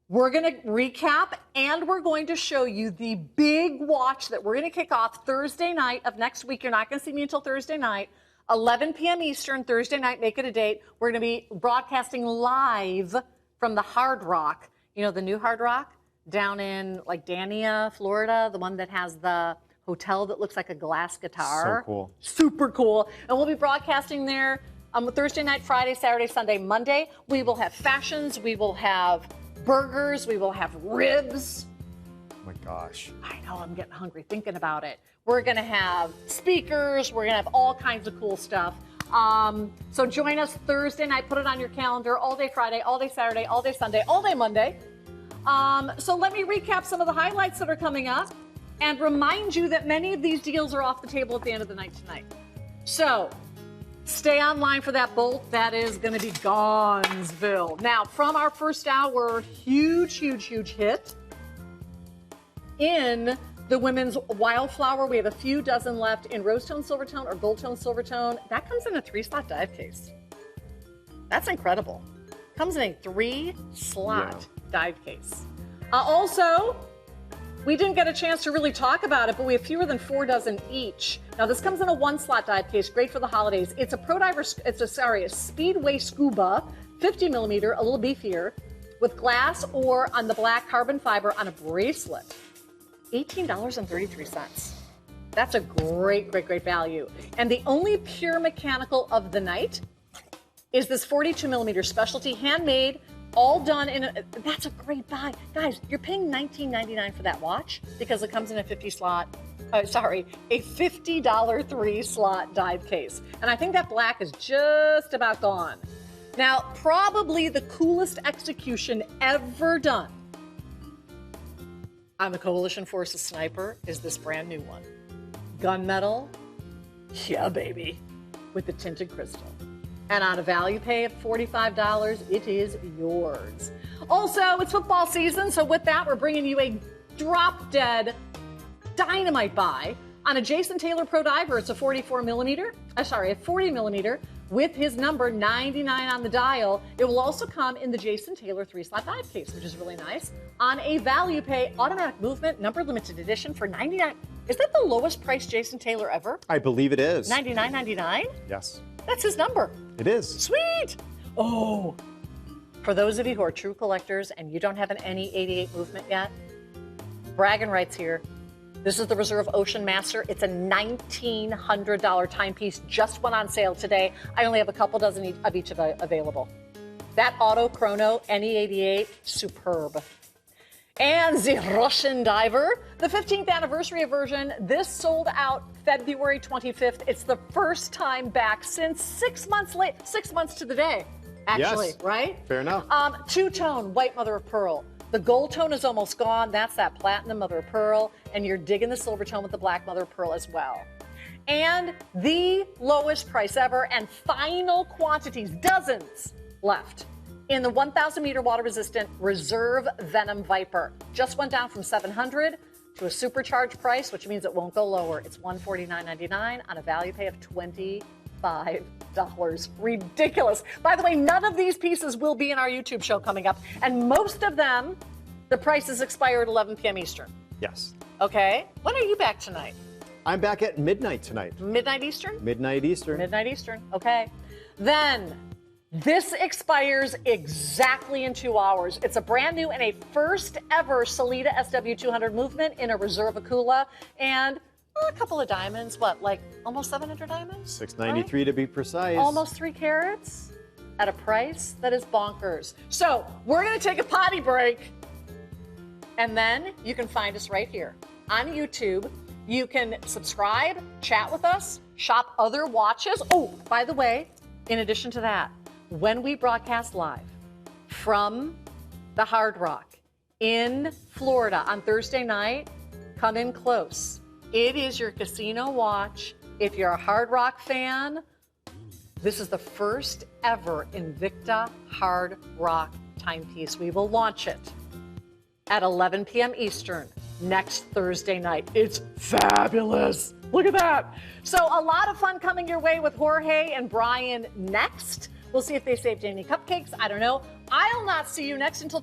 we're going to recap, and we're going to show you the big watch that we're going to kick off Thursday night of next week. You're not going to see me until Thursday night, 11 p.m. Eastern, Thursday night. Make it a date. We're going to be broadcasting live from the Hard Rock. You know, the new Hard Rock down in like Dania, Florida, the one that has the hotel that looks like a glass guitar. So cool. Super cool. And we'll be broadcasting there Thursday night, Friday, Saturday, Sunday, Monday. We will have fashions. We will have burgers. We will have ribs. Oh my gosh. I know, I'm getting hungry thinking about it. We're going to have speakers. We're going to have all kinds of cool stuff. So join us Thursday night. Put it on your calendar all day Friday, all day Saturday, all day Sunday, all day Monday. So let me recap some of the highlights that are coming up and remind you that many of these deals are off the table at the end of the night tonight. So stay online for that bolt. That is going to be Gonzville. Now, from our first hour, huge hit in the women's Wildflower. We have a few dozen left in Rosetone Silvertone or Goldtone Silvertone. That comes in a 3-slot dive case. That's incredible. Comes in a 3-slot dive case. Also, we didn't get a chance to really talk about it, but we have fewer than 4 dozen each. Now, this comes in a 1-slot dive case, great for the holidays. It's a Speedway Scuba, 50 millimeter, a little beefier, with glass or on the black carbon fiber on a bracelet. $18.33. That's a great value. And the only pure mechanical of the night is this 42 millimeter specialty, handmade, all done in that's a great buy. Guys, you're paying $19.99 for that watch because it comes in a 50-slot, a $50 3-slot dive case. And I think that black is just about gone. Now, probably the coolest execution ever done on the Coalition Forces Sniper is this brand new one. Gunmetal, yeah baby, with the tinted crystal. And on a value pay of $45, it is yours. Also, it's football season, so with that, we're bringing you a drop-dead dynamite buy on a Jason Taylor Pro Diver. It's a 40 millimeter with his number 99 on the dial. It will also come in the Jason Taylor 3-slot dive case, which is really nice. On a value pay, automatic movement, number limited edition for $99. Is that the lowest price Jason Taylor ever? I believe it is. $99.99? Yes. That's his number. It is. Sweet. Oh, for those of you who are true collectors and you don't have an NE 88 movement yet, bragging rights here. This is the Reserve Ocean Master. It's a $1,900 timepiece. Just went on sale today. I only have a couple dozen of each available. That Auto Chrono NE 88, superb. And the Russian Diver, the 15th anniversary version. This sold out February 25th. It's the first time back since 6 months late, 6 months to the day, actually, yes. Right? Fair enough. Two-tone, white mother of pearl. The gold tone is almost gone. That's that platinum mother of pearl. And you're digging the silver tone with the black mother of pearl as well. And the lowest price ever and final quantities, dozens left, in the 1,000-meter water-resistant Reserve Venom Viper. Just went down from $700 to a supercharged price, which means it won't go lower. It's $149.99 on a value pay of $25. $5. Ridiculous. By the way, none of these pieces will be in our YouTube show coming up, and most of them, the prices expire at 11 p.m. Eastern. Yes. Okay. When are you back tonight? I'm back at midnight tonight. Midnight Eastern? Midnight Eastern. Midnight Eastern. Okay. Then this expires exactly in 2 hours. It's a brand new and a first ever Salida SW200 movement in a reserve Akula and a couple of diamonds. What, like almost 700 diamonds? 693 to be precise. Almost 3 carats at a price that is bonkers. So we're going to take a potty break. And then you can find us right here on YouTube. You can subscribe, chat with us, shop other watches. Oh, by the way, in addition to that, when we broadcast live from the Hard Rock in Florida on Thursday night, come in close. It is your casino watch. If you're a Hard Rock fan, this is the first ever Invicta Hard Rock timepiece. We will launch it at 11 p.m. Eastern next Thursday night. It's fabulous. Look at that. So a lot of fun coming your way with Jorge and Brian next. We'll see if they saved any cupcakes. I don't know. I'll not see you next until